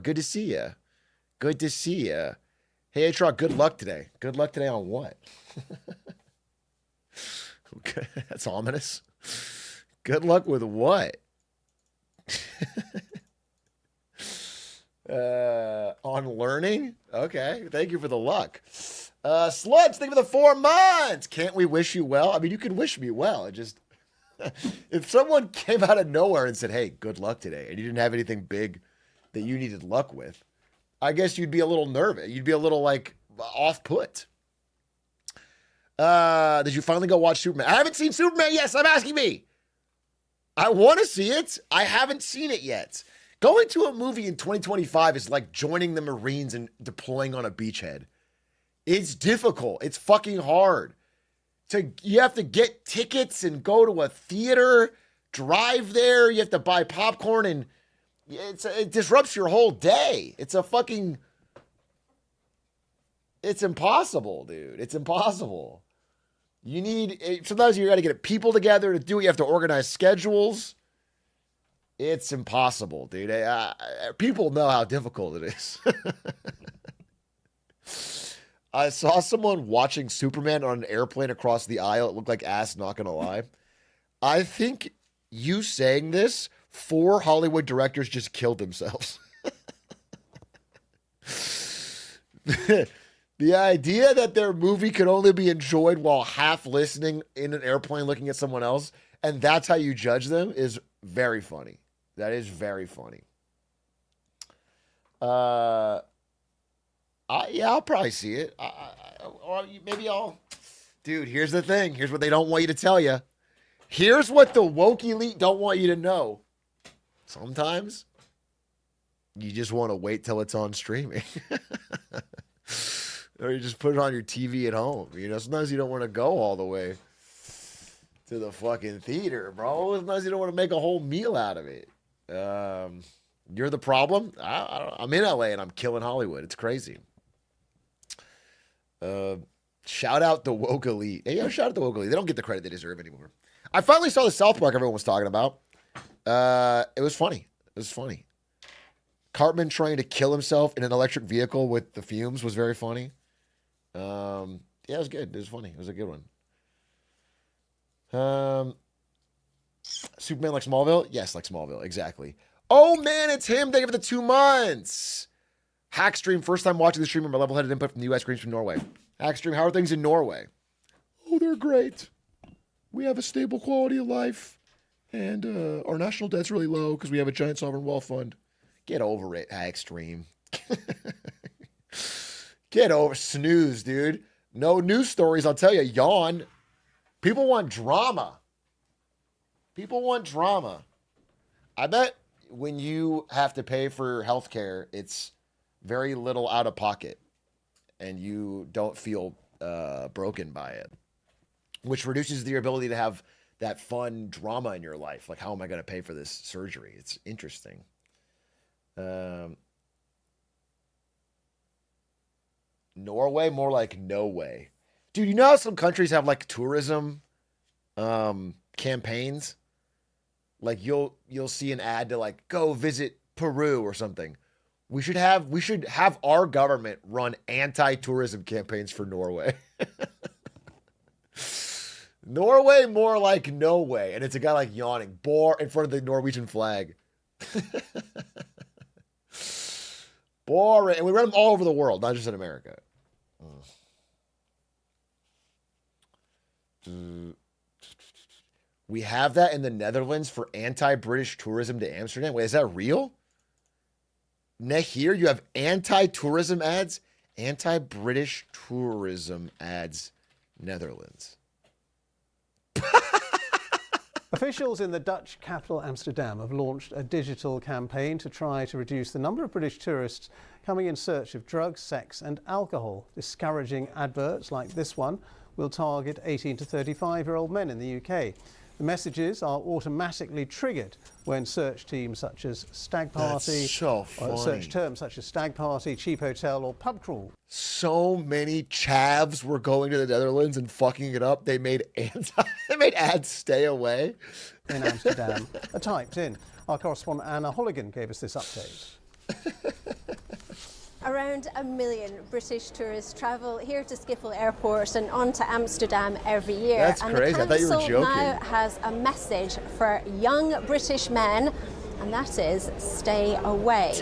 Good to see you. Good to see you. Hey, Atrioc, good luck today. Good luck today on what? Okay, that's ominous. Good luck with what? On learning? Okay, thank you for the luck. Sludge, thank you for the 4 months. Can't we wish you well? I mean, you can wish me well. It just, if someone came out of nowhere and said, hey, good luck today, and you didn't have anything big that you needed luck with, I guess you'd be a little nervous. You'd be a little like off put. Did you finally go watch Superman? I haven't seen Superman yet. Stop asking me. I want to see it. I haven't seen it yet. Going to a movie in 2025 is like joining the Marines and deploying on a beachhead. It's difficult. It's fucking hard. You have to get tickets and go to a theater, drive there. You have to buy popcorn, and it disrupts your whole day. It's impossible, dude. It's impossible. Sometimes you got to get people together to do it. You have to organize schedules. It's impossible, dude. People know how difficult it is. I saw someone watching Superman on an airplane across the aisle. It looked like ass, not going to lie. I think you saying this, 4 Hollywood directors just killed themselves. The idea that their movie could only be enjoyed while half listening in an airplane looking at someone else, and that's how you judge them, is very funny. That is very funny. I'll probably see it. Or maybe I'll... Dude, here's the thing. Here's what they don't want you to tell you. Here's what the woke elite don't want you to know. Sometimes you just want to wait till it's on streaming. Or you just put it on your TV at home. You know, sometimes you don't want to go all the way to the fucking theater, bro. Sometimes you don't want to make a whole meal out of it. You're the problem? I'm in LA and I'm killing Hollywood. It's crazy. Shout out the woke elite. Hey, shout out the woke elite. They don't get the credit they deserve anymore. I finally saw the South Park everyone was talking about. It was funny. It was funny. Cartman trying to kill himself in an electric vehicle with the fumes was very funny. Yeah, it was good. It was funny. It was a good one. Superman like Smallville? Yes, like Smallville. Exactly. Oh, man, it's him. Thank you for the 2 months. Hackstream, first time watching the stream with my level-headed input from the U.S. Greens from Norway. Hackstream, how are things in Norway? Oh, they're great. We have a stable quality of life, and our national debt's really low because we have a giant sovereign wealth fund. Get over it, Hackstream. Get over snooze, dude. No news stories, I'll tell you. Yawn. People want drama. People want drama. I bet when you have to pay for healthcare, it's very little out of pocket, and you don't feel broken by it, which reduces your ability to have that fun drama in your life. Like, how am I going to pay for this surgery? It's interesting. Norway, more like no way. Dude, you know how some countries have like tourism campaigns? Like you'll see an ad to like go visit Peru or something. We should have our government run anti-tourism campaigns for Norway. Norway, more like no way. And it's a guy like yawning, bore in front of the Norwegian flag. Boring. And we run them all over the world, not just in America. We have that in the Netherlands for anti-British tourism to Amsterdam. Wait, is that real? Here you have anti-tourism ads, anti-British tourism ads, Netherlands. Officials in the Dutch capital Amsterdam have launched a digital campaign to try to reduce the number of British tourists coming in search of drugs, sex and alcohol. Discouraging adverts like this one will target 18 to 35-year-old men in the UK. The messages are automatically triggered when search teams such as stag party, search terms such as stag party, cheap hotel or pub crawl. So many chavs were going to the Netherlands and fucking it up. They made ads stay away. In Amsterdam are typed in. Our correspondent Anna Holligan gave us this update. Around 1 million British tourists travel here to Schiphol Airport and on to Amsterdam every year. That's and crazy. The I thought you were council joking. now has a message for young British men, and that is stay away.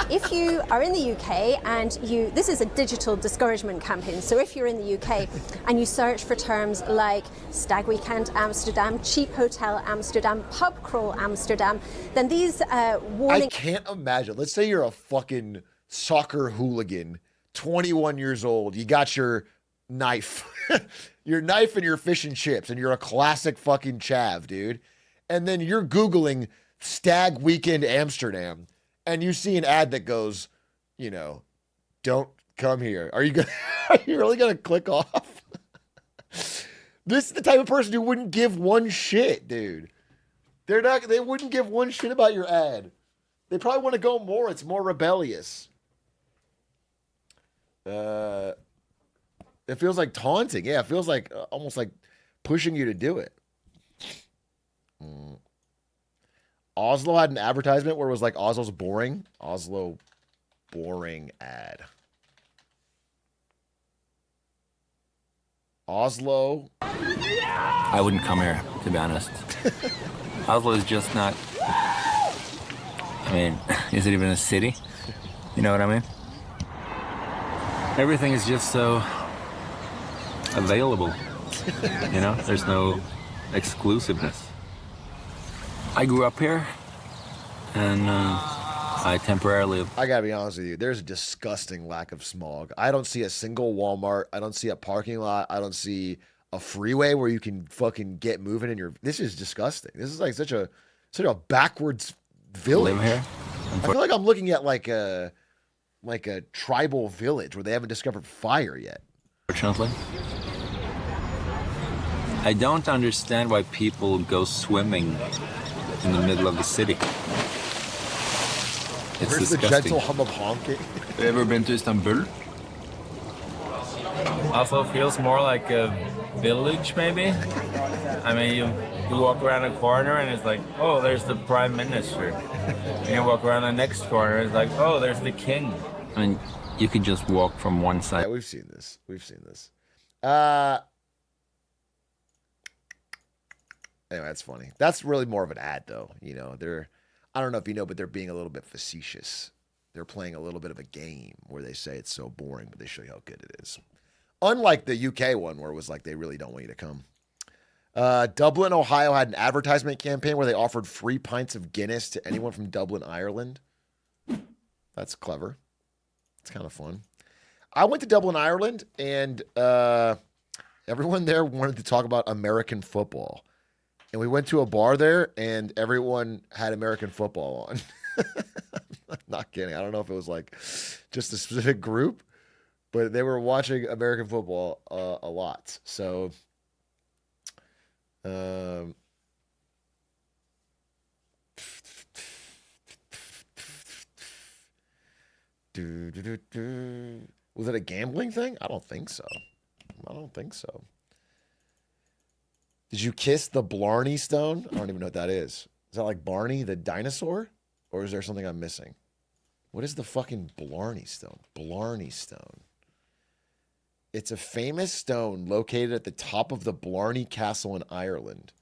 If you are in the UK and this is a digital discouragement campaign, so if you're in the UK and you search for terms like stag weekend Amsterdam, cheap hotel Amsterdam, pub crawl Amsterdam, then these warnings... I can't imagine. Let's say you're a fucking soccer hooligan, 21 years old. You got your knife, your knife and your fish and chips, and you're a classic fucking chav, dude. And then you're Googling stag weekend Amsterdam, and you see an ad that goes, you know, don't come here. Are you really gonna click off? This is the type of person who wouldn't give one shit, dude. They wouldn't give one shit about your ad. They probably want to go more. It's more rebellious. It feels like taunting. Yeah, it feels like almost like pushing you to do it. Oslo had an advertisement where it was like Oslo's boring. Oslo boring ad. Oslo. I wouldn't come here, to be honest. Oslo is just not... I mean, is it even a city? You know what I mean? Everything is just so available. You know, there's no exclusiveness. I grew up here, and I temporarily... I gotta be honest with you, there's a disgusting lack of smog. I don't see a single Walmart. I don't see a parking lot. I don't see a freeway where you can fucking get moving in your... This is disgusting. This is like such a backwards village. Live here. I feel like I'm looking at like a tribal village where they haven't discovered fire yet. Unfortunately. I don't understand why people go swimming in the middle of the city. It's Where's the disgusting. gentle hum of honking? Have you ever been to Istanbul? Oslo feels more like a village, maybe. I mean, you walk around a corner and it's like, oh, there's the prime minister. And you walk around the next corner, it's like, oh, there's the king. I mean, you could just walk from one side. Yeah, we've seen this. Anyway, that's funny. That's really more of an ad, though. You know, I don't know if you know, but they're being a little bit facetious. They're playing a little bit of a game where they say it's so boring, but they show you how good it is. Unlike the UK one, where it was like they really don't want you to come. Dublin, Ohio had an advertisement campaign where they offered free pints of Guinness to anyone from Dublin, Ireland. That's clever. It's kind of fun. I went to Dublin, Ireland, and everyone there wanted to talk about American football. And we went to a bar there, and everyone had American football on. I'm not kidding. I don't know if it was like just a specific group, but they were watching American football a lot. So, was it a gambling thing? I don't think so. Did you kiss the Blarney Stone? I don't even know what that is. Is that like Barney the dinosaur? Or is there something I'm missing? What is the fucking Blarney Stone? Blarney Stone. It's a famous stone located at the top of the Blarney Castle in Ireland.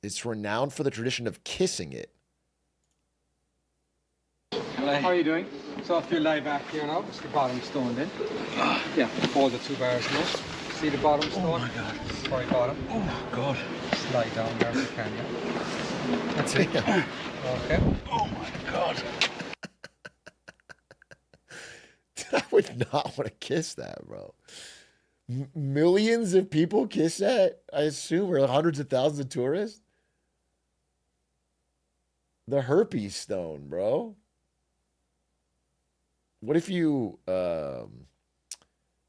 It's renowned for the tradition of kissing it. How are you doing? So if you lie back here now, it's the bottom stone then. Yeah, hold the 2 bars now. See the bottom stone? Oh my god. Very bottom. Oh my god. Slide down there if you can, yeah. That's it. Okay. Oh my god. I would not want to kiss that, bro. Millions of people kiss that, I assume, or hundreds of thousands of tourists. The herpes stone, bro. What if you,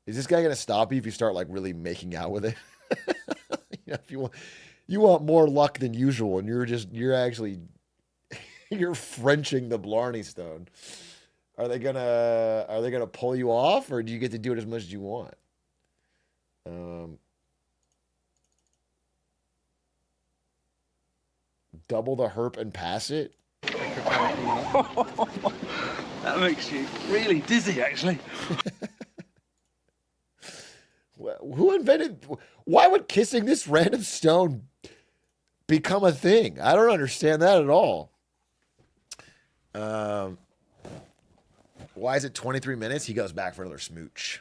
is this guy going to stop you if you start like really making out with it? If you want more luck than usual and you're actually Frenching the Blarney Stone. Are they gonna pull you off, or do you get to do it as much as you want? Double the herp and pass it. Check your body, That makes you really dizzy, actually. Who invented? Why would kissing this random stone become a thing? I don't understand that at all. Why is it 23 minutes? He goes back for another smooch.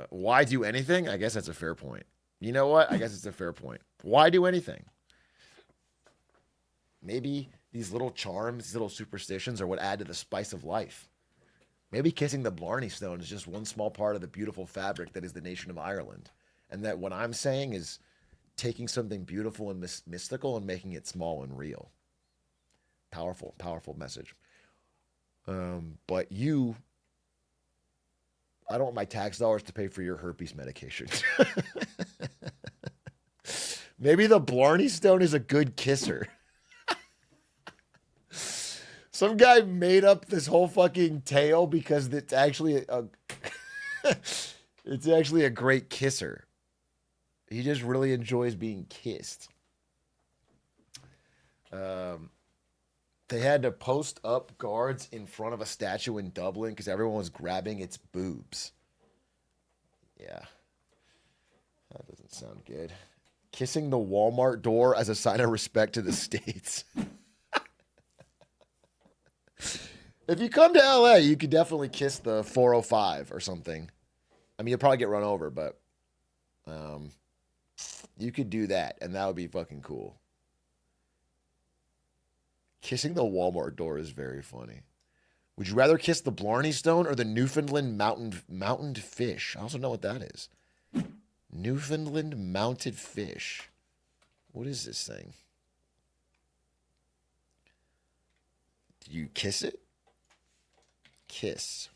Why do anything? I guess that's a fair point. You know what? I guess it's a fair point. Why do anything? Maybe these little charms, these little superstitions are what add to the spice of life. Maybe kissing the Blarney Stone is just one small part of the beautiful fabric that is the nation of Ireland. And that what I'm saying is taking something beautiful and mystical and making it small and real. Powerful, powerful message. But you, I don't want my tax dollars to pay for your herpes medication. Maybe the Blarney Stone is a good kisser. Some guy made up this whole fucking tale because it's actually it's actually a great kisser. He just really enjoys being kissed. They had to post up guards in front of a statue in Dublin because everyone was grabbing its boobs. Yeah. That doesn't sound good. Kissing the Walmart door as a sign of respect to the States. If you come to LA, you could definitely kiss the 405 or something. I mean, you'll probably get run over, but you could do that, and that would be fucking cool. Kissing the Walmart door is very funny. Would you rather kiss the Blarney Stone or the Newfoundland mounted fish? I also know what that is. Newfoundland mounted fish. What is this thing? Do you kiss it? Kiss.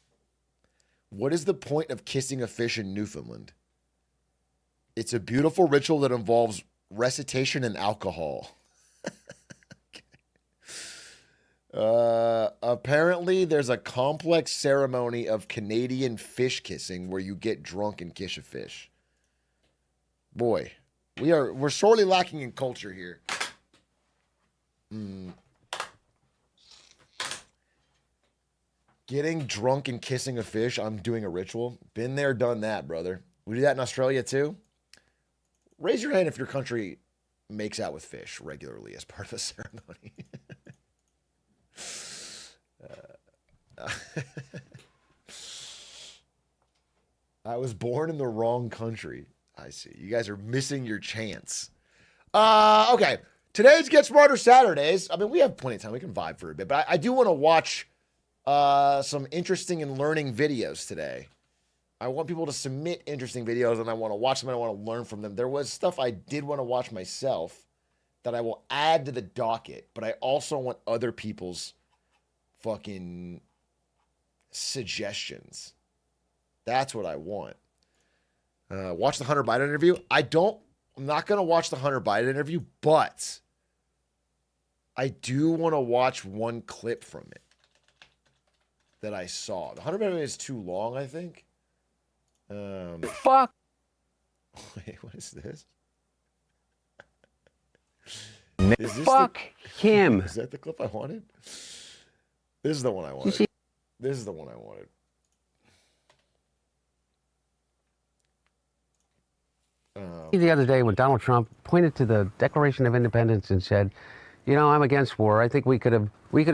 What is the point of kissing a fish in Newfoundland? It's a beautiful ritual that involves recitation and alcohol. Apparently, there's a complex ceremony of Canadian fish kissing where you get drunk and kiss a fish. Boy, we're sorely lacking in culture here. Getting drunk and kissing a fish, I'm doing a ritual. Been there, done that, brother. We do that in Australia too. Raise your hand if your country makes out with fish regularly as part of a ceremony. I was born in the wrong country. I see. You guys are missing your chance. Okay. Today's Get Smarter Saturdays. I mean, we have plenty of time. We can vibe for a bit. But I do want to watch some interesting and learning videos today. I want people to submit interesting videos, and I want to watch them, and I want to learn from them. There was stuff I did want to watch myself that I will add to the docket, but I also want other people's fucking suggestions. That's what I want. Watch the Hunter Biden interview. I'm not going to watch the Hunter Biden interview, but I do want to watch one clip from it that I saw. The Hunter Biden interview is too long, I think. Fuck. Wait, what is this? Fuck him. Is that the clip I wanted? This is the one I wanted. This is the one I wanted. The other day when Donald Trump pointed to the Declaration of Independence and said, you know, I'm against war. I think we could have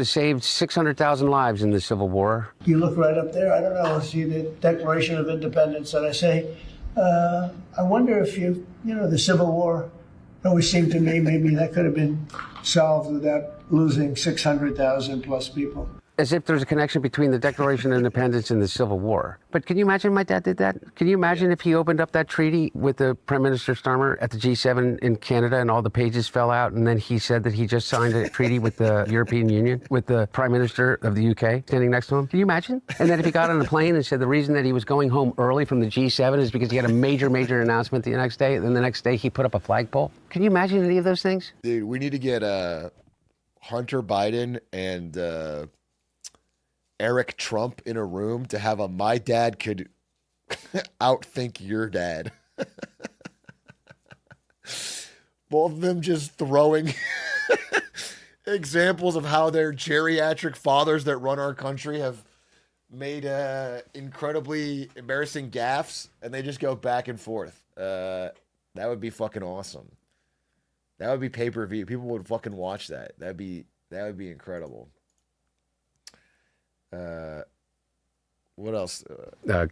saved 600,000 lives in the Civil War. You look right up there, I don't know, see the Declaration of Independence, and I say, I wonder if the Civil War, it always seemed to me maybe that could have been solved without losing 600,000 plus people. As if there's a connection between the Declaration of Independence and the Civil War. But can you imagine my dad did that? Can you imagine if he opened up that treaty with the Prime Minister Starmer at the G7 in Canada and all the pages fell out, and then he said that he just signed a treaty with the European Union, with the Prime Minister of the UK standing next to him? Can you imagine? And then if he got on a plane and said the reason that he was going home early from the G7 is because he had a major announcement the next day, and then the next day he put up a flagpole? Can you imagine any of those things? Dude, we need to get Hunter Biden and Eric Trump in a room to have my dad could outthink your dad. Both of them just throwing examples of how their geriatric fathers that run our country have made incredibly embarrassing gaffes, and they just go back and forth. That would be fucking awesome. That would be pay-per-view. People would fucking watch that. That would be incredible. What else?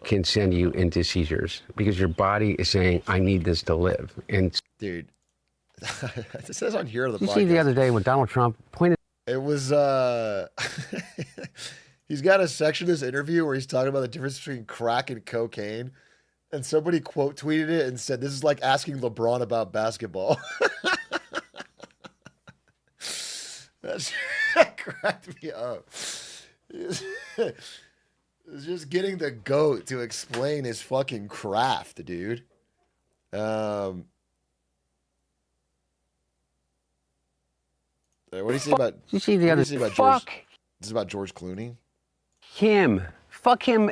Can send you into seizures because your body is saying, I need this to live. And Dude, it says on here on the you podcast. see the other day when Donald Trump pointed. It was, he's got a section of this interview where he's talking about the difference between crack and cocaine. And somebody quote tweeted it and said, this is like asking LeBron about basketball. That cracked me up. It's just getting the GOAT to explain his fucking craft, dude. What do you say about? You see the other. George? This is about George Clooney. Him. Fuck him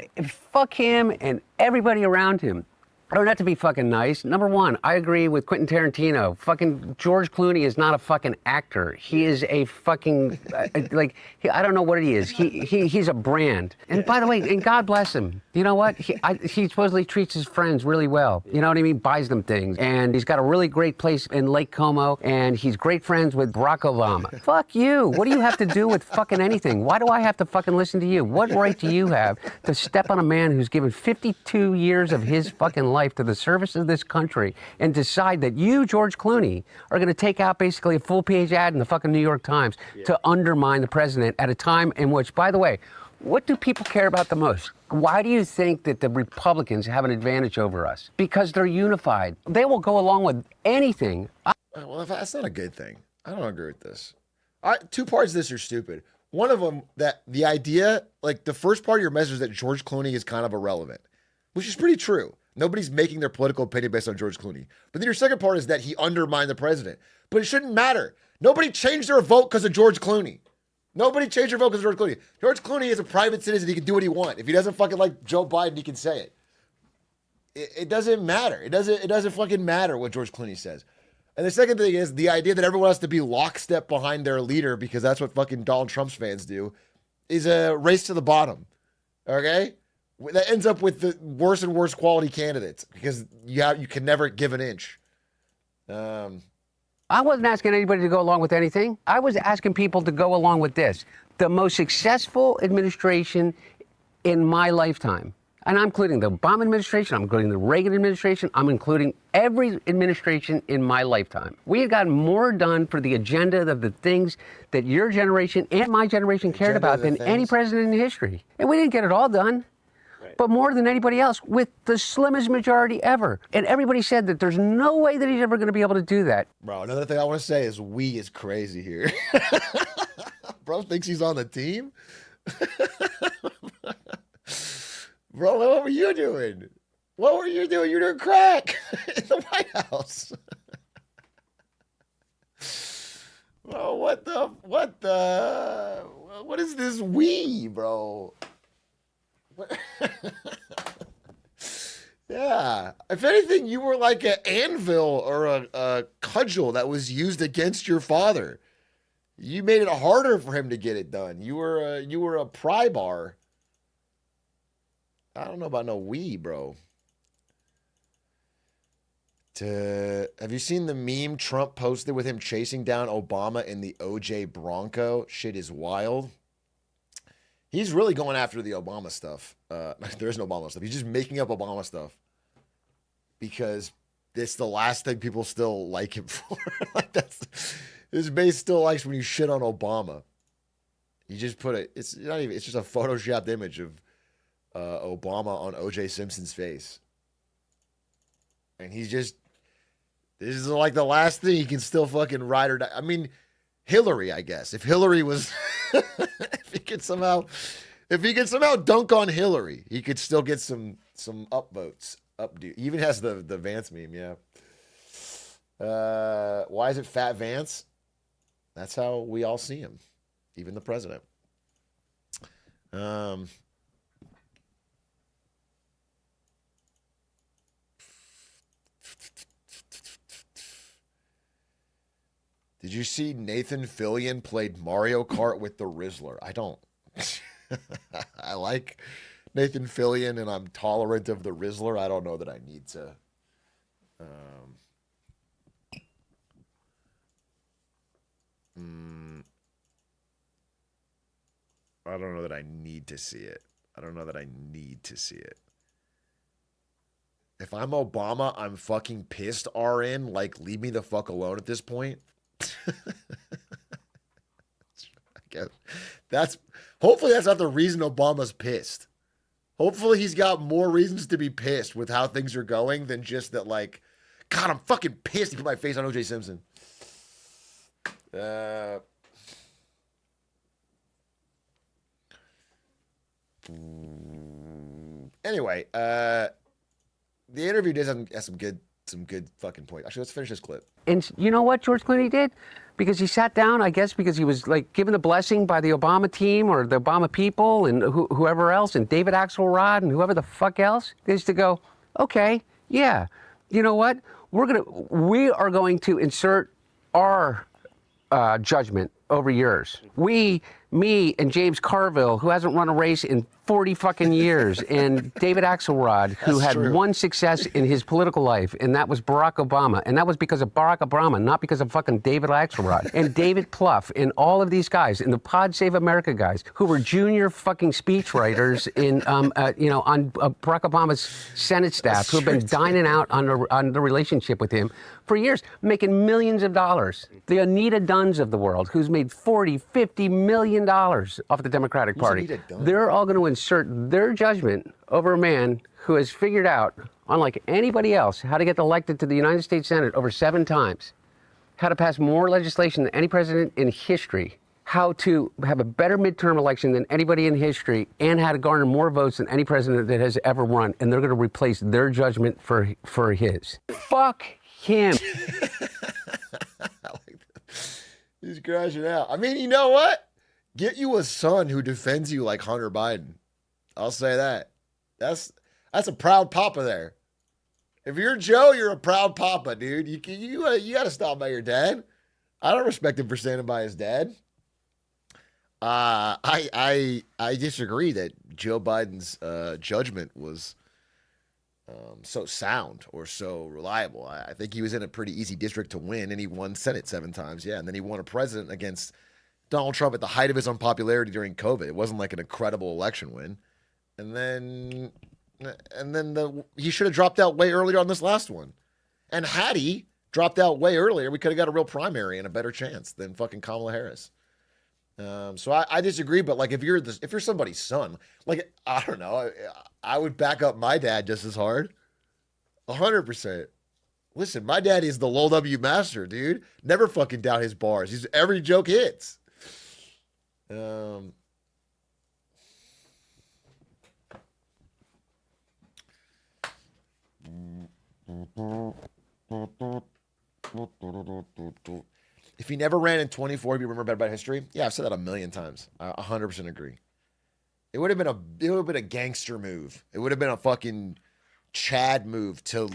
and everybody around him. Or not to be fucking nice. Number one, I agree with Quentin Tarantino. Fucking George Clooney is not a fucking actor. He is a fucking, I don't know what he is. He's a brand. And by the way, and God bless him. You know what? He supposedly treats his friends really well. You know what I mean? Buys them things. And he's got a really great place in Lake Como. And he's great friends with Barack Obama. Fuck you. What do you have to do with fucking anything? Why do I have to fucking listen to you? What right do you have to step on a man who's given 52 years of his fucking life to the service of this country and decide that you, George Clooney, are going to take out basically a full-page ad in the fucking New York Times to undermine the president at a time in which, by the way, what do people care about the most? Why do you think that the Republicans have an advantage over us? Because they're unified. They will go along with anything. Well, that's not a good thing. I don't agree with this. Two parts of this are stupid. One of them, that the idea, like the first part of your message is that George Clooney is kind of irrelevant, which is pretty true. Nobody's making their political opinion based on George Clooney. But then your second part is that he undermined the president. But it shouldn't matter. Nobody changed their vote because of George Clooney. Nobody changed their vote because of George Clooney. George Clooney is a private citizen. He can do what he wants. If he doesn't fucking like Joe Biden, he can say it. It doesn't matter. It doesn't fucking matter what George Clooney says. And the second thing is the idea that everyone has to be lockstep behind their leader because that's what fucking Donald Trump's fans do is a race to the bottom. Okay? That ends up with the worse and worse quality candidates because you can never give an inch. I wasn't asking anybody to go along with anything. I was asking people to go along with this. The most successful administration in my lifetime. And I'm including the Obama administration, I'm including the Reagan administration, I'm including every administration in my lifetime. We have gotten more done for the agenda of the things that your generation and my generation cared about than any president in history. And we didn't get it all done. But more than anybody else, with the slimmest majority ever. And everybody said that there's no way that he's ever going to be able to do that. Bro, another thing I want to say is we is crazy here. Bro thinks he's on the team? Bro, what were you doing? What were you doing? You're doing crack in the White House. Bro, what is this we, bro? Yeah. If anything, you were like an anvil or a cudgel that was used against your father. You made it harder for him to get it done. You were a pry bar. I don't know about no we, bro. Have you seen the meme Trump posted with him chasing down Obama in the OJ Bronco? Shit is wild. He's really going after the Obama stuff. There is no Obama stuff. He's just making up Obama stuff because it's the last thing people still like him for. Like his base still likes when you shit on Obama. You just put it. It's not even. It's just a photoshopped image of Obama on OJ Simpson's face, and he's just. This is like the last thing he can still fucking ride or die. I mean, Hillary, I guess. If Hillary was. If he could somehow dunk on Hillary, he could still get some upvotes. He even has the Vance meme, yeah. Why is it Fat Vance? That's how we all see him, even the president. Did you see Nathan Fillion played Mario Kart with the Rizzler? I don't. I like Nathan Fillion and I'm tolerant of the Rizzler. I don't know that I need to. I don't know that I need to see it. I don't know that I need to see it. If I'm Obama, I'm fucking pissed, RN. Like, leave me the fuck alone at this point. I guess hopefully that's not the reason Obama's pissed. Hopefully he's got more reasons to be pissed with how things are going than just that, like, God, I'm fucking pissed he put my face on O.J. Simpson. Anyway, the interview does have some good fucking points. Actually, let's finish this clip. And you know what George Clooney did? Because he sat down, I guess, because he was like given the blessing by the Obama team or the Obama people and whoever else, and David Axelrod and whoever the fuck else, is to go, okay, yeah, you know what? We are going to insert our judgment over yours. Me and James Carville, who hasn't run a race in 40 fucking years, and David Axelrod, who had one success in his political life, and that was Barack Obama. And that was because of Barack Obama, not because of fucking David Axelrod. And David Plouffe, and all of these guys, and the Pod Save America guys, who were junior fucking speechwriters in, on Barack Obama's Senate staff, who have been dining out on the relationship with him for years, making millions of dollars. The Anita Dunns of the world, who's made $40, $50 million off the Democratic Party. They're all going to insert their judgment over a man who has figured out, unlike anybody else, how to get elected to the United States Senate over 7 times, how to pass more legislation than any president in history, how to have a better midterm election than anybody in history, and how to garner more votes than any president that has ever run. And they're going to replace their judgment for his. Fuck him. I like that. He's crashing out. I mean, you know what? Get you a son who defends you like Hunter Biden. I'll say that. That's a proud papa there. If you're Joe, you're a proud papa, dude. You got to stop by your dad. I don't respect him for standing by his dad. I disagree that Joe Biden's judgment was so sound or so reliable. I think he was in a pretty easy district to win, and he won Senate 7 times. Yeah, and then he won a president against Donald Trump at the height of his unpopularity during COVID. It wasn't like an incredible election win. And then he should have dropped out way earlier on this last one. And had he dropped out way earlier, we could have got a real primary and a better chance than fucking Kamala Harris. So I disagree, but like if you're somebody's son, like I don't know, I would back up my dad just as hard, 100%. Listen, my dad is the Lowell W master, dude. Never fucking doubt his bars. Every joke hits. If he never ran in 24, he'd be remembered by history. Yeah, I've said that a million times. I 100% agree. It would have been a gangster move. It would have been a fucking Chad move to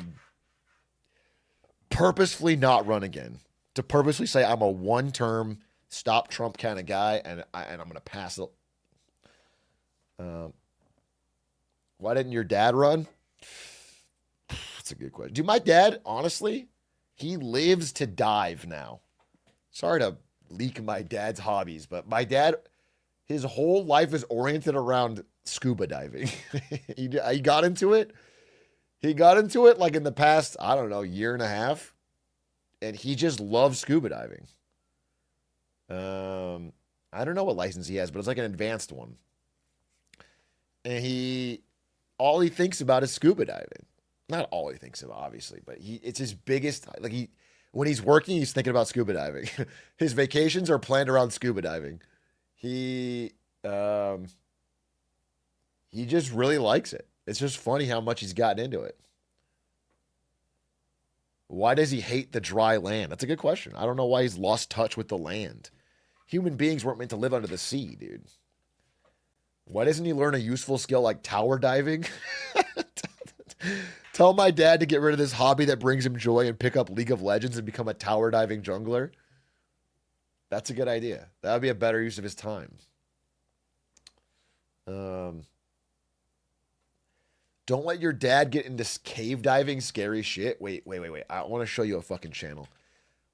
purposefully not run again. To purposely say I'm a one-term stop Trump kind of guy, and I'm going to pass it. Why didn't your dad run? That's a good question. Dude, my dad, honestly, he lives to dive now. Sorry to leak my dad's hobbies, but my dad, his whole life is oriented around scuba diving. He got into it. He got into it like in the past, I don't know, year and a half. And he just loves scuba diving. I don't know what license he has, but it's like an advanced one. And all he thinks about is scuba diving. Not all he thinks about, obviously, but it's his biggest, when he's working, he's thinking about scuba diving. His vacations are planned around scuba diving. He just really likes it. It's just funny how much he's gotten into it. Why does he hate the dry land? That's a good question. I don't know why he's lost touch with the land. Human beings weren't meant to live under the sea, dude. Why doesn't he learn a useful skill like tower diving? Tell my dad to get rid of this hobby that brings him joy and pick up League of Legends and become a tower diving jungler. That's a good idea. That would be a better use of his time. Don't let your dad get into cave diving, scary shit. Wait. I want to show you a fucking channel.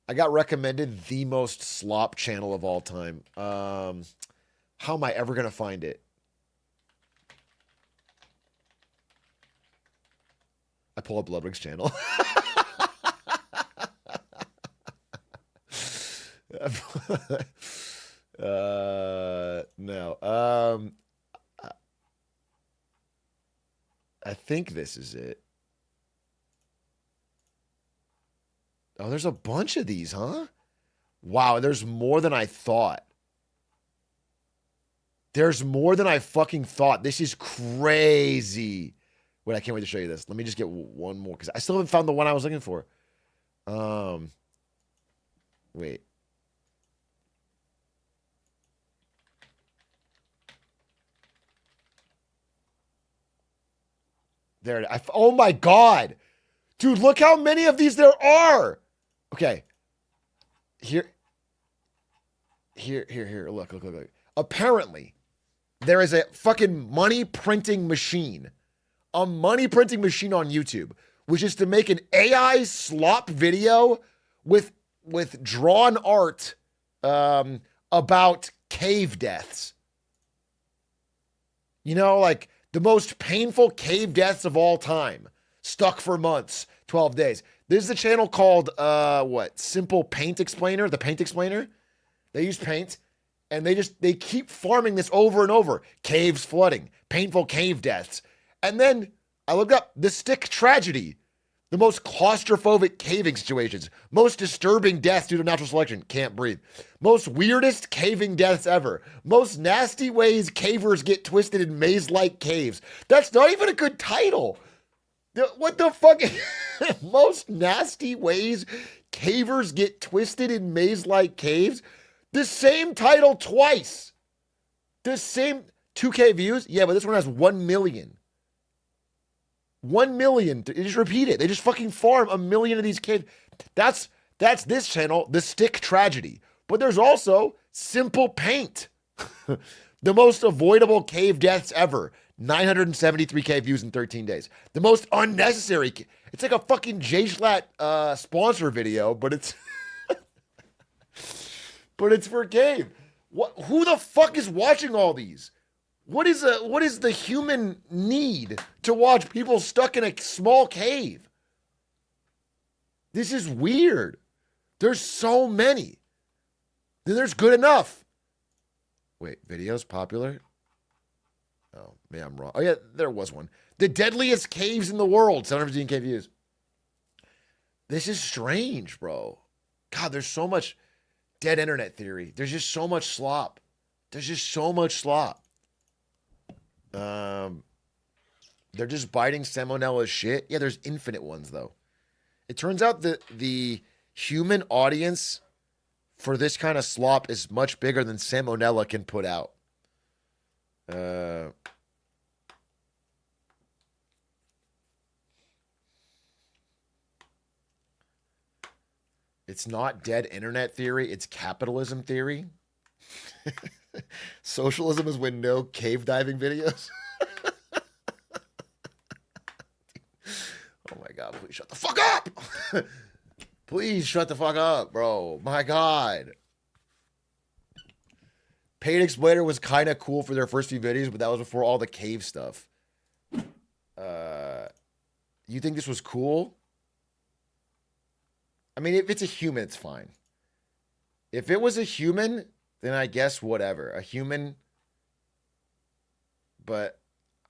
I got recommended the most slop channel of all time. How am I ever going to find it? I pull up Ludwig's channel. No. I think this is it. Oh, there's a bunch of these, huh? Wow, there's more than I thought. There's more than I fucking thought. This is crazy. Wait, I can't wait to show you this. Let me just get one more because I still haven't found the one I was looking for. Wait. There. Oh my God. Dude, look how many of these there are. Okay. Here. Look. Apparently, there is a fucking money printing machine. A money printing machine on YouTube, which is to make an AI slop video with drawn art about cave deaths. You know, like the most painful cave deaths of all time. Stuck for months, 12 days. This is a channel called, Simple Paint Explainer, the Paint Explainer. They use paint, and they keep farming this over and over. Caves flooding, painful cave deaths. And then I looked up the stick tragedy, the most claustrophobic caving situations, most disturbing deaths due to natural selection, can't breathe, most weirdest caving deaths ever, most nasty ways cavers get twisted in maze-like caves. That's not even a good title. What the fuck? Most nasty ways cavers get twisted in maze-like caves? The same title twice. The same 2K views? Yeah, but this one has 1 million. 1 million. They just repeat it. They just fucking farm 1 million of these caves. That's this channel, The Stick Tragedy. But there's also Simple Paint. The most avoidable cave deaths ever. 973K views in 13 days. The most unnecessary. It's like a fucking J-Schlatt sponsor video, but it's but it's for cave. Who the fuck is watching all these? What is the human need to watch people stuck in a small cave? This is weird. There's so many. Then there's good enough. Wait, videos popular? Oh, maybe I'm wrong. Oh, yeah, there was one. The deadliest caves in the world. 715K views. This is strange, bro. God, there's so much dead internet theory. There's just so much slop. They're just biting salmonella's shit. Yeah, there's infinite ones, though. It turns out that the human audience for this kind of slop is much bigger than salmonella can put out. It's not dead internet theory. It's capitalism theory. Socialism is when no cave diving videos. Oh my God, please shut the fuck up. Please shut the fuck up, bro. My God. Paid Explainer was kind of cool for their first few videos, but that was before all the cave stuff. You think this was cool? I mean, if it's a human, it's fine. If it was a human, then I guess whatever. A human. But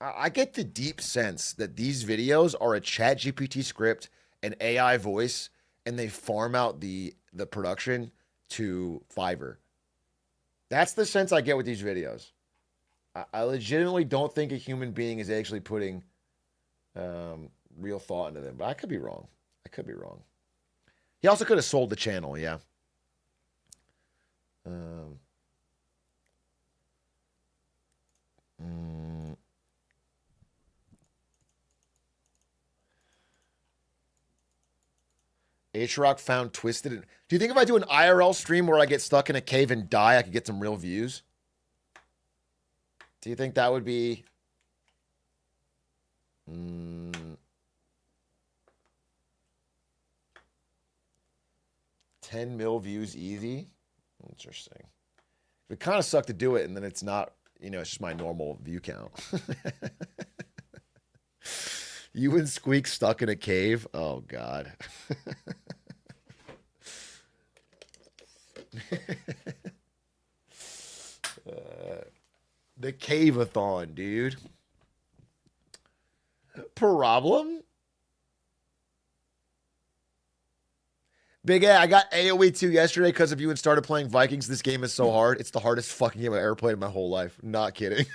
I get the deep sense that these videos are a ChatGPT script, an AI voice, and they farm out the production to Fiverr. That's the sense I get with these videos. I legitimately don't think a human being is actually putting real thought into them. But I could be wrong. He also could have sold the channel, yeah. Atrioc found twisted. Do you think if I do an IRL stream where I get stuck in a cave and die, I could get some real views? Do you think that would be... 10 mil views easy? Interesting. It would kind of suck to do it, and then it's not, it's just my normal view count. You and Squeak stuck in a cave? Oh, God. The cave-a-thon, dude. Problem? Big A, I got AoE 2 yesterday because of you and started playing Vikings. This game is so hard. It's the hardest fucking game I've ever played in my whole life. Not kidding.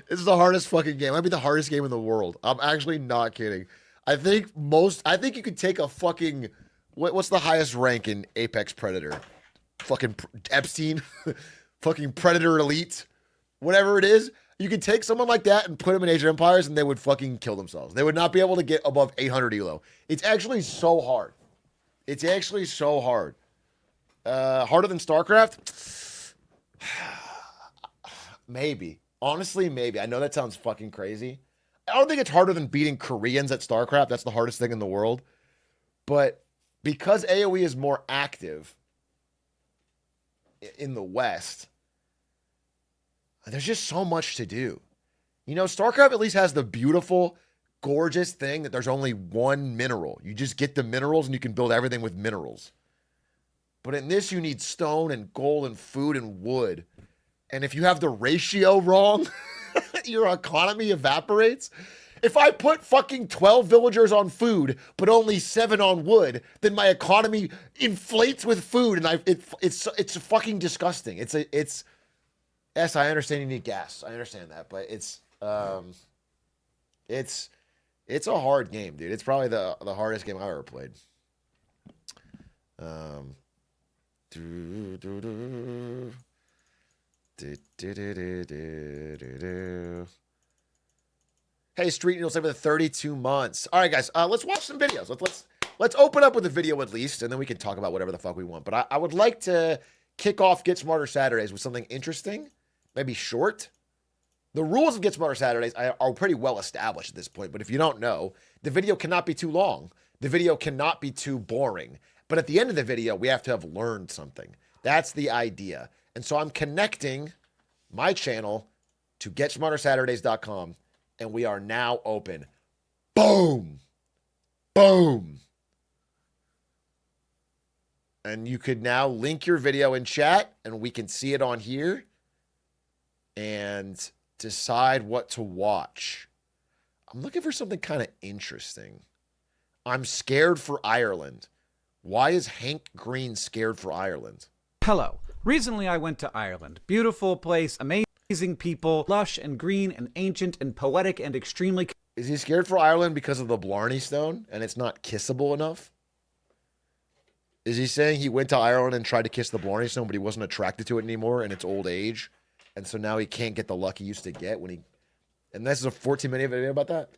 It's the hardest fucking game. It might be the hardest game in the world. I'm actually not kidding. I think you could take a fucking, what's the highest rank in Apex Predator? Fucking Epstein? Fucking Predator Elite? Whatever it is. You could take someone like that and put them in Age of Empires and they would fucking kill themselves. They would not be able to get above 800 elo. It's actually so hard. It's actually so hard. Harder than StarCraft? Maybe. Honestly, maybe. I know that sounds fucking crazy. I don't think it's harder than beating Koreans at StarCraft. That's the hardest thing in the world. But because AoE is more active in the West, there's just so much to do. StarCraft at least has the beautiful, gorgeous thing that there's only one mineral. You just get the minerals and you can build everything with minerals. But in this, you need stone and gold and food and wood. And if you have the ratio wrong, your economy evaporates. If I put fucking 12 villagers on food, but only 7 on wood, then my economy inflates with food, and it's fucking disgusting. Yes, I understand you need gas. I understand that, but it's a hard game, dude. It's probably the hardest game I've ever played. Hey, Street Needle, say for the 32 months. All right, guys, let's watch some videos. Let's open up with a video at least, and then we can talk about whatever the fuck we want. But I would like to kick off Get Smarter Saturdays with something interesting, maybe short. The rules of Get Smarter Saturdays are pretty well established at this point, but if you don't know, the video cannot be too long. The video cannot be too boring. But at the end of the video, we have to have learned something. That's the idea. And so I'm connecting my channel to GetSmarterSaturdays.com, and we are now open. Boom! Boom! And you could now link your video in chat, and we can see it on here and decide what to watch. I'm looking for something kind of interesting. I'm scared for Ireland. Why is Hank Green scared for Ireland? Hello. Recently I went to Ireland. Beautiful place, amazing people, lush and green and ancient and poetic and extremely... Is he scared for Ireland because of the Blarney Stone and it's not kissable enough? Is he saying he went to Ireland and tried to kiss the Blarney Stone, but he wasn't attracted to it anymore in its old age? And so now he can't get the luck he used to get when he... And this is a 14-minute video about that?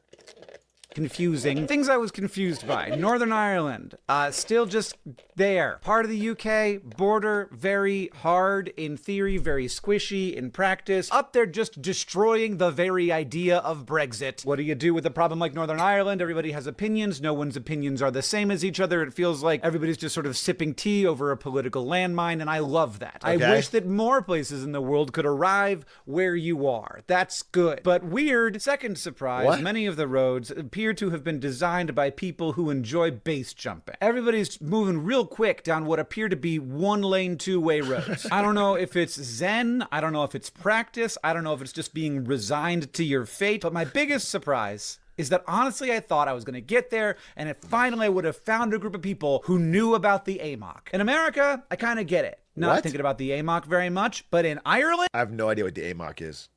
Confusing. Things I was confused by. Northern Ireland, still just there. Part of the UK, border, very hard in theory, very squishy in practice. Up there just destroying the very idea of Brexit. What do you do with a problem like Northern Ireland? Everybody has opinions. No one's opinions are the same as each other. It feels like everybody's just sort of sipping tea over a political landmine, and I love that. Okay. I wish that more places in the world could arrive where you are. That's good. But weird, second surprise, what? Many of the roads appear to have been designed by people who enjoy base jumping. Everybody's moving real quick down what appear to be one-lane, two-way roads. I don't know if it's zen, I don't know if it's practice, I don't know if it's just being resigned to your fate, but my biggest surprise is that honestly I thought I was going to get there and finally I would have found a group of people who knew about the AMOC. In America, I kind of get it. Not thinking about the AMOC very much, but in Ireland... I have no idea what the AMOC is.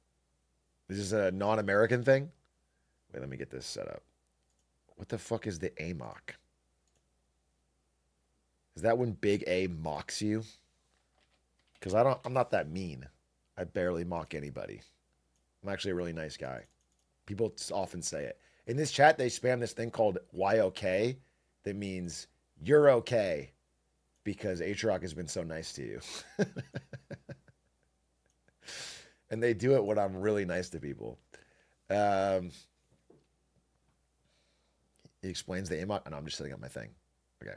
Is this a non-American thing? Wait, let me get this set up. What the fuck is the AMOC? Is that when Big A mocks you? Because I'm not that mean. I barely mock anybody. I'm actually a really nice guy. People often say it. In this chat, they spam this thing called YOK, that means you're okay because Atrioc has been so nice to you. And they do it when I'm really nice to people. He explains the AMOC. And I'm just setting up my thing. Okay.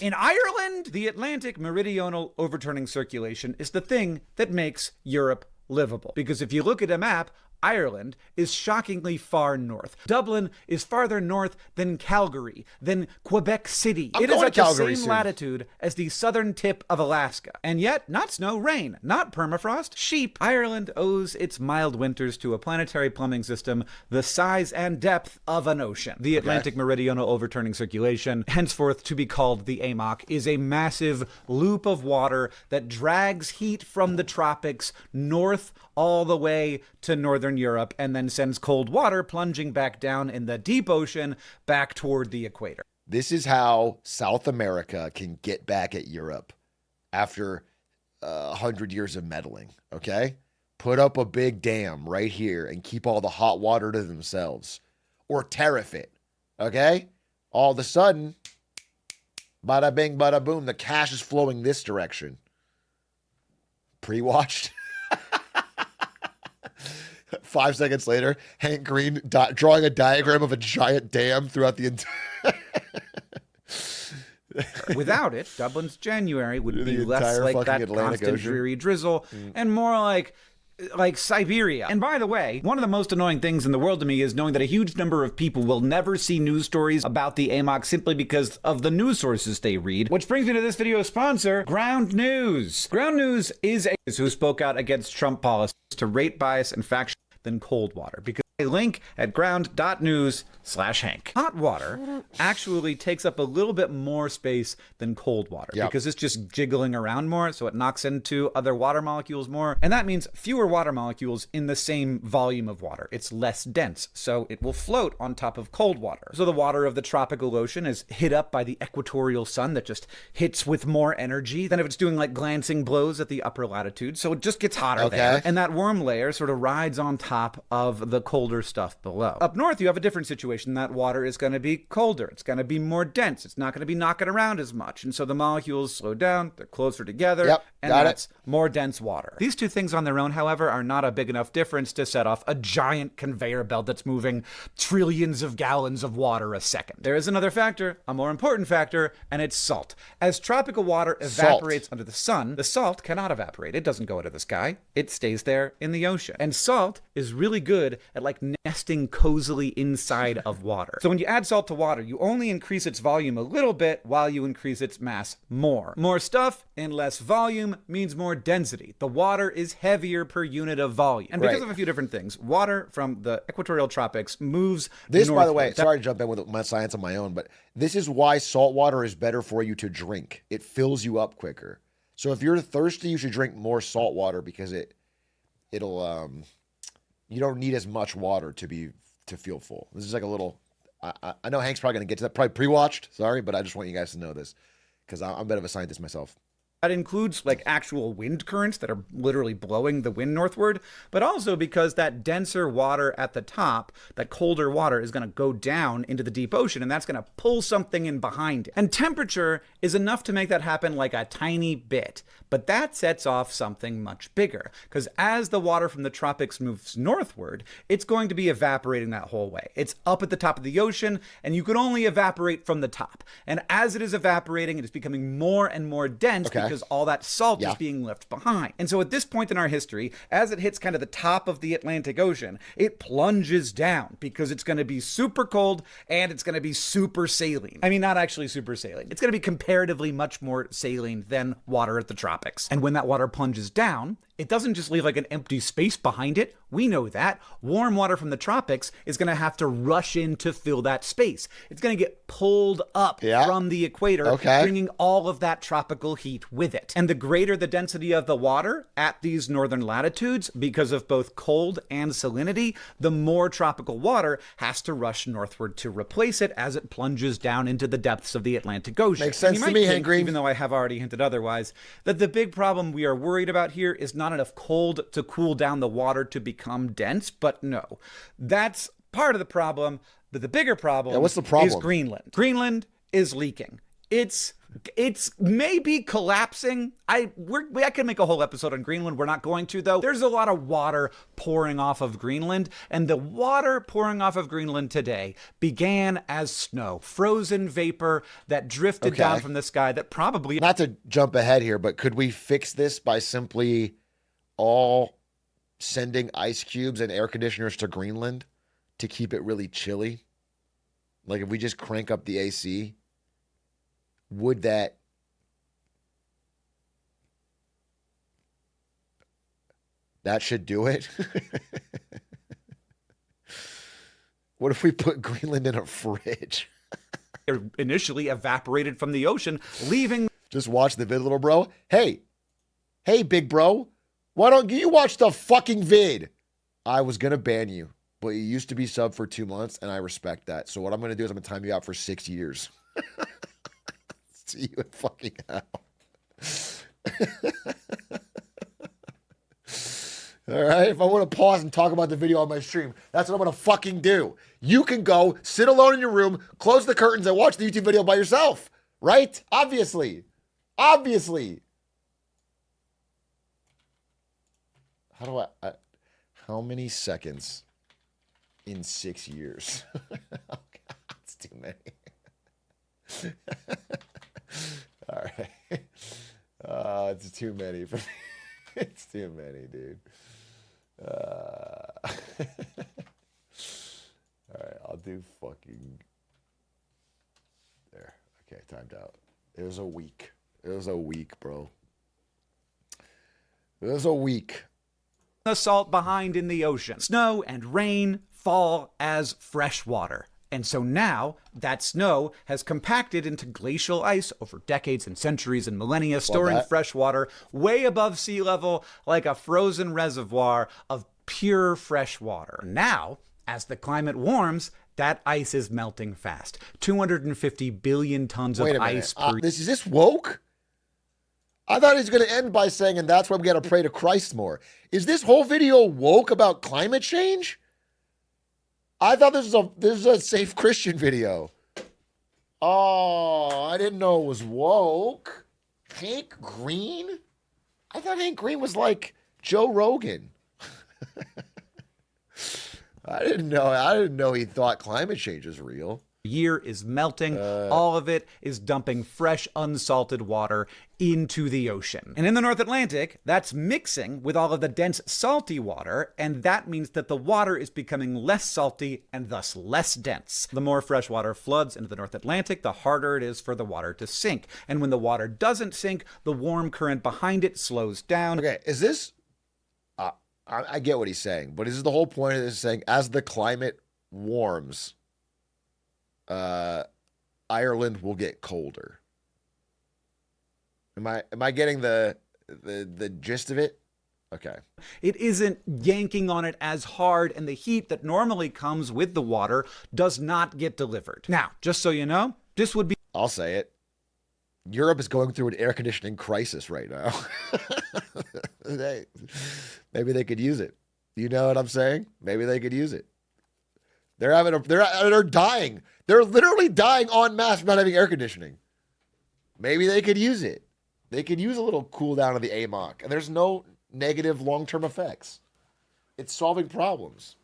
In Ireland, the Atlantic meridional overturning circulation is the thing that makes Europe livable. Because if you look at a map, Ireland is shockingly far north. Dublin is farther north than Calgary, than Quebec City. It is at the same latitude as the southern tip of Alaska. And yet, not snow, rain, not permafrost, sheep. Ireland owes its mild winters to a planetary plumbing system the size and depth of an ocean. The Atlantic meridional overturning circulation, henceforth to be called the AMOC, is a massive loop of water that drags heat from the tropics north all the way to northern Europe and then sends cold water plunging back down in the deep ocean back toward the equator. This is how South America can get back at Europe after 100 years of meddling, okay? Put up a big dam right here and keep all the hot water to themselves. Or tariff it, okay? All of a sudden, bada bing, bada boom, the cash is flowing this direction. Pre-watched? 5 seconds later, Hank Green drawing a diagram of a giant dam throughout the entire... Without it, Dublin's January would be less like that Atlantic constant Ocean. dreary drizzle and more like Siberia. And by the way, one of the most annoying things in the world to me is knowing that a huge number of people will never see news stories about the AMOC simply because of the news sources they read. Which brings me to this video's sponsor, Ground News. Ground News is a who spoke out against Trump policies to rate bias and faction than cold water, because a link at ground.news/Hank. Hot water actually takes up a little bit more space than cold water because it's just jiggling around more, so it knocks into other water molecules more, and that means fewer water molecules in the same volume of water. It's less dense, so it will float on top of cold water. So the water of the tropical ocean is hit up by the equatorial sun that just hits with more energy than if it's doing like glancing blows at the upper latitude, so it just gets hotter there. And that warm layer sort of rides on top of the colder stuff below. Up north, you have a different situation. That water is going to be colder. It's going to be more dense. It's not going to be knocking around as much. And so the molecules slow down. They're closer together. And that's more dense water. These two things on their own, however, are not a big enough difference to set off a giant conveyor belt that's moving trillions of gallons of water a second. There is another factor, a more important factor, and it's salt. As tropical water evaporates under the sun, the salt cannot evaporate. It doesn't go into the sky. It stays there in the ocean. And salt is really good at like nesting cozily inside of water. So when you add salt to water, you only increase its volume a little bit while you increase its mass more. More stuff in less volume means more density. The water is heavier per unit of volume. And because of a few different things, water from the equatorial tropics moves northward. By the way, sorry to jump in with my science on my own, but this is why salt water is better for you to drink. It fills you up quicker. So if you're thirsty, you should drink more salt water because it'll you don't need as much water to feel full. This is like a little, I know Hank's probably going to get to that, probably pre-watched, sorry, but I just want you guys to know this because I'm a bit of a scientist myself. That includes like actual wind currents that are literally blowing the wind northward, but also because that denser water at the top, that colder water is going to go down into the deep ocean, and that's going to pull something in behind it. And temperature is enough to make that happen like a tiny bit, but that sets off something much bigger, because as the water from the tropics moves northward, it's going to be evaporating that whole way. It's up at the top of the ocean, and you can only evaporate from the top. And as it is evaporating, it is becoming more and more dense because all that salt is being left behind. And so at this point in our history, as it hits kind of the top of the Atlantic Ocean, it plunges down because it's going to be super cold and it's going to be super saline. I mean, not actually super saline. It's going to be comparatively much more saline than water at the tropics. And when that water plunges down, it doesn't just leave like an empty space behind it. We know that. Warm water from the tropics is going to have to rush in to fill that space. It's going to get pulled up from the equator, bringing all of that tropical heat with it. And the greater the density of the water at these northern latitudes, because of both cold and salinity, the more tropical water has to rush northward to replace it as it plunges down into the depths of the Atlantic Ocean. Makes sense to me, Hank Green. Even though I have already hinted otherwise, that the big problem we are worried about here is not enough cold to cool down the water to become dense, but no, that's part of the problem. But the bigger problem, Yeah, what's the problem? is Greenland. Greenland is leaking. It's maybe collapsing. I could make a whole episode on Greenland. We're not going to, though. There's a lot of water pouring off of Greenland, and the water pouring off of Greenland today began as snow, frozen vapor that drifted down from the sky that probably... Not to jump ahead here, but could we fix this by simply all sending ice cubes and air conditioners to Greenland to keep it really chilly? Like if we just crank up the AC, would that should do it? What if we put Greenland in a fridge? initially evaporated from the ocean, leaving... Just watch the vid, little bro. Hey, big bro. Why don't you watch the fucking vid? I was going to ban you, but you used to be sub for 2 months, and I respect that. So what I'm going to do is I'm going to time you out for 6 years. See you in fucking hell. All right, if I want to pause and talk about the video on my stream, that's what I'm going to fucking do. You can go sit alone in your room, close the curtains, and watch the YouTube video by yourself, right? Obviously. How do I how many seconds in 6 years? Oh, God, it's too many. All right. It's too many for me. It's too many, dude. All right, I'll do fucking there. Okay, timed out. It was a week. Bro. It was a week. The salt behind in the ocean. Snow and rain fall as fresh water. And so now that snow has compacted into glacial ice over decades and centuries and millennia, storing fresh water way above sea level like a frozen reservoir of pure fresh water. Now, as the climate warms, that ice is melting fast. 250 billion tons of ice per year. Is this woke? I thought he was going to end by saying, and that's why we got to pray to Christ more. Is this whole video woke about climate change? I thought this was a safe Christian video. Oh, I didn't know it was woke. Hank Green? I thought Hank Green was like Joe Rogan. I didn't know he thought climate change is real. Year is melting. All of it is dumping fresh, unsalted water into the ocean. And in the North Atlantic, that's mixing with all of the dense, salty water, and that means that the water is becoming less salty and thus less dense. The more fresh water floods into the North Atlantic, the harder it is for the water to sink. And when the water doesn't sink, the warm current behind it slows down. Okay, is this... I get what he's saying, but is the whole point of this saying, as the climate warms... Ireland will get colder. Am I getting the gist of it? Okay. It isn't yanking on it as hard, and the heat that normally comes with the water does not get delivered. Now, just so you know, this would be... I'll say it. Europe is going through an air conditioning crisis right now. Maybe they could use it. You know what I'm saying? Maybe they could use it. They're dying. They're literally dying en masse from not having air conditioning. Maybe they could use it. They could use a little cool down of the AMOC, and there's no negative long-term effects. It's solving problems.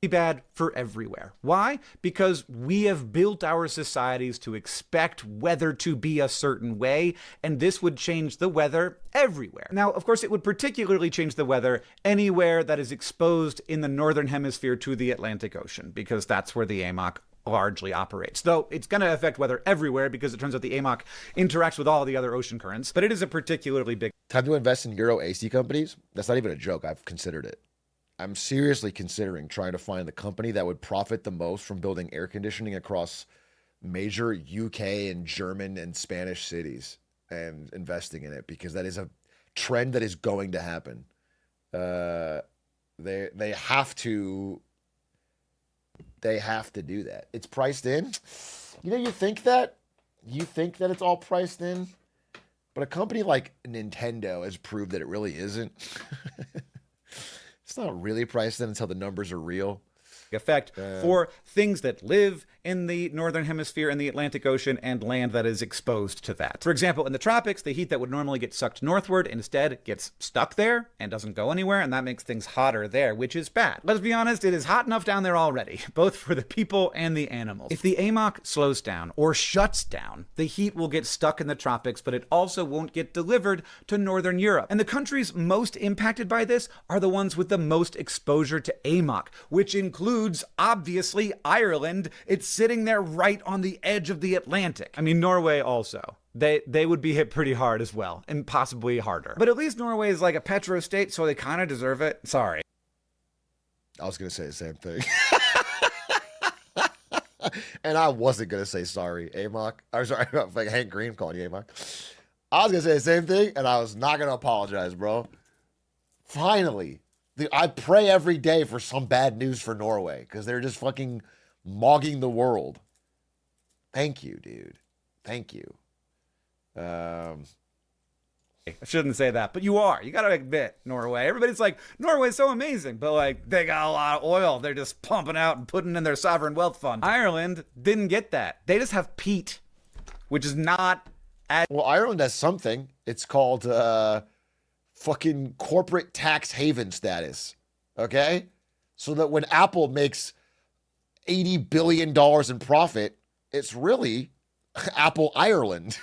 Bad for everywhere. Why? Because we have built our societies to expect weather to be a certain way, and this would change the weather everywhere. Now, of course, it would particularly change the weather anywhere that is exposed in the northern hemisphere to the Atlantic Ocean, because that's where the AMOC largely operates. Though it's going to affect weather everywhere because it turns out the AMOC interacts with all the other ocean currents, but it is a particularly big... Time to invest in Euro AC companies? That's not even a joke. I've considered it. I'm seriously considering trying to find the company that would profit the most from building air conditioning across major UK and German and Spanish cities and investing in it, because that is a trend that is going to happen. They have to do that. It's priced in. You know, you think that it's all priced in, but a company like Nintendo has proved that it really isn't. It's not really priced in until the numbers are real. Effect for things that live in the northern hemisphere in the Atlantic Ocean and land that is exposed to that. For example, in the tropics, the heat that would normally get sucked northward instead gets stuck there and doesn't go anywhere, and that makes things hotter there, which is bad. Let's be honest, it is hot enough down there already, both for the people and the animals. If the AMOC slows down or shuts down, the heat will get stuck in the tropics, but it also won't get delivered to northern Europe. And the countries most impacted by this are the ones with the most exposure to AMOC, which includes obviously Ireland. It's sitting there right on the edge of the Atlantic. I mean, Norway also. They would be hit pretty hard as well, and possibly harder. But at least Norway is like a petro state, so they kind of deserve it. Sorry. I was going to say the same thing. And I wasn't going to say sorry, AMOC. I'm sorry, like Hank Green calling you AMOC. I was going to say the same thing, and I was not going to apologize, bro. Finally. I pray every day for some bad news for Norway because they're just fucking mogging the world. Thank you, dude. Thank you. I shouldn't say that, but you are. You got to admit, Norway. Everybody's like, Norway's so amazing, but like they got a lot of oil. They're just pumping out and putting in their sovereign wealth fund. Ireland didn't get that. They just have peat, which is not as... Well, Ireland has something. It's called fucking corporate tax haven status. Okay? So that when Apple makes $80 billion in profit, it's really Apple Ireland.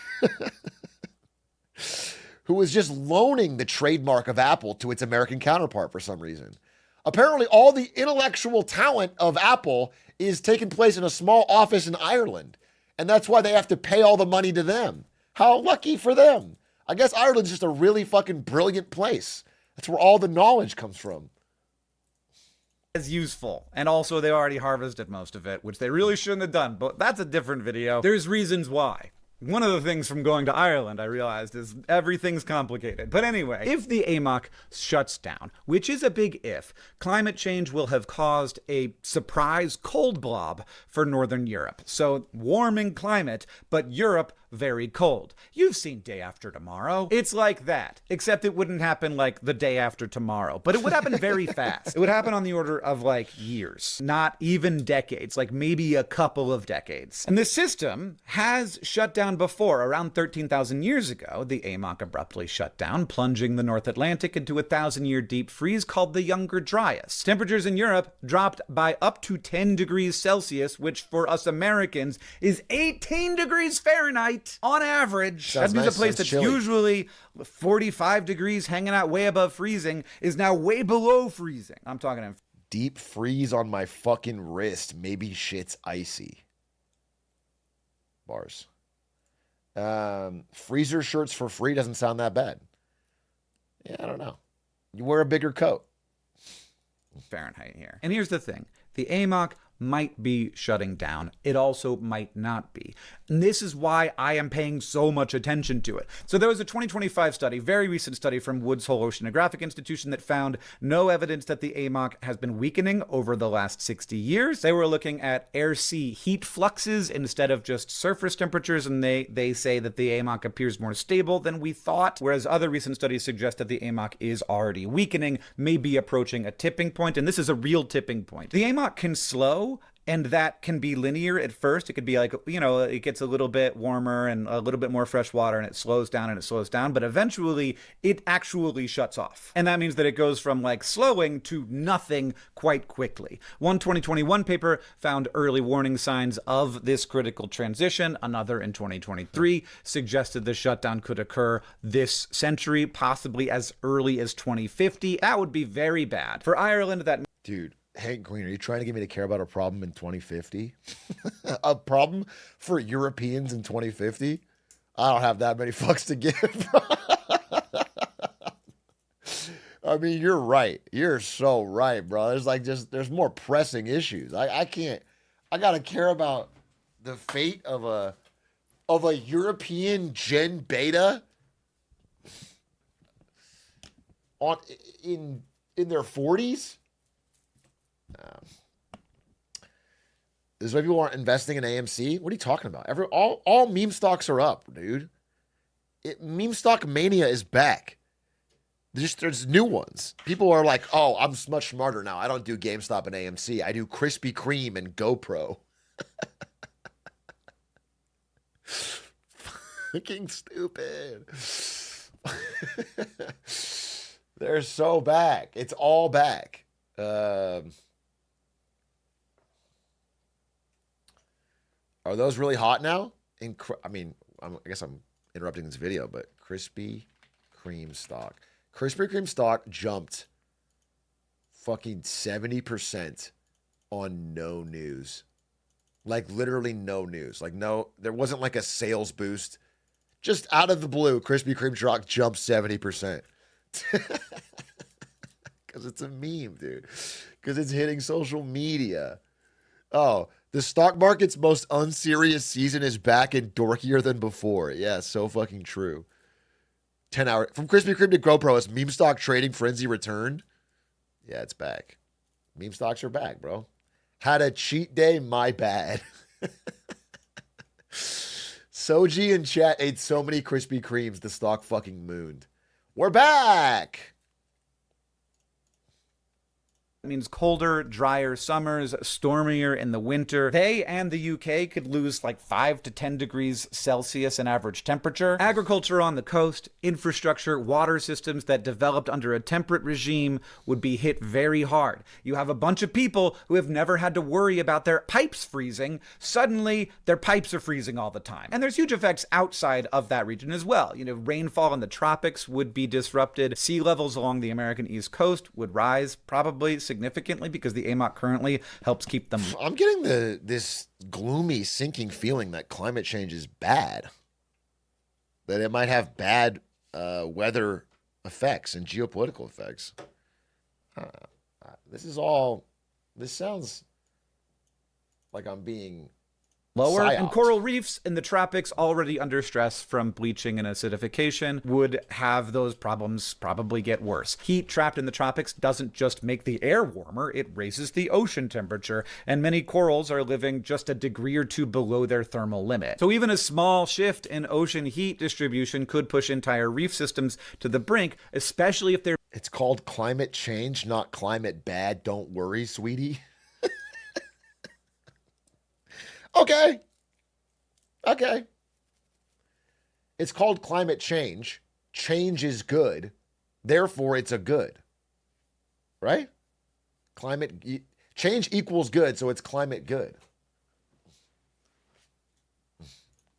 Who is just loaning the trademark of Apple to its American counterpart for some reason. Apparently, all the intellectual talent of Apple is taking place in a small office in Ireland. And that's why they have to pay all the money to them. How lucky for them. I guess Ireland's just a really fucking brilliant place. That's where all the knowledge comes from. As useful. And also they already harvested most of it, which they really shouldn't have done. But that's a different video. There's reasons why. One of the things from going to Ireland I realized is everything's complicated. But anyway, if the AMOC shuts down, which is a big if, climate change will have caused a surprise cold blob for Northern Europe. So warming climate, but Europe very cold. You've seen Day After Tomorrow. It's like that, except it wouldn't happen like the day after tomorrow, but it would happen very fast. It would happen on the order of like years, not even decades, like maybe a couple of decades. And the system has shut down before. Around 13,000 years ago, the AMOC abruptly shut down, plunging the North Atlantic into a 1,000-year deep freeze called the Younger Dryas. Temperatures in Europe dropped by up to 10 degrees Celsius, which for us Americans is 18 degrees Fahrenheit. On average. That means a place that's usually 45 degrees hanging out way above freezing is now way below freezing. I'm talking deep freeze on my fucking wrist. Maybe shit's icy. Bars. Freezer shirts for free doesn't sound that bad. Yeah, I don't know. You wear a bigger coat. Fahrenheit here. And here's the thing. The AMOC might be shutting down. It also might not be. And this is why I am paying so much attention to it. So there was a 2025 study, very recent study from Woods Hole Oceanographic Institution that found no evidence that the AMOC has been weakening over the last 60 years. They were looking at air-sea heat fluxes instead of just surface temperatures, and they say that the AMOC appears more stable than we thought, whereas other recent studies suggest that the AMOC is already weakening, maybe approaching a tipping point, and this is a real tipping point. The AMOC can slow, and that can be linear at first. It could be like, you know, it gets a little bit warmer and a little bit more fresh water and it slows down and it slows down. But eventually it actually shuts off. And that means that it goes from like slowing to nothing quite quickly. One 2021 paper found early warning signs of this critical transition. Another in 2023 suggested the shutdown could occur this century, possibly as early as 2050. That would be very bad. For Ireland, that... Dude. Hank Green, are you trying to get me to care about a problem in 2050? A problem for Europeans in 2050? I don't have that many fucks to give. I mean, you're right. You're so right, bro. There's more pressing issues. I gotta care about the fate of a European Gen Beta in their 40s. This is why people aren't investing in AMC. What are you talking about? All meme stocks are up, dude. Meme stock mania is back. There's new ones. People are like, oh, I'm much smarter now. I don't do GameStop and AMC. I do Krispy Kreme and GoPro. Fucking stupid. They're so back. It's all back. Are those really hot now? I guess I'm interrupting this video, but Krispy Kreme stock. Krispy Kreme stock jumped fucking 70% on no news. Like literally no news. Like there wasn't like a sales boost. Just out of the blue, Krispy Kreme stock jumped 70%. Because it's a meme, dude. Because it's hitting social media. Oh, the stock market's most unserious season is back and dorkier than before. Yeah, so fucking true. 10 hour from Krispy Kreme to GoPro, has meme stock trading frenzy returned? Yeah, it's back. Meme stocks are back, bro. Had a cheat day, my bad. Soji in chat ate so many Krispy Kremes, the stock fucking mooned. We're back. It means colder, drier summers, stormier in the winter. They and the UK could lose like 5 to 10 degrees Celsius in average temperature. Agriculture on the coast, infrastructure, water systems that developed under a temperate regime would be hit very hard. You have a bunch of people who have never had to worry about their pipes freezing. Suddenly, their pipes are freezing all the time. And there's huge effects outside of that region as well. You know, rainfall in the tropics would be disrupted. Sea levels along the American East Coast would rise probably significantly because the AMOC currently helps keep them. I'm getting this gloomy, sinking feeling that climate change is bad. That it might have bad weather effects and geopolitical effects. This sounds like I'm being Lower psyoped. and coral reefs in the tropics, already under stress from bleaching and acidification, would have those problems probably get worse. Heat trapped in the tropics doesn't just make the air warmer, it raises the ocean temperature, and many corals are living just a degree or two below their thermal limit. So even a small shift in ocean heat distribution could push entire reef systems to the brink, especially if they're... It's called climate change, not climate bad. Don't worry, sweetie. Okay. It's called climate change. Change is good. Therefore, it's a good. Right? Change equals good, so it's climate good.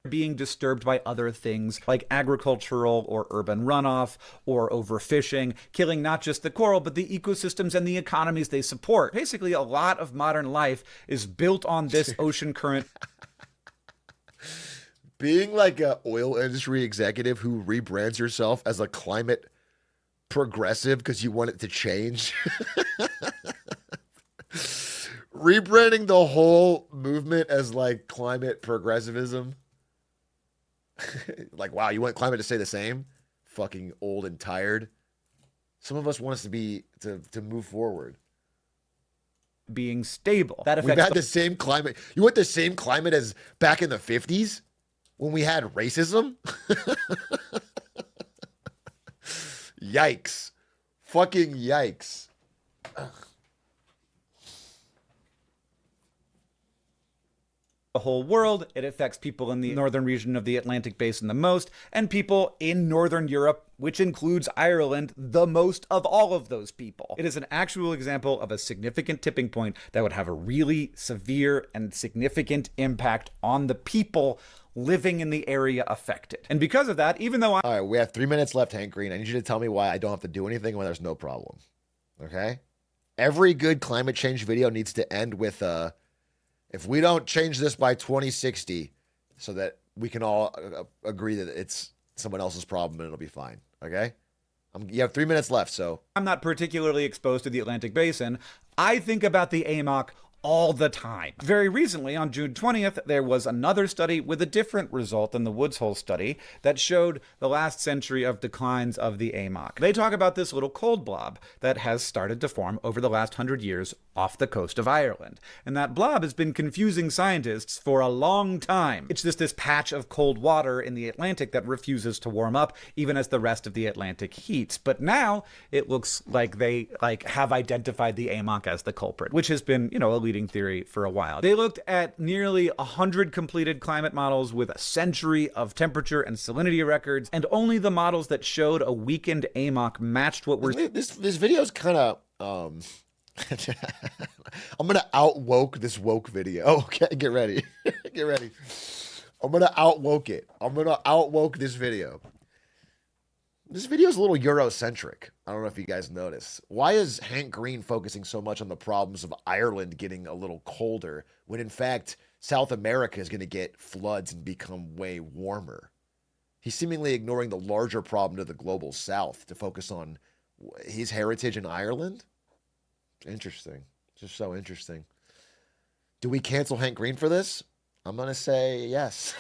being disturbed by other things like agricultural or urban runoff or overfishing, killing not just the coral, but the ecosystems and the economies they support. Basically, a lot of modern life is built on this ocean current. Being like an oil industry executive who rebrands yourself as a climate progressive because you want it to change. Rebranding the whole movement as like climate progressivism. Like, wow, you want climate to stay the same? Fucking old and tired. Some of us want us to move forward. Being stable. That affects We've had the same climate. You want the same climate as back in the 50s when we had racism? Yikes. Fucking yikes. the whole world. It affects people in the northern region of the Atlantic Basin the most, and people in Northern Europe, which includes Ireland, the most of all of those people. It is an actual example of a significant tipping point that would have a really severe and significant impact on the people living in the area affected. And because of that, even though All right, we have 3 minutes left, Hank Green. I need you to tell me why I don't have to do anything when there's no problem. Okay? Every good climate change video needs to end with if we don't change this by 2060 so that we can all agree that it's someone else's problem and it'll be fine. Okay? You have 3 minutes left, so. I'm not particularly exposed to the Atlantic Basin, I think about the AMOC all the time. Very recently, on June 20th, there was another study with a different result than the Woods Hole study that showed the last century of declines of the AMOC. They talk about this little cold blob that has started to form over the last 100 years off the coast of Ireland. And that blob has been confusing scientists for a long time. It's just this patch of cold water in the Atlantic that refuses to warm up even as the rest of the Atlantic heats. But now it looks like they have identified the AMOC as the culprit, which has been, a leading theory for a while. They looked at nearly 100 completed climate models with a century of temperature and salinity records, and only the models that showed a weakened AMOC matched what we're... This video's kind of... I'm going to out-woke this woke video. Oh, okay, get ready. Get ready. I'm going to out-woke it. I'm going to out-woke this video. This video is a little Eurocentric. I don't know if you guys notice. Why is Hank Green focusing so much on the problems of Ireland getting a little colder when, in fact, South America is going to get floods and become way warmer? He's seemingly ignoring the larger problem to the global south to focus on his heritage in Ireland? Interesting. Just so interesting. Do we cancel Hank Green for this? I'm going to say yes.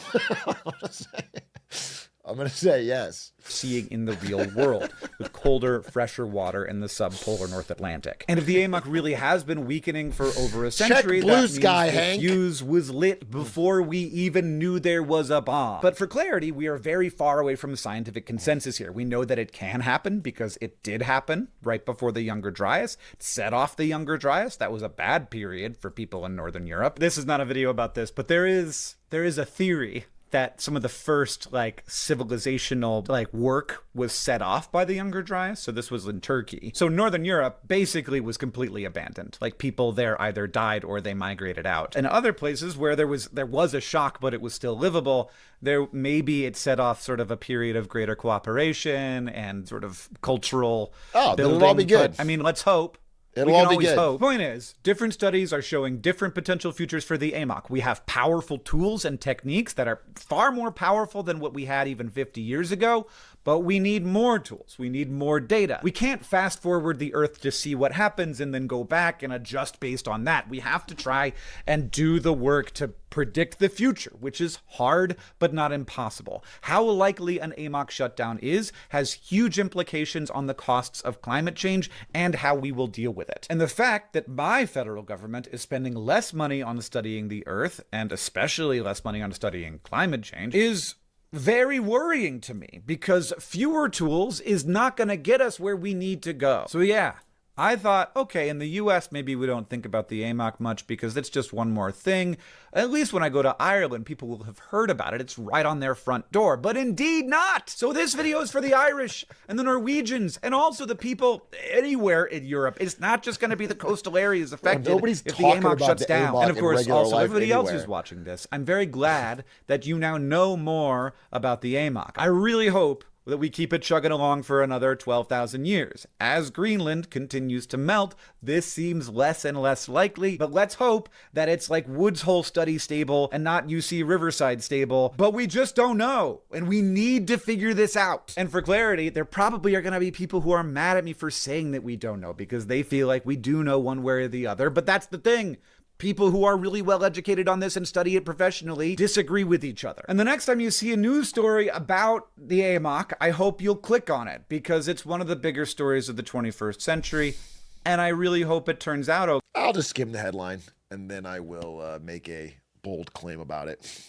I'm going to say yes. Seeing in the real world with colder, fresher water in the subpolar North Atlantic. And if the AMOC really has been weakening for over a century, Check blue that means sky, the Hank. fuse was lit before we even knew there was a bomb. But for clarity, we are very far away from scientific consensus here. We know that it can happen because it did happen right before the Younger Dryas. It set off the Younger Dryas. That was a bad period for people in Northern Europe. This is not a video about this, but there is a theory that some of the first civilizational work was set off by the Younger Dryas. So this was in Turkey. So Northern Europe basically was completely abandoned. People there either died or they migrated out. And other places where there was a shock, but it was still livable, there maybe it set off sort of a period of greater cooperation and sort of cultural building. Then it'll all be good. But, I mean, let's hope. It'll all be good. Hope. Point is, different studies are showing different potential futures for the AMOC. We have powerful tools and techniques that are far more powerful than what we had even 50 years ago, but we need more tools. We need more data. We can't fast forward the Earth to see what happens and then go back and adjust based on that. We have to try and do the work to predict the future, which is hard but not impossible. How likely an AMOC shutdown is has huge implications on the costs of climate change and how we will deal with it. And the fact that my federal government is spending less money on studying the Earth, and especially less money on studying climate change, is very worrying to me, because fewer tools is not going to get us where we need to go. So yeah, I thought, okay, in the US, maybe we don't think about the AMOC much because it's just one more thing. At least when I go to Ireland, people will have heard about it. It's right on their front door. But indeed not! So this video is for the Irish and the Norwegians and also the people anywhere in Europe. It's not just going to be the coastal areas affected nobody's if the talking AMOC about shuts the down. AMOC And of in course, regular also life everybody else anywhere. who's watching this. I'm very glad that you now know more about the AMOC. I really hope that we keep it chugging along for another 12,000 years. As Greenland continues to melt, this seems less and less likely, but let's hope that it's like Woods Hole study stable and not UC Riverside stable, but we just don't know, and we need to figure this out. And for clarity, there probably are going to be people who are mad at me for saying that we don't know, because they feel like we do know one way or the other, but that's the thing. People who are really well educated on this and study it professionally disagree with each other. And the next time you see a news story about the AMOC, I hope you'll click on it, because it's one of the bigger stories of the 21st century, and I really hope it turns out okay. I'll just skim the headline, and then I will make a bold claim about it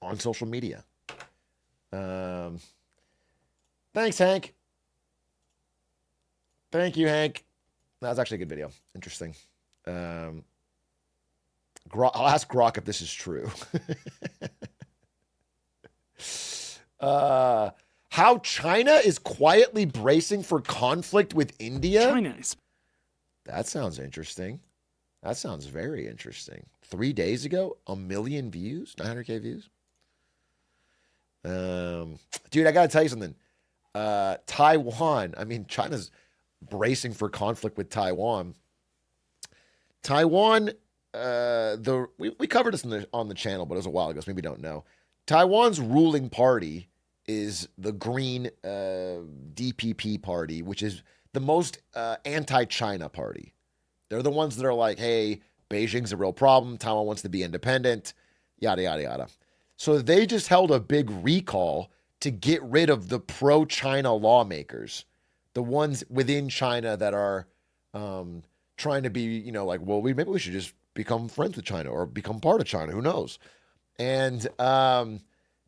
on social media. Thanks, Hank. Thank you, Hank. That was actually a good video. Interesting. I'll ask Grok if this is true. How China is quietly bracing for conflict with India? China is... That sounds interesting. That sounds very interesting. 3 days ago, 1 million views, 900K views. Dude, I got to tell you something. Taiwan, I mean, China's bracing for conflict with Taiwan. Taiwan, we covered this on the channel, but it was a while ago, so maybe you don't know. Taiwan's ruling party is the Green DPP party, which is the most anti-China party. They're the ones that are like, hey, Beijing's a real problem. Taiwan wants to be independent, yada, yada, yada. So they just held a big recall to get rid of the pro-China lawmakers, the ones within China that are trying to be, like, well, maybe we should just become friends with China or become part of China. Who knows? And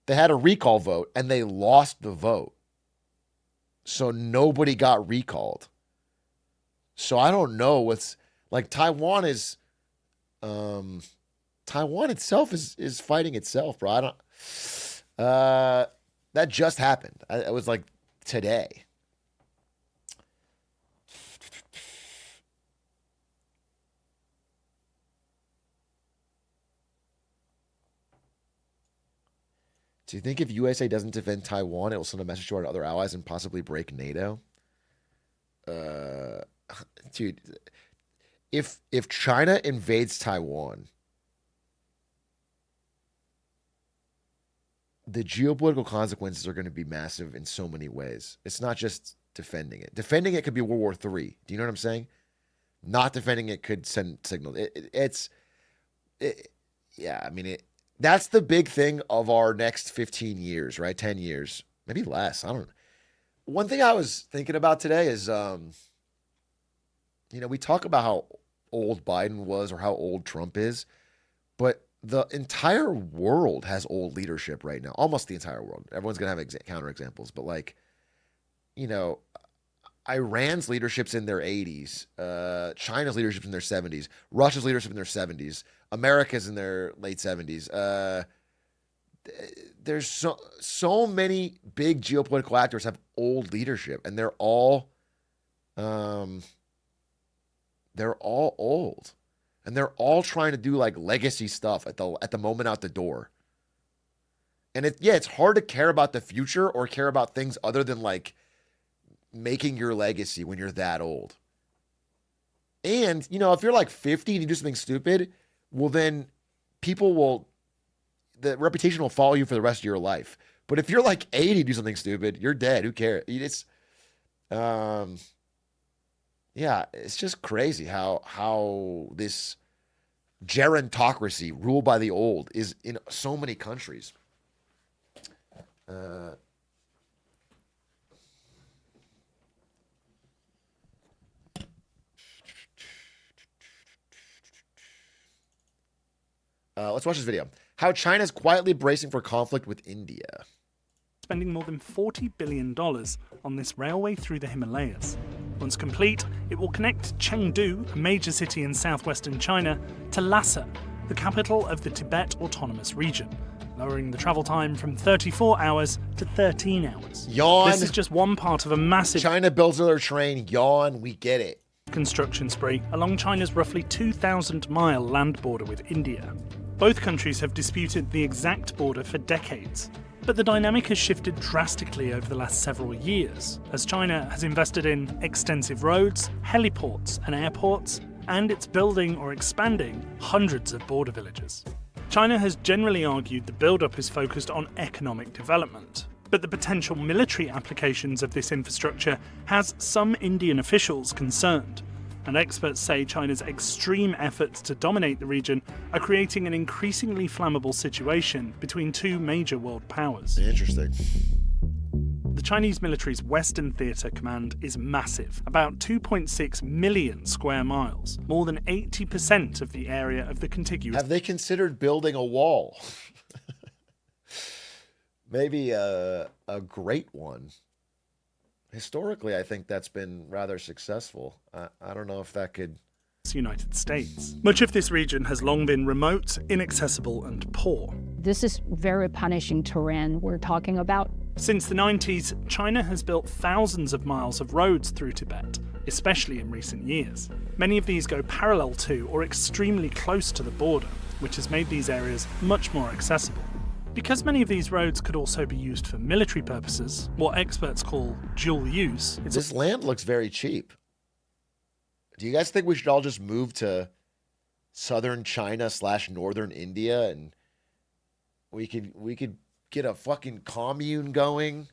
they had a recall vote, and they lost the vote. So nobody got recalled. So I don't know what's like. Taiwan itself is fighting itself, bro. I don't. That just happened. It was like today. Do you think if USA doesn't defend Taiwan, it will send a message to our other allies and possibly break NATO? Dude, if China invades Taiwan, the geopolitical consequences are going to be massive in so many ways. It's not just defending it. Defending it could be World War III. Do you know what I'm saying? Not defending it could send signals. That's the big thing of our next 15 years, right? 10 years, maybe less. I don't know. One thing I was thinking about today is, we talk about how old Biden was or how old Trump is, but the entire world has old leadership right now. Almost the entire world. Everyone's going to have counterexamples, but Iran's leadership's in their 80s. China's leadership's in their 70s. Russia's leadership in their 70s. America's in their late 70s. There's so many big geopolitical actors have old leadership, and they're all old, and they're all trying to do like legacy stuff at the moment out the door. And it's hard to care about the future or care about things other than like making your legacy when you're that old. And if you're like 50 and you do something stupid, well, then the reputation will follow you for the rest of your life. But if you're like 80 and do something stupid, you're dead. Who cares? It's just crazy how this gerontocracy ruled by the old is in so many countries. Let's watch this video. How China's quietly bracing for conflict with India. Spending more than $40 billion on this railway through the Himalayas. Once complete, it will connect Chengdu, a major city in southwestern China, to Lhasa, the capital of the Tibet Autonomous Region, lowering the travel time from 34 hours to 13 hours. Yawn. This is just one part of a massive China builds another train. Yawn. We get it. Construction spree along China's roughly 2,000-mile land border with India. Both countries have disputed the exact border for decades, but the dynamic has shifted drastically over the last several years, as China has invested in extensive roads, heliports and airports, and it's building or expanding hundreds of border villages. China has generally argued the build-up is focused on economic development, but the potential military applications of this infrastructure has some Indian officials concerned, and experts say China's extreme efforts to dominate the region are creating an increasingly flammable situation between two major world powers. Interesting. The Chinese military's Western Theatre Command is massive, about 2.6 million square miles, more than 80% of the area of the contiguous. Have they considered building a wall? Maybe a great one. Historically, I think that's been rather successful. I don't know if that could... United States. Much of this region has long been remote, inaccessible and poor. This is very punishing terrain we're talking about. Since the 90s, China has built thousands of miles of roads through Tibet, especially in recent years. Many of these go parallel to or extremely close to the border, which has made these areas much more accessible. Because many of these roads could also be used for military purposes, what experts call dual use. This land looks very cheap. Do you guys think we should all just move to southern China / northern India and we could get a fucking commune going?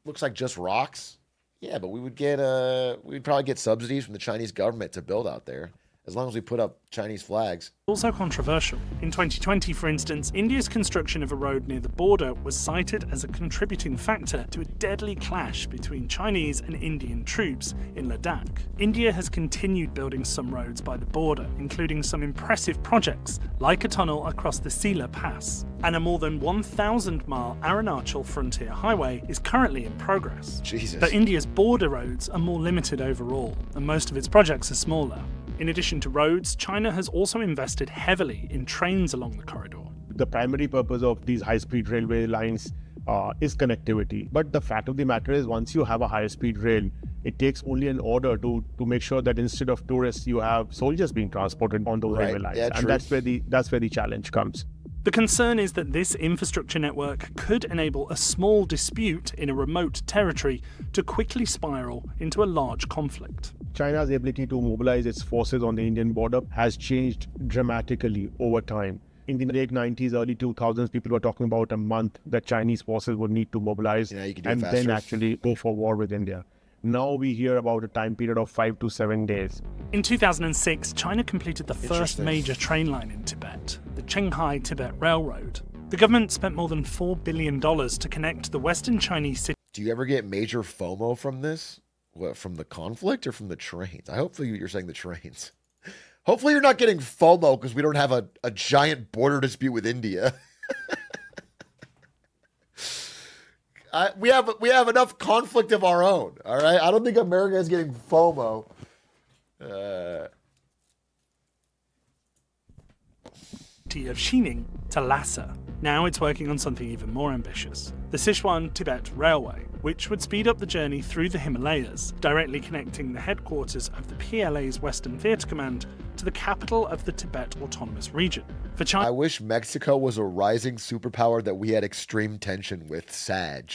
Looks like just rocks. Yeah, but we'd probably get subsidies from the Chinese government to build out there, as long as we put up Chinese flags. Also controversial. In 2020, for instance, India's construction of a road near the border was cited as a contributing factor to a deadly clash between Chinese and Indian troops in Ladakh. India has continued building some roads by the border, including some impressive projects, like a tunnel across the Sila Pass, and a more than 1,000-mile Arunachal frontier highway is currently in progress. Jesus. But India's border roads are more limited overall, and most of its projects are smaller. In addition to roads, China has also invested heavily in trains along the corridor. The primary purpose of these high-speed railway lines is connectivity. But the fact of the matter is, once you have a high-speed rail, it takes only an order to make sure that instead of tourists, you have soldiers being transported on those railway lines. Yeah, and that's where the challenge comes. The concern is that this infrastructure network could enable a small dispute in a remote territory to quickly spiral into a large conflict. China's ability to mobilize its forces on the Indian border has changed dramatically over time. In the late 90s, early 2000s, people were talking about a month that Chinese forces would need to mobilize and then actually go for war with India. Now we hear about a time period of 5 to 7 days. In 2006, China completed the first major train line in Tibet, the Qinghai-Tibet Railroad. The government spent more than $4 billion to connect the western Chinese city. Do you ever get major FOMO from this? What, from the conflict or from the trains? I hope you're saying the trains. Hopefully you're not getting FOMO because we don't have a giant border dispute with India. We have enough conflict of our own, all right? I don't think America is getting FOMO. Of Xining to Lhasa. Now it's working on something even more ambitious, the Sichuan-Tibet Railway, which would speed up the journey through the Himalayas, directly connecting the headquarters of the PLA's Western Theatre Command to the capital of the Tibet Autonomous Region. For China, I wish Mexico was a rising superpower that we had extreme tension with. SAG.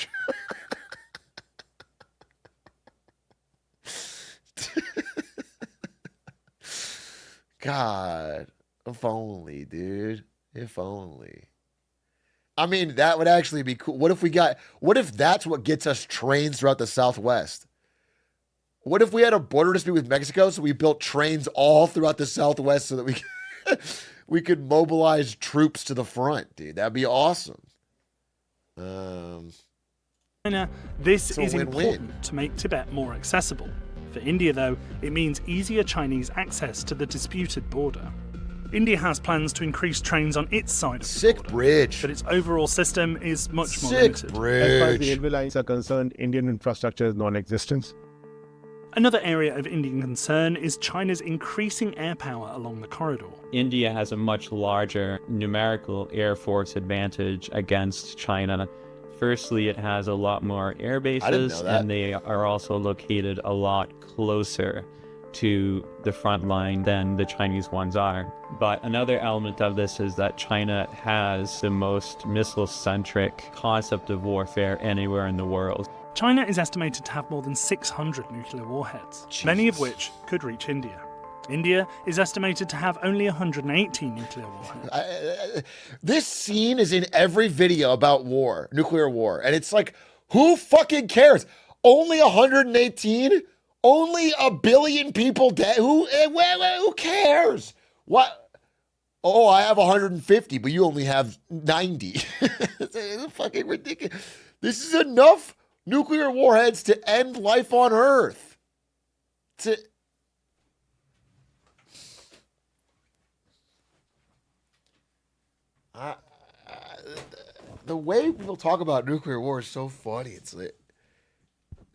God, if only, dude. If only. I mean, that would actually be cool. What if that's what gets us trains throughout the Southwest? What if we had a border dispute with Mexico, so we built trains all throughout the Southwest so that we could mobilize troops to the front, dude? That'd be awesome. China, this is important to make Tibet more accessible. For India, though, it means easier Chinese access to the disputed border. India has plans to increase trains on its side of the border, bridge, but its overall system is much more limited. As far as the railway lines are concerned, Indian infrastructure is non-existent. Another area of Indian concern is China's increasing air power along the corridor. India has a much larger numerical air force advantage against China. Firstly, it has a lot more air bases, and they are also located a lot closer to the front line than the Chinese ones are. But another element of this is that China has the most missile-centric concept of warfare anywhere in the world. China is estimated to have more than 600 nuclear warheads, many of which could reach India. India is estimated to have only 118 nuclear warheads. This scene is in every video about war, nuclear war, and it's like, who fucking cares? Only 118? Only 1 billion people dead? Who cares? What? Oh, I have 150, but you only have 90. It's fucking ridiculous. This is enough nuclear warheads to end life on Earth. The way people talk about nuclear war is so funny. It's like,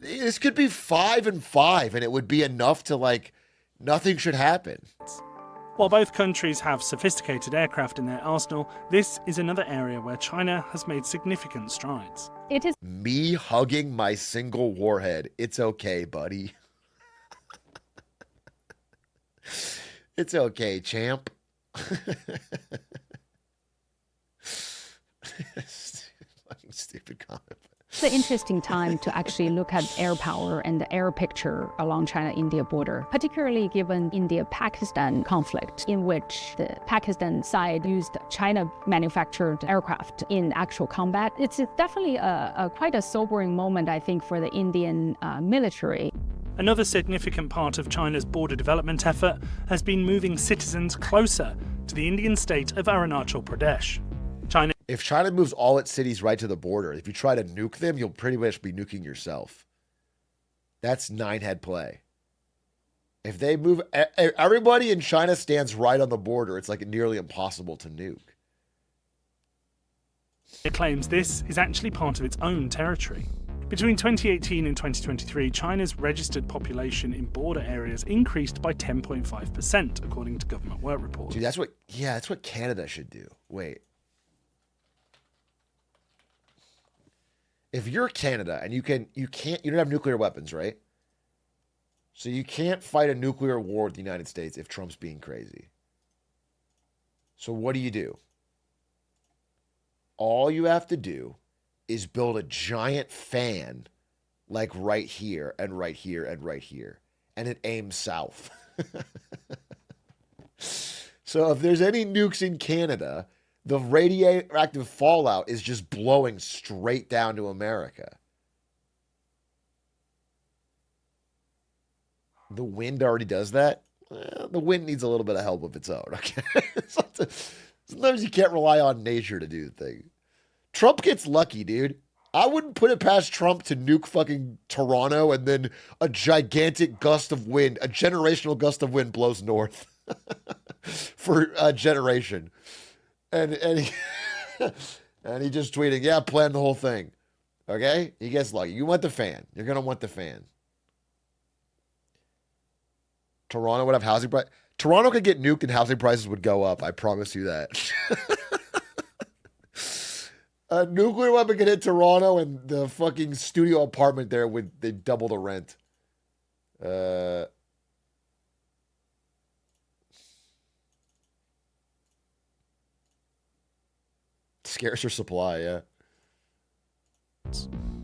this could be 5 and 5, and it would be enough to, like, nothing should happen. While both countries have sophisticated aircraft in their arsenal, this is another area where China has made significant strides. It is me hugging my single warhead. It's okay, buddy. It's okay, champ. Fucking stupid comment. It's an interesting time to actually look at air power and the air picture along China-India border, particularly given India-Pakistan conflict, in which the Pakistan side used China-manufactured aircraft in actual combat. It's definitely quite a sobering moment, I think, for the Indian military. Another significant part of China's border development effort has been moving citizens closer to the Indian state of Arunachal Pradesh. If China moves all its cities right to the border, if you try to nuke them, you'll pretty much be nuking yourself. That's nine-head play. If they move, everybody in China stands right on the border. It's like nearly impossible to nuke. It claims this is actually part of its own territory. Between 2018 and 2023, China's registered population in border areas increased by 10.5%, according to government work reports. Dude, that's what Canada should do. Wait. If you're Canada and you don't have nuclear weapons, right? So you can't fight a nuclear war with the United States if Trump's being crazy. So what do? All you have to do is build a giant fan like right here and right here and right here. And it aims south. So if there's any nukes in Canada, the radioactive fallout is just blowing straight down to America. The wind already does that. The wind needs a little bit of help of its own. Okay, sometimes you can't rely on nature to do the thing. Trump gets lucky, dude. I wouldn't put it past Trump to nuke fucking Toronto and then a gigantic gust of wind, a generational gust of wind blows north for a generation. And he, and he just tweeted, yeah, plan the whole thing. Okay? He gets lucky. You want the fan. You're going to want the fan. Toronto would have housing price. Toronto could get nuked and housing prices would go up. I promise you that. A nuclear weapon could hit Toronto and the fucking studio apartment there they'd double the rent. Scarcer supply, yeah.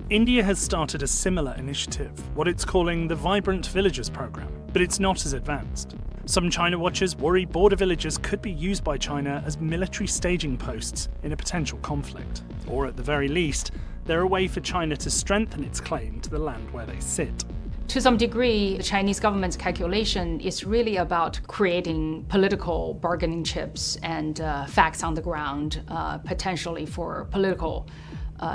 India has started a similar initiative, what it's calling the Vibrant Villages program, but it's not as advanced. Some China watchers worry border villages could be used by China as military staging posts in a potential conflict. Or at the very least, they're a way for China to strengthen its claim to the land where they sit. To some degree, the Chinese government's calculation is really about creating political bargaining chips and facts on the ground, potentially for political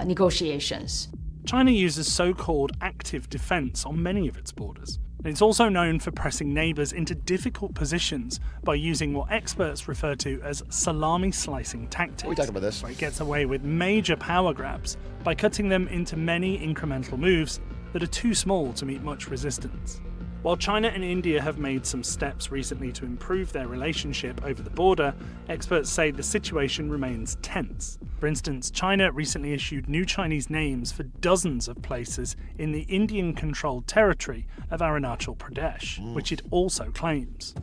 negotiations. China uses so-called active defense on many of its borders. And it's also known for pressing neighbors into difficult positions by using what experts refer to as salami slicing tactics. We talked about this. Where it gets away with major power grabs by cutting them into many incremental moves that are too small to meet much resistance. While China and India have made some steps recently to improve their relationship over the border, experts say the situation remains tense. For instance, China recently issued new Chinese names for dozens of places in the Indian-controlled territory of Arunachal Pradesh, which it also claims.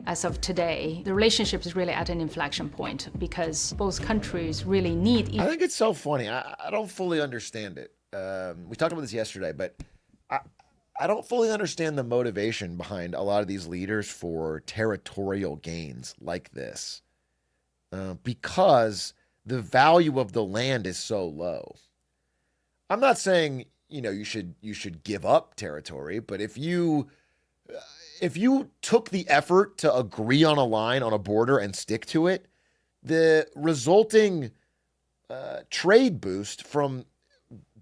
As of today, the relationship is really at an inflection point because both countries really need... I think it's so funny. I don't fully understand it. We talked about this yesterday, but I don't fully understand the motivation behind a lot of these leaders for territorial gains like this, because the value of the land is so low. I'm not saying you should give up territory, but if you took the effort to agree on a line on a border and stick to it, the resulting trade boost from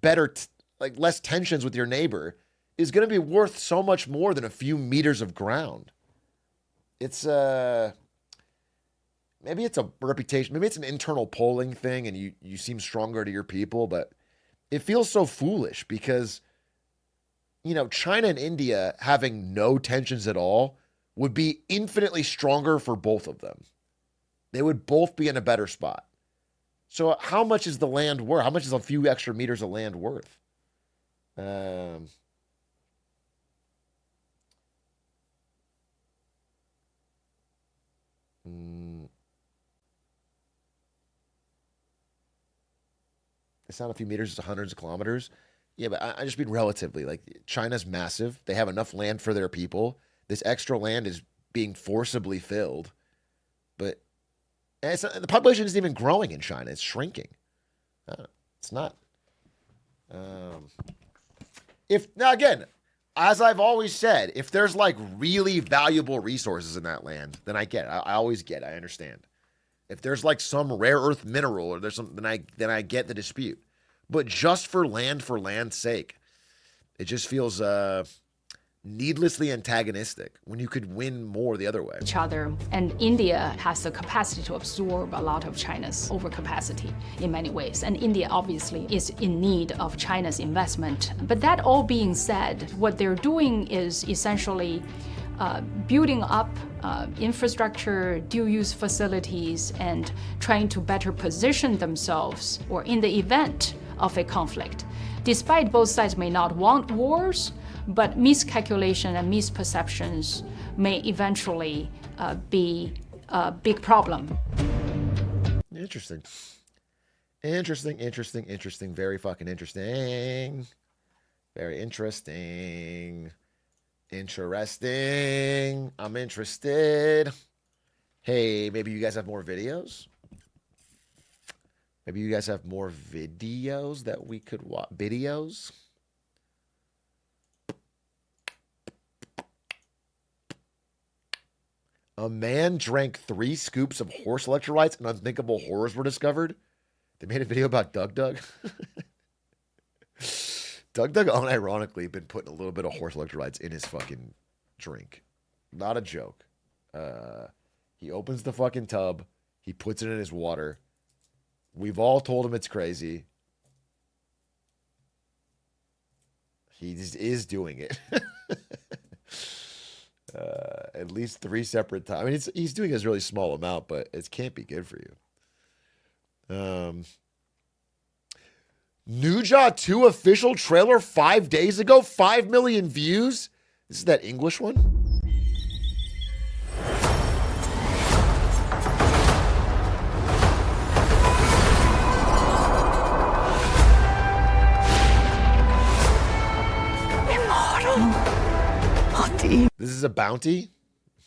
better less tensions with your neighbor is going to be worth so much more than a few meters of ground. It's maybe it's a reputation, maybe it's an internal polling thing and you seem stronger to your people, but it feels so foolish because China and India having no tensions at all would be infinitely stronger for both of them. They would both be in a better spot. So how much is the land worth? How much is a few extra meters of land worth? It's not a few meters, it's hundreds of kilometers. Yeah, but I just mean relatively. Like, China's massive. They have enough land for their people. This extra land is being forcibly filled. But the population isn't even growing in China. It's shrinking. It's not. Now again, as I've always said, if there's like really valuable resources in that land, then I get it. I always get it. I understand. If there's like some rare earth mineral or there's something, then I get the dispute. But just for land's sake, it just feels needlessly antagonistic when you could win more the other way. Each other, and India has the capacity to absorb a lot of China's overcapacity in many ways, and India obviously is in need of China's investment. But that all being said, what they're doing is essentially building up infrastructure, dual-use facilities, and trying to better position themselves, or in the event of a conflict. Despite both sides may not want wars, but miscalculation and misperceptions may eventually be a big problem. Interesting. Interesting. Very fucking interesting. Very interesting. Interesting. I'm interested. Hey, maybe you guys have more videos? Maybe you guys have more videos that we could watch. Videos? A man drank 3 scoops of horse electrolytes and unthinkable horrors were discovered. They made a video about Doug. Doug unironically been putting a little bit of horse electrolytes in his fucking drink. Not a joke. He opens the fucking tub. He puts it in his water. We've all told him it's crazy. He just is doing it. At least 3 separate times. I mean, he's doing a really small amount, but it can't be good for you. Nuja 2 official trailer 5 days ago, 5 million views. This is that English one. This is a bounty?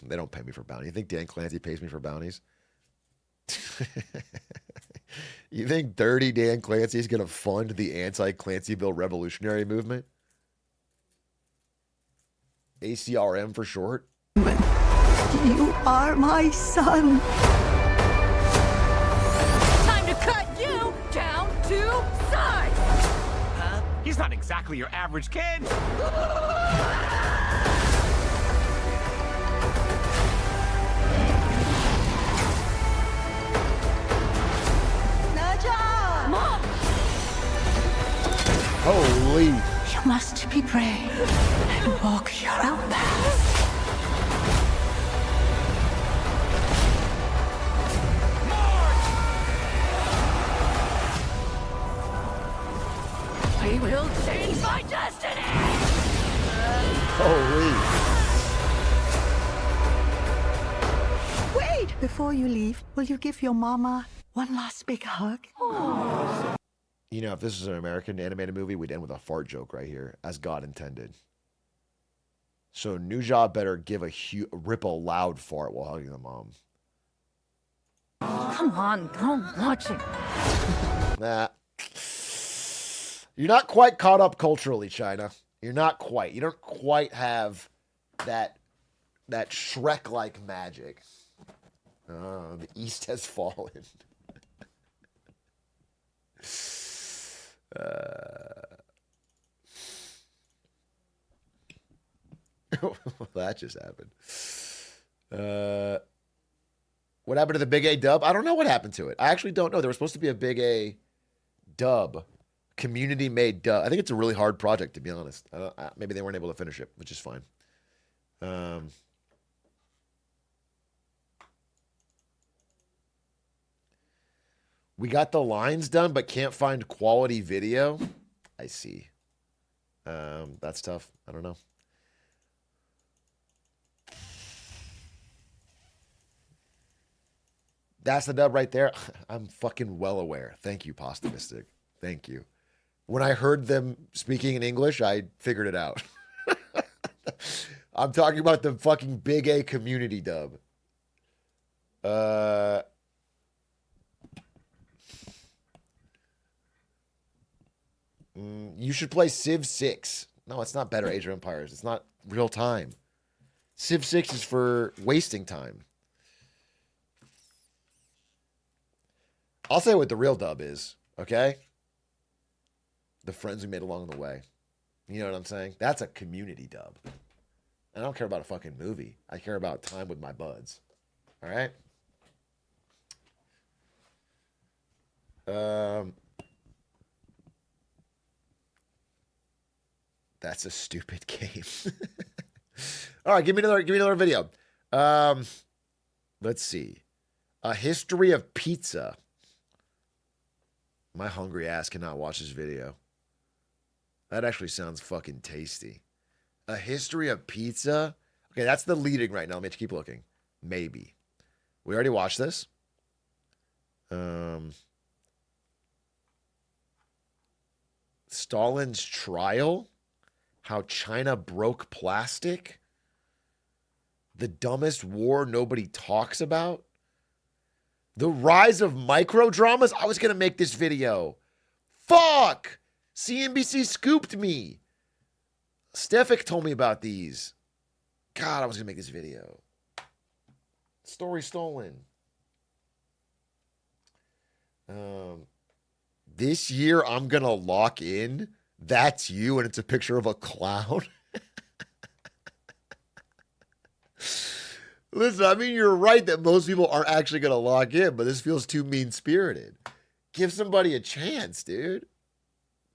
They don't pay me for bounty. You think Dan Clancy pays me for bounties? You think dirty Dan Clancy is going to fund the anti-Clancyville revolutionary movement? ACRM for short? You are my son. Time to cut you down to size! Huh? He's not exactly your average kid. Mom! Holy. You must be brave and walk your own path. We will change my destiny! Holy. Wait! Before you leave, will you give your mama one last big hug? Aww. You know, if this was an American animated movie, we'd end with a fart joke right here, as God intended. So Nuja better rip a loud fart while hugging the mom. Come on, don't watch it. Nah. You're not quite caught up culturally, China. You're not quite. You don't quite have that Shrek-like magic. Oh, the East has fallen. That just happened. What happened to the Big A dub? I don't know what happened to it. I actually don't know. There was supposed to be a Big A dub, community-made dub. I think it's a really hard project, to be honest. Maybe they weren't able to finish it, which is fine. We got the lines done, but can't find quality video. I see. That's tough. I don't know. That's the dub right there. I'm fucking well aware. Thank you, Pasta Mystic. Thank you. When I heard them speaking in English, I figured it out. I'm talking about the fucking Big A community dub. You should play Civ 6. No, it's not better Age of Empires. It's not real time. Civ 6 is for wasting time. I'll say what the real dub is, okay? The friends we made along the way. You know what I'm saying? That's a community dub. I don't care about a fucking movie. I care about time with my buds. All right? That's a stupid game. All right, give me another video. Let's see. A history of pizza. My hungry ass cannot watch this video. That actually sounds fucking tasty. A history of pizza? Okay, that's the leading right now. Let me keep looking. Maybe. We already watched this. Stalin's trial? How China broke plastic? The dumbest war nobody talks about? The rise of micro dramas? I was going to make this video. Fuck! CNBC scooped me. Stefik told me about these. God, I was going to make this video. Story stolen. This year, I'm going to lock in. That's you, and it's a picture of a clown. Listen, I mean, you're right that most people aren't actually going to lock in, but this feels too mean-spirited. Give somebody a chance, dude.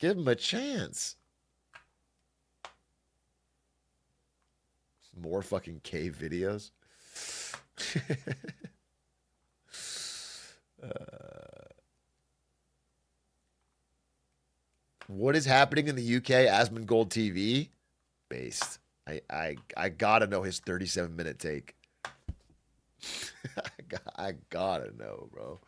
Give them a chance. More fucking cave videos. What is happening in the UK? Asmongold TV? Based. I gotta know his 37-minute take. I gotta know, bro.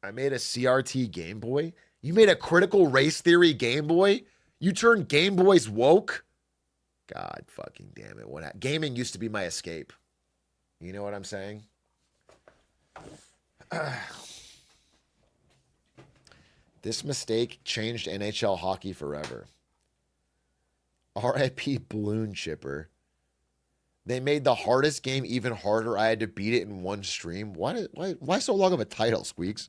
I made a CRT Game Boy. You made a critical race theory Game Boy? You turned Game Boys woke? God fucking damn it. Gaming used to be my escape. You know what I'm saying? This mistake changed NHL hockey forever. R.I.P. Balloon Chipper. They made the hardest game even harder. I had to beat it in one stream. Why so long of a title, Squeaks?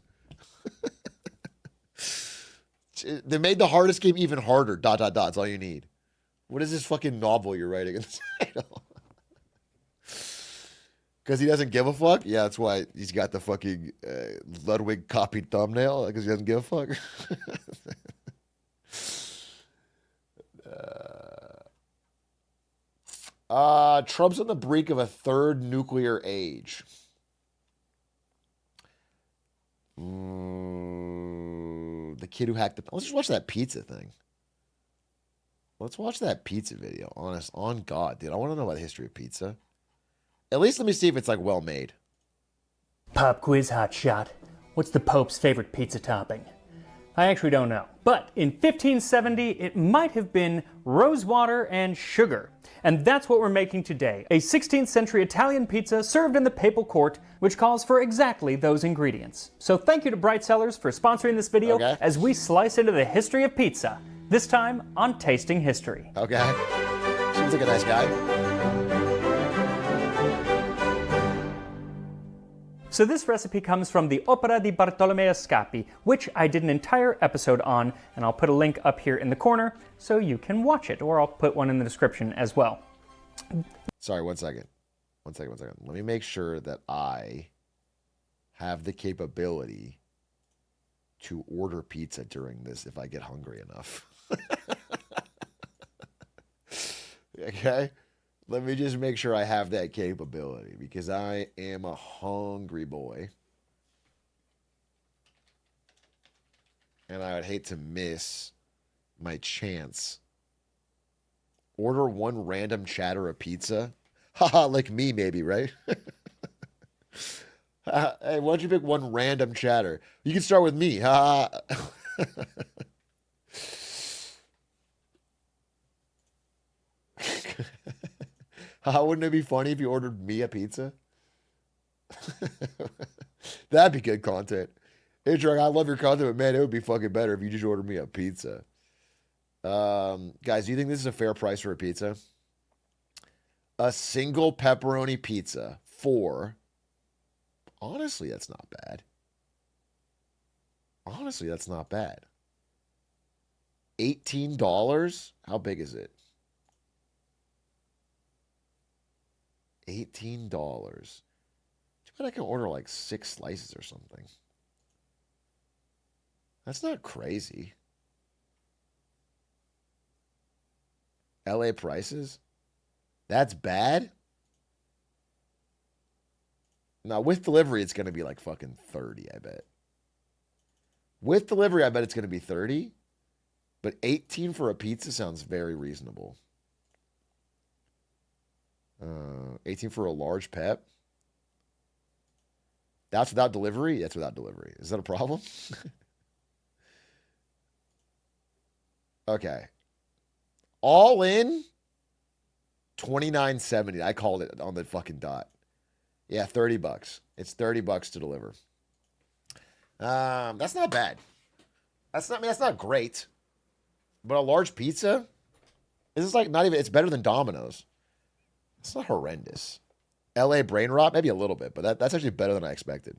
They made the hardest game even harder. ... That's all you need. What is this fucking novel you're writing in the title? Because he doesn't give a fuck? Yeah, that's why he's got the fucking Ludwig copied thumbnail. Because he doesn't give a fuck. Trump's on the brink of a third nuclear age. The kid who hacked the... Let's just watch that pizza thing. Let's watch that pizza video. On God, dude. I want to know about the history of pizza. At least let me see if it's, like, well made. Pop quiz hot shot. What's the Pope's favorite pizza topping? I actually don't know. But in 1570, it might have been rosewater and sugar. And that's what we're making today. A 16th century Italian pizza served in the papal court, which calls for exactly those ingredients. So thank you to Bright Cellars for sponsoring this video as we slice into the history of pizza. This time on Tasting History. Okay. Seems like a nice guy. So this recipe comes from the Opera di Bartolomeo Scappi, which I did an entire episode on, and I'll put a link up here in the corner so you can watch it, or I'll put one in the description as well. Sorry, one second. Let me make sure that I have the capability to order pizza during this if I get hungry enough. Okay? Let me just make sure I have that capability because I am a hungry boy. And I would hate to miss my chance. Order one random chatter of pizza. Haha, like me maybe, right? Hey, why don't you pick one random chatter? You can start with me. How wouldn't it be funny if you ordered me a pizza? That'd be good content. Atrioc, I love your content, but man, it would be fucking better if you just ordered me a pizza. Guys, do you think this is a fair price for a pizza? A single pepperoni pizza for... Honestly, that's not bad. Honestly, that's not bad. $18? How big is it? $18. Too bad I can order like 6 slices or something. That's not crazy. LA prices? That's bad? Now, with delivery, it's going to be like fucking 30, I bet. With delivery, I bet it's going to be 30. But 18 for a pizza sounds very reasonable. 18 for a large pep. That's without delivery? That's without delivery. Is that a problem? Okay. All in, $29.70. I called it on the fucking dot. Yeah, $30. It's $30 to deliver. That's not bad. That's not great. But a large pizza? This is like not even, it's better than Domino's. It's not horrendous. LA brain rot? Maybe a little bit, but that's actually better than I expected.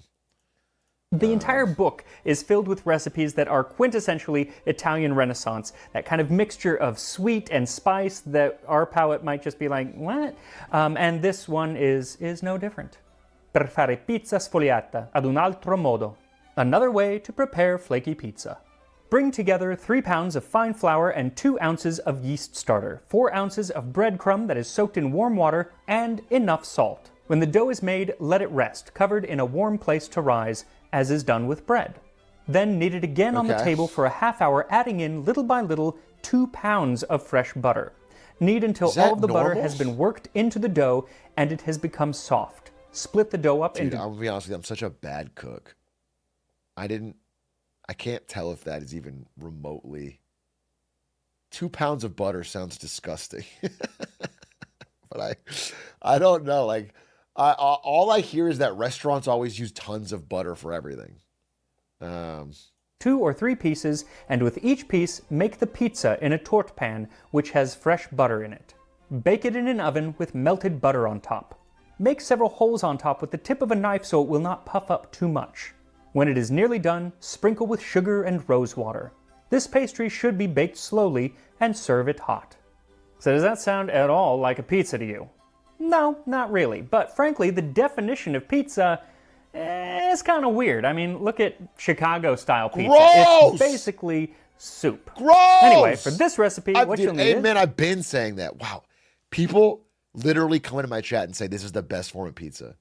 The entire book is filled with recipes that are quintessentially Italian Renaissance, that kind of mixture of sweet and spice that our palate might just be like, what? And this one is no different. Per fare pizza sfogliata ad un altro modo. Another way to prepare flaky pizza. Bring together 3 pounds of fine flour and 2 ounces of yeast starter, 4 ounces of breadcrumb that is soaked in warm water, and enough salt. When the dough is made, let it rest, covered in a warm place to rise, as is done with bread. Then knead it again on the table for a half hour, adding in little by little 2 pounds of fresh butter. Knead until all of the butter has been worked into the dough and it has become soft. Split the dough up into... I'm gonna be honest with you, I'm such a bad cook. I can't tell if that is even remotely... 2 pounds of butter sounds disgusting. But I don't know, like... all I hear is that restaurants always use tons of butter for everything. 2 or 3 pieces, and with each piece, make the pizza in a torte pan which has fresh butter in it. Bake it in an oven with melted butter on top. Make several holes on top with the tip of a knife so it will not puff up too much. When it is nearly done, sprinkle with sugar and rose water. This pastry should be baked slowly and serve it hot. So does that sound at all like a pizza to you? No, not really. But frankly, the definition of pizza is kind of weird. I mean, look at Chicago-style pizza. Gross! It's basically soup. Gross! Anyway, for this recipe, what you'll need is... Man, I've been saying that. Wow. People literally come into my chat and say this is the best form of pizza.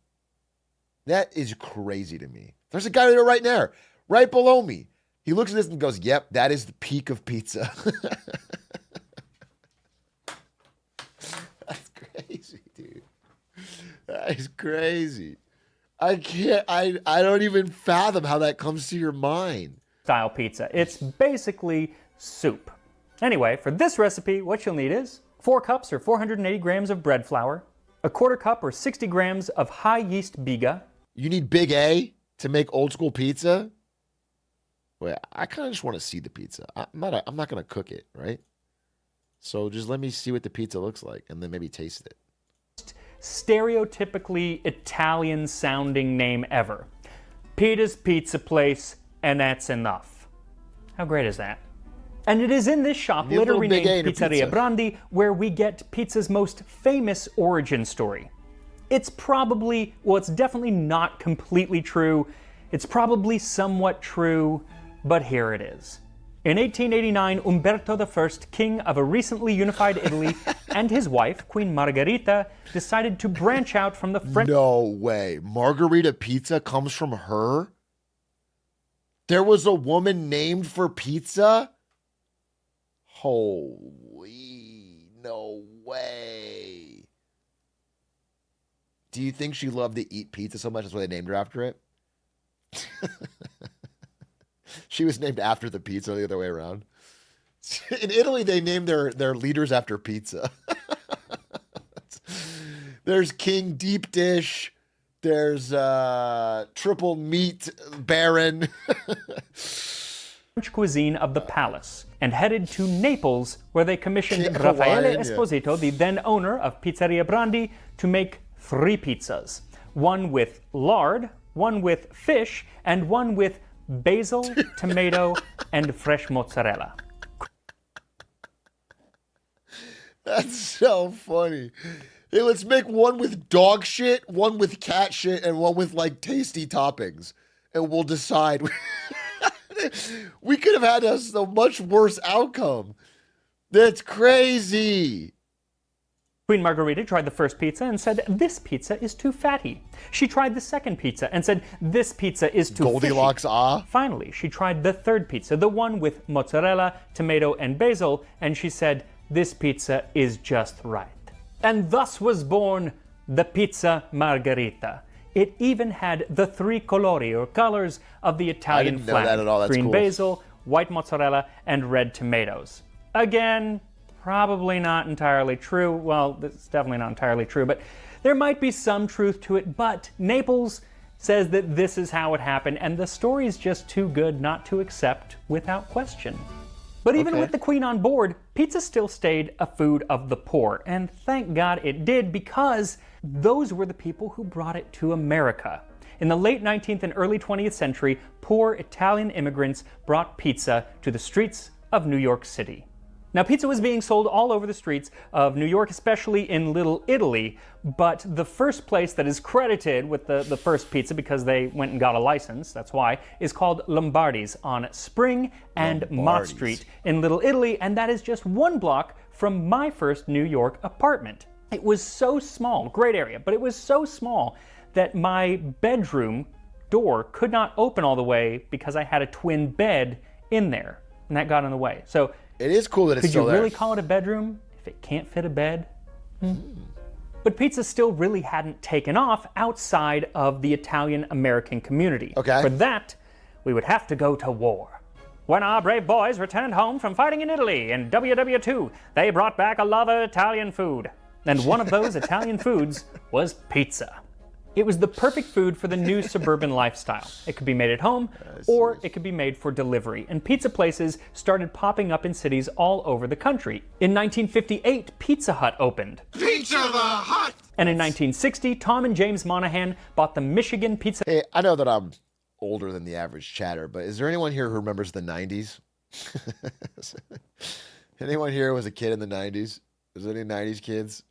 That is crazy to me. There's a guy there right there, right below me. He looks at this and goes, yep, that is the peak of pizza. That's crazy, dude. That is crazy. I don't even fathom how that comes to your mind. Style pizza. It's basically soup. Anyway, for this recipe, what you'll need is 4 cups or 480 grams of bread flour, a 1/4 cup or 60 grams of high yeast biga. You need big A to make old school pizza? Wait, I kind of just want to see the pizza. I'm not going to cook it, right? So just let me see what the pizza looks like and then maybe taste it. Stereotypically Italian sounding name ever. Peter's Pizza Place, and that's enough. How great is that? And it is in this shop, later renamed Pizzeria Brandi, where we get pizza's most famous origin story. It's probably, well, it's definitely not completely true. It's probably somewhat true, but here it is. In 1889, Umberto I, king of a recently unified Italy, and his wife, Queen Margherita, decided to branch out from the French... No way. Margherita pizza comes from her? There was a woman named for pizza? Holy, no way. Do you think she loved to eat pizza so much that's why they named her after it? She was named after the pizza, the other way around. In Italy, they named their leaders after pizza. There's King Deep Dish. There's Triple Meat Baron. French cuisine of the palace and headed to Naples, where they commissioned King Raffaele Hawaiian, Esposito, the then owner of Pizzeria Brandi, to make 3 pizzas. One with lard, one with fish, and one with basil, tomato, and fresh mozzarella. That's so funny. Hey, let's make one with dog shit, one with cat shit, and one with like tasty toppings. And we'll decide. We could have had a much worse outcome. That's crazy. Queen Margherita tried the first pizza and said, "This pizza is too fatty." She tried the second pizza and said, "This pizza is too Goldilocks, fishy." Finally, she tried the third pizza, the one with mozzarella, tomato, and basil, and she said, "This pizza is just right." And thus was born the Pizza Margherita. It even had the 3 colori, or colors, of the Italian didn't know flag. that at all. That's green cool. basil, white mozzarella, and red tomatoes. Again, probably not entirely true. Well, it's definitely not entirely true, but there might be some truth to it. But Naples says that this is how it happened, and the story is just too good not to accept without question. But even with the Queen on board, pizza still stayed a food of the poor, and thank God it did, because those were the people who brought it to America. In the late 19th and early 20th century, poor Italian immigrants brought pizza to the streets of New York City. Now, pizza was being sold all over the streets of New York, especially in Little Italy, but the first place that is credited with the first pizza, because they went and got a license, that's why, is called Lombardi's on Spring and Mott Street in Little Italy, and that is just 1 block from my first New York apartment. It was so small, great area, but it was so small that my bedroom door could not open all the way because I had a twin bed in there, and that got in the way. So it is cool that it's still there. Could you really call it a bedroom if it can't fit a bed? But pizza still really hadn't taken off outside of the Italian-American community. Okay. For that, we would have to go to war. When our brave boys returned home from fighting in Italy in WW2, they brought back a love of Italian food. And one of those Italian foods was pizza. It was the perfect food for the new suburban lifestyle. It could be made at home, or it could be made for delivery. And pizza places started popping up in cities all over the country. In 1958, Pizza Hut opened. Pizza the Hut! And in 1960, Tom and James Monahan bought the Michigan Pizza... Hey, I know that I'm older than the average chatter, but is there anyone here who remembers the 90s? Anyone here who was a kid in the 90s? Was there any 90s kids?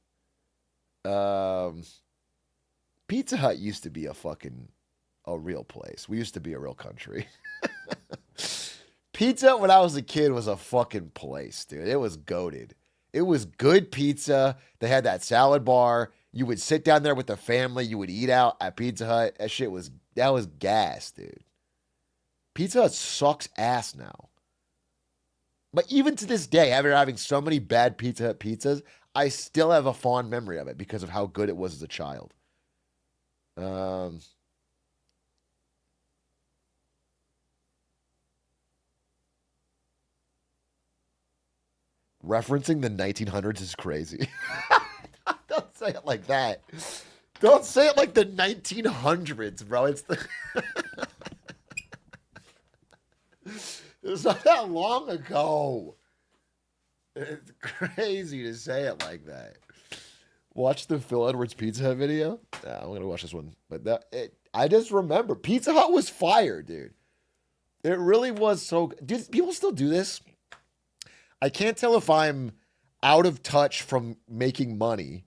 Pizza Hut used to be a real place. We used to be a real country. Pizza, when I was a kid, was a fucking place, dude. It was goated. It was good pizza. They had that salad bar. You would sit down there with the family. You would eat out at Pizza Hut. That was gas, dude. Pizza Hut sucks ass now. But even to this day, after having so many bad Pizza Hut pizzas, I still have a fond memory of it because of how good it was as a child. Referencing the 1900s is crazy. Don't say it like that. Don't say it like the 1900s, bro. It's the... It was not that long ago. It's crazy to say it like that. Watch the Phil Edwards Pizza Hut video. I'm going to watch this one. But I just remember Pizza Hut was fire, dude. It really was so... Do people still do this? I can't tell if I'm out of touch from making money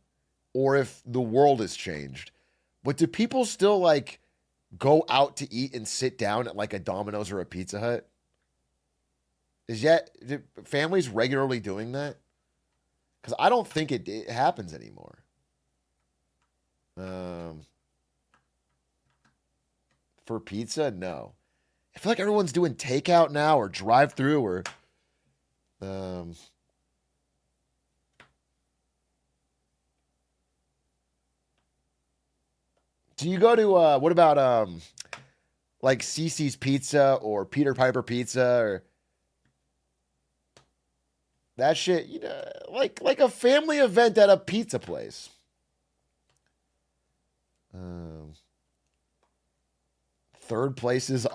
or if the world has changed. But do people still, like, go out to eat and sit down at, like, a Domino's or a Pizza Hut? Do families regularly doing that? Because I don't think it happens anymore. For pizza, no. I feel like everyone's doing takeout now or drive-through or... Do you go to what about like Cece's Pizza or Peter Piper Pizza or that shit? You know, like a family event at a pizza place. Third places,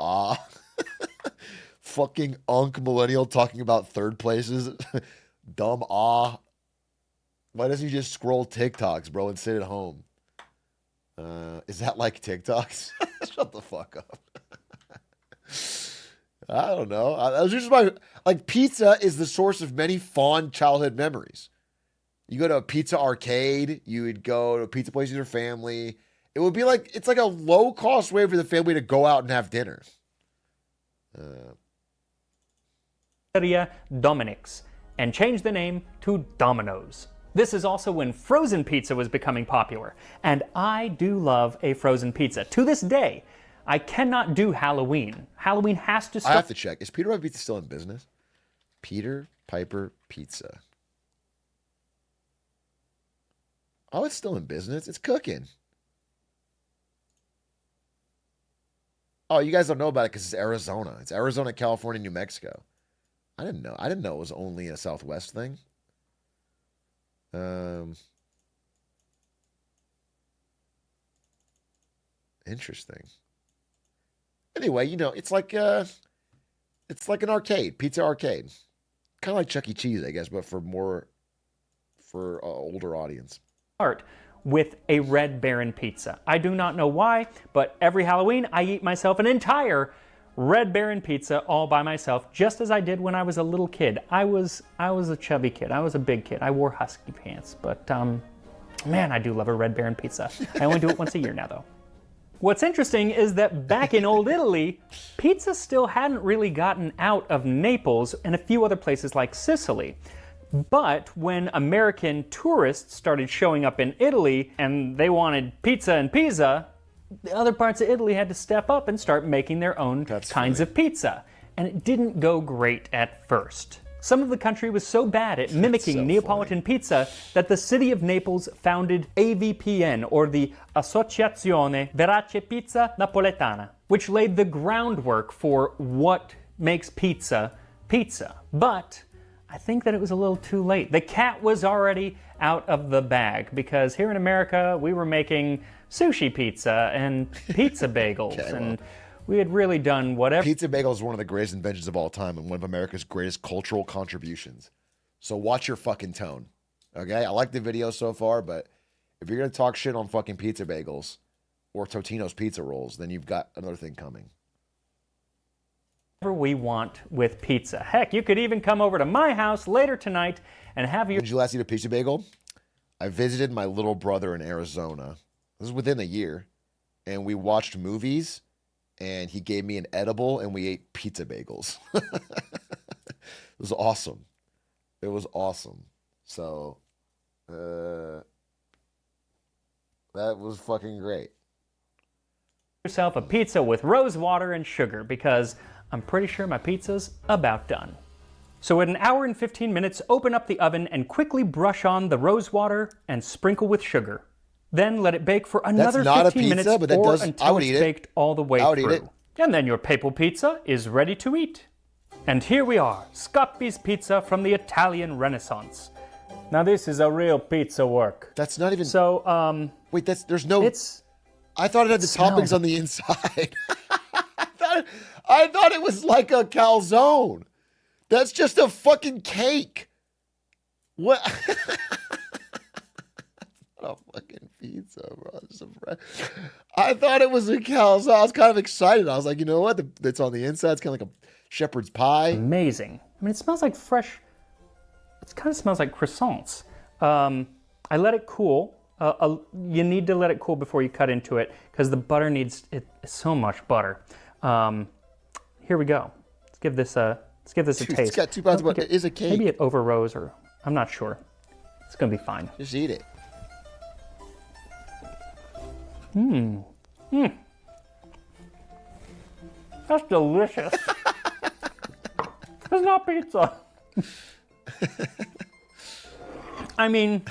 fucking unk millennial talking about third places. Dumb Why doesn't he just scroll TikToks, bro, and sit at home? Is that like TikToks? Shut the fuck up. I don't know. That was just like pizza is the source of many fond childhood memories. You go to a pizza arcade, you would go to a pizza place with your family. It would be like, it's like a low cost way for the family to go out and have dinner. Dominic's and changed the name to Domino's. This is also when frozen pizza was becoming popular, and I do love a frozen pizza. To this day, I cannot do Halloween. Halloween has to start. I have to check. Is Peter Piper Pizza still in business? Peter Piper Pizza. Oh, it's still in business. It's cooking. Oh, you guys don't know about it because it's Arizona. It's Arizona, California, New Mexico. I didn't know. I didn't know it was only a Southwest thing. Interesting. Anyway, you know, it's like an arcade, pizza arcade, kind of like Chuck E. Cheese, I guess, but for older audience. With a Red Baron pizza. I do not know why, but every Halloween I eat myself an entire Red Baron pizza all by myself, just as I did when I was a little kid. I was a chubby kid. I was a big kid. I wore husky pants, but man, I do love a Red Baron pizza. I only do it once a year now, though. What's interesting is that back in Old Italy, pizza still hadn't really gotten out of Naples and a few other places like Sicily. But when American tourists started showing up in Italy and they wanted pizza and Pisa, the other parts of Italy had to step up and start making their own kinds of pizza. And it didn't go great at first. Some of the country was so bad at mimicking Neapolitan pizza that the city of Naples founded AVPN, or the Associazione Verace Pizza Napoletana, which laid the groundwork for what makes pizza pizza. But I think that it was a little too late. The cat was already out of the bag, because here in America we were making sushi pizza and pizza bagels, and we had really done whatever. Pizza bagel is one of the greatest inventions of all time and one of America's greatest cultural contributions. So watch your fucking tone, okay? I like the video so far, but if you're gonna talk shit on fucking pizza bagels or Totino's pizza rolls, then you've got another thing coming. We want with pizza. Heck, you could even come over to my house later tonight and have your... Did you last eat a pizza bagel? I visited my little brother in Arizona. This is within a year. And we watched movies, and he gave me an edible, and we ate pizza bagels. It was awesome. It was awesome. So, that was fucking great. Yourself a pizza with rose water and sugar, because I'm pretty sure my pizza's about done. So at 1 hour and 15 minutes, open up the oven and quickly brush on the rose water and sprinkle with sugar. Then let it bake for another 15 minutes or until it's baked all the way through. And then your papal pizza is ready to eat. And here we are, Scappi's pizza from the Italian Renaissance. Now this is a real pizza work. That's not even... So, wait, there's no... I thought it had the toppings on the inside. I thought it was like a calzone. That's just a fucking cake. What? A fucking pizza, bro. I thought it was a calzone. I was kind of excited. I was like, you know what? It's on the inside. It's kind of like a shepherd's pie. Amazing. I mean, it smells like fresh. It kind of smells like croissants. I let it cool. You need to let it cool before you cut into it, because the butter needs so much butter. Here we go. Let's give this a taste. It's got 2 pounds of butter. It is a cake. Maybe it overrose, or I'm not sure. It's gonna be fine. Just eat it. That's delicious. It's not pizza. I mean,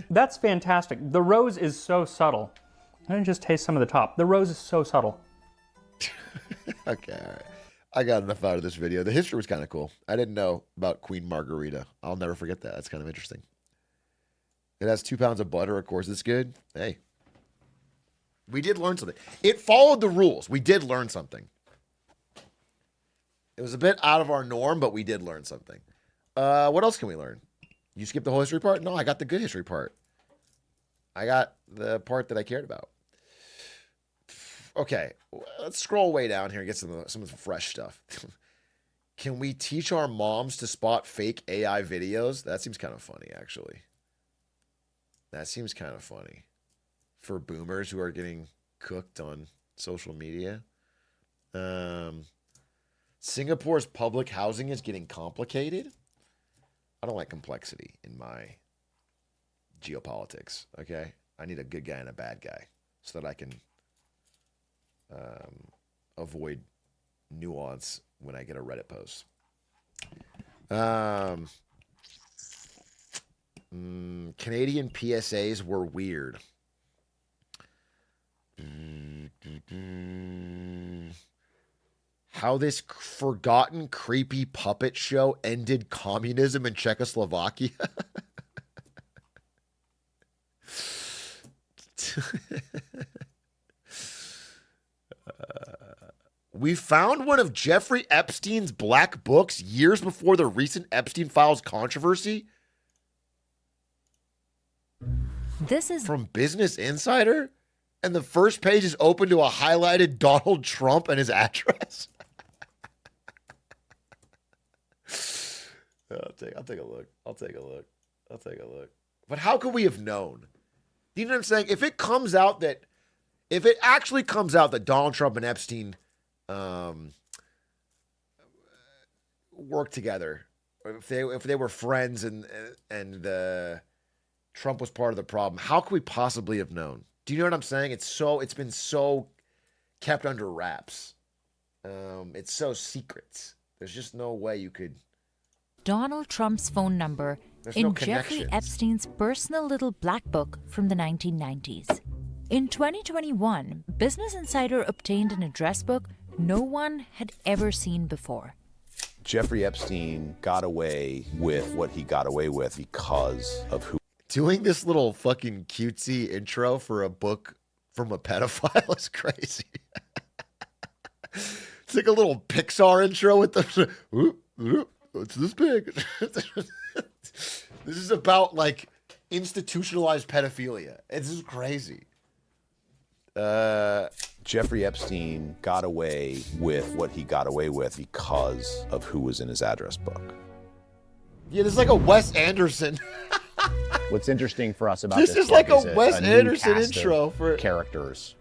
that's fantastic. The rose is so subtle. And just taste some of the top. The rose is so subtle. Okay, all right. I got enough out of this video. The history was kind of cool. I didn't know about Queen Margarita. I'll never forget that. That's kind of interesting. It has 2 pounds of butter. Of course, it's good. Hey. We did learn something. It followed the rules. We did learn something. It was a bit out of our norm, but we did learn something. What else can we learn? You skipped the whole history part? No, I got the good history part. I got the part that I cared about. Okay, let's scroll way down here and get some of the fresh stuff. Can we teach our moms to spot fake AI videos? That seems kind of funny, actually. That seems kind of funny. For boomers who are getting cooked on social media. Singapore's public housing is getting complicated. I don't like complexity in my geopolitics, okay? I need a good guy and a bad guy so that I can avoid nuance when I get a Reddit post. Canadian PSAs were weird. How this forgotten, creepy puppet show ended communism in Czechoslovakia. We found one of Jeffrey Epstein's black books years before the recent Epstein Files controversy. This is from Business Insider, and the first page is open to a highlighted Donald Trump and his address. I'll take a look. I'll take a look. But how could we have known? Do you know what I'm saying? If it actually comes out that Donald Trump and Epstein worked together, or if they were friends and Trump was part of the problem, how could we possibly have known? Do you know what I'm saying? It's been so kept under wraps. It's so secret. There's just no way you could. Donald Trump's phone number in Jeffrey Epstein's personal little black book from the 1990s. In 2021, Business Insider obtained an address book no one had ever seen before. Jeffrey Epstein got away with what he got away with because of who. Doing this little fucking cutesy intro for a book from a pedophile is crazy. It's like a little Pixar intro with the. It's this big. This is about like institutionalized pedophilia. It's just crazy. Jeffrey Epstein got away with what he got away with because of who was in his address book. Yeah, this is like a Wes Anderson. What's interesting for us about this is like a Wes Anderson intro for characters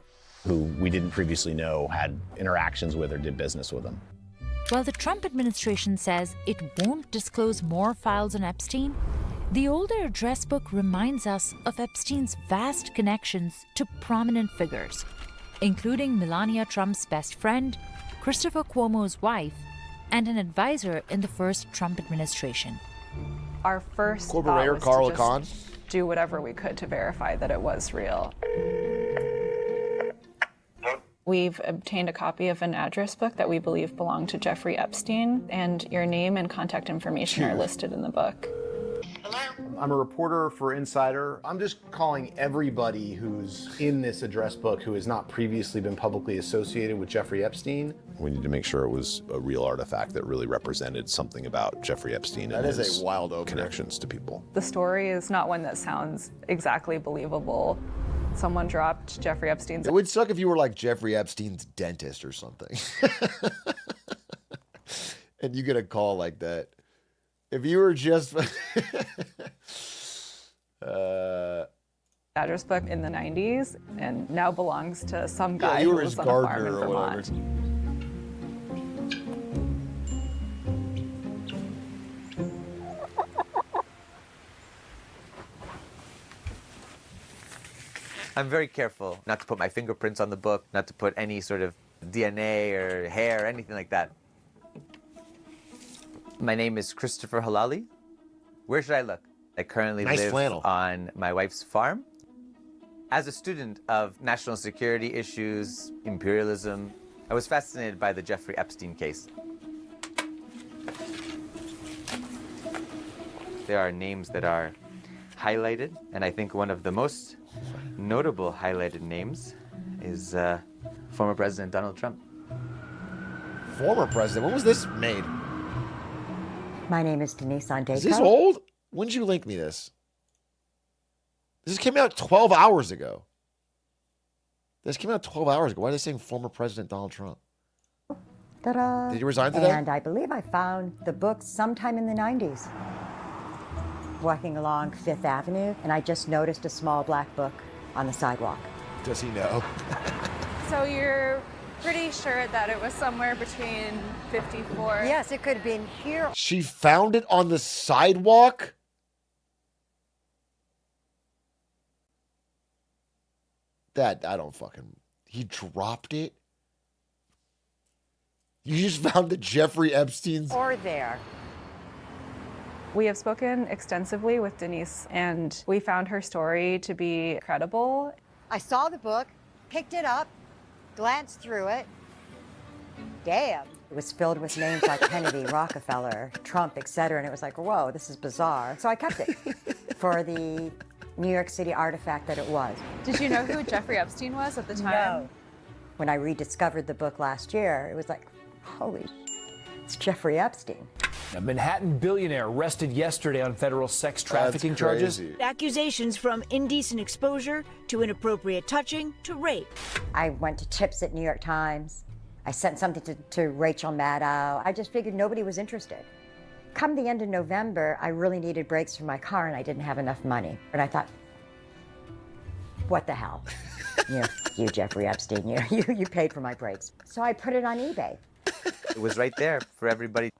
who we didn't previously know had interactions with or did business with him. While the Trump administration says it won't disclose more files on Epstein, the older address book reminds us of Epstein's vast connections to prominent figures, including Melania Trump's best friend, Christopher Cuomo's wife, and an advisor in the first Trump administration. Our first thought was to just do whatever we could to verify that it was real. We've obtained a copy of an address book that we believe belonged to Jeffrey Epstein, and your name and contact information are listed in the book. I'm a reporter for Insider. I'm just calling everybody who's in this address book who has not previously been publicly associated with Jeffrey Epstein. We need to make sure it was a real artifact that really represented something about Jeffrey Epstein and his connections to people. The story is not one that sounds exactly believable. Someone dropped Jeffrey Epstein's. It would suck if you were like Jeffrey Epstein's dentist or something. And you get a call like that. If you were just address book in the 90s and now belongs to some guy you who were lives his on a farm in gardener or Vermont. I'm very careful not to put my fingerprints on the book, not to put any sort of DNA or hair or anything like that. My name is Christopher Halali. Where should I look? I currently live on my wife's farm. As a student of national security issues, imperialism, I was fascinated by the Jeffrey Epstein case. There are names that are highlighted, and I think one of the most notable highlighted names is former President Donald Trump. Former president? When was this made? My name is Denise Ondeko. Is this old? When did you link me this? This came out 12 hours ago. This came out 12 hours ago. Why are they saying former President Donald Trump? Ta-da. Did you resign today? And I believe I found the book sometime in the 90s. Walking along Fifth Avenue, and I just noticed a small black book on the sidewalk. Does he know? So you're pretty sure that it was somewhere between 54? Yes, it could have been here. She found it on the sidewalk? That, I don't fucking... He dropped it? You just found the Jeffrey Epstein's... Or there. We have spoken extensively with Denise, and we found her story to be credible. I saw the book, picked it up, glanced through it. Damn. It was filled with names like Kennedy, Rockefeller, Trump, etc. And it was like, whoa, this is bizarre. So I kept it for the New York City artifact that it was. Did you know who Jeffrey Epstein was at the time? No. When I rediscovered the book last year, it was like, holy, it's Jeffrey Epstein. A Manhattan billionaire arrested yesterday on federal sex trafficking charges. Accusations from indecent exposure to inappropriate touching to rape. I went to tips at New York Times. I sent something to Rachel Maddow. I just figured nobody was interested. Come the end of November, I really needed brakes for my car and I didn't have enough money. And I thought, what the hell? You Jeffrey Epstein, you paid for my brakes. So I put it on eBay. It was right there for everybody.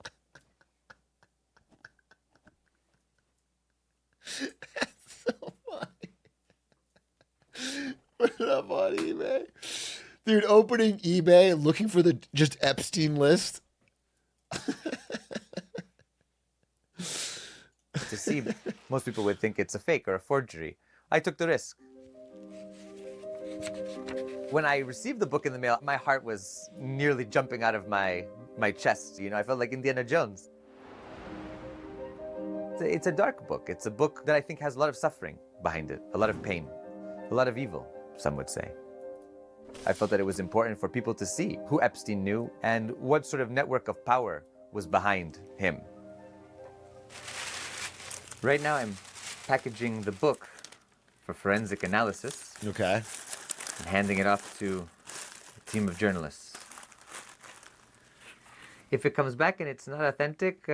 That's so funny. Put it up on eBay. Dude, opening eBay, looking for the just Epstein list. To see, most people would think it's a fake or a forgery. I took the risk. When I received the book in the mail, my heart was nearly jumping out of my chest. I felt like Indiana Jones. It's a dark book. It's a book that I think has a lot of suffering behind it, a lot of pain, a lot of evil, some would say. I felt that it was important for people to see who Epstein knew and what sort of network of power was behind him. Right now, I'm packaging the book for forensic analysis. Okay. And handing it off to a team of journalists. If it comes back and it's not authentic,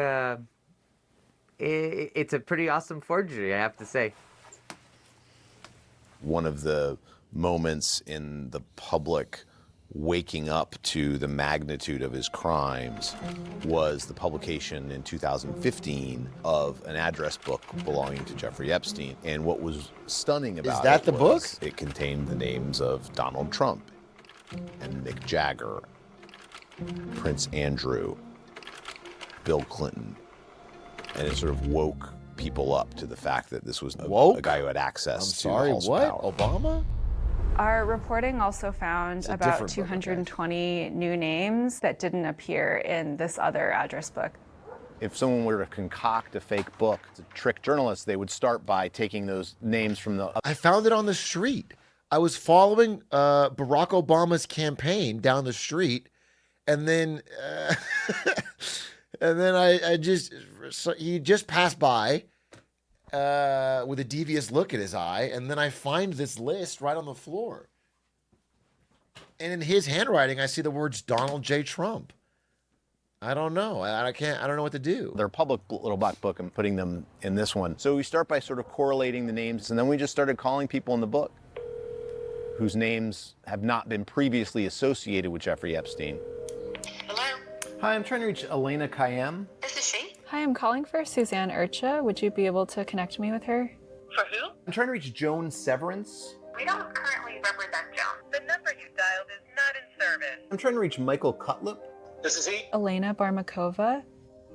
it's a pretty awesome forgery, I have to say. One of the moments in the public waking up to the magnitude of his crimes was the publication in 2015 of an address book belonging to Jeffrey Epstein. And what was stunning about Is that it the book? It contained the names of Donald Trump and Mick Jagger, Prince Andrew, Bill Clinton. And it sort of woke people up to the fact that this was a guy who had access to the halls of power. Obama? Our reporting also found It's a about different book, 220 new names that didn't appear in this other address book. If someone were to concoct a fake book to trick journalists, they would start by taking those names from the... I found it on the street. I was following Barack Obama's campaign down the street, and then he just passed by with a devious look in his eye, and then I find this list right on the floor. And in his handwriting, I see the words Donald J. Trump. I don't know. I don't know what to do. Their public little black book and putting them in this one. So we start by sort of correlating the names, and then we just started calling people in the book whose names have not been previously associated with Jeffrey Epstein. Hello? Hi, I'm trying to reach Elena Kayem. This is she. Hi, I'm calling for Suzanne Urcha. Would you be able to connect me with her? For who? I'm trying to reach Joan Severance. We don't currently represent Joan. The number you dialed is not in service. I'm trying to reach Michael Cutlip. This is he. Elena Barmakova.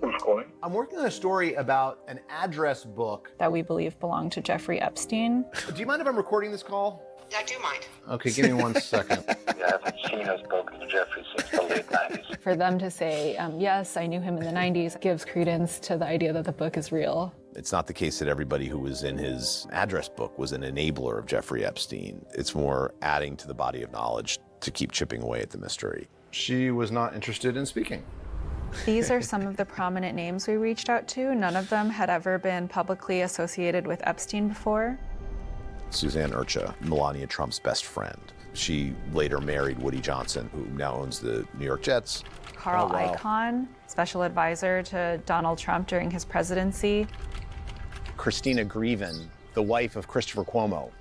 Who's calling? I'm working on a story about an address book That we believe belonged to Jeffrey Epstein. Do you mind if I'm recording this call? I do mind. Okay, give me 1 second. I haven't seen or spoken to Jeffrey since the late 90s. For them to say, yes, I knew him in the 90s, gives credence to the idea that the book is real. It's not the case that everybody who was in his address book was an enabler of Jeffrey Epstein. It's more adding to the body of knowledge to keep chipping away at the mystery. She was not interested in speaking. These are some of the prominent names we reached out to. None of them had ever been publicly associated with Epstein before. Suzanne Urcha, Melania Trump's best friend. She later married Woody Johnson, who now owns the New York Jets. Carl Icahn, special advisor to Donald Trump during his presidency. Christina Grieven, the wife of Christopher Cuomo.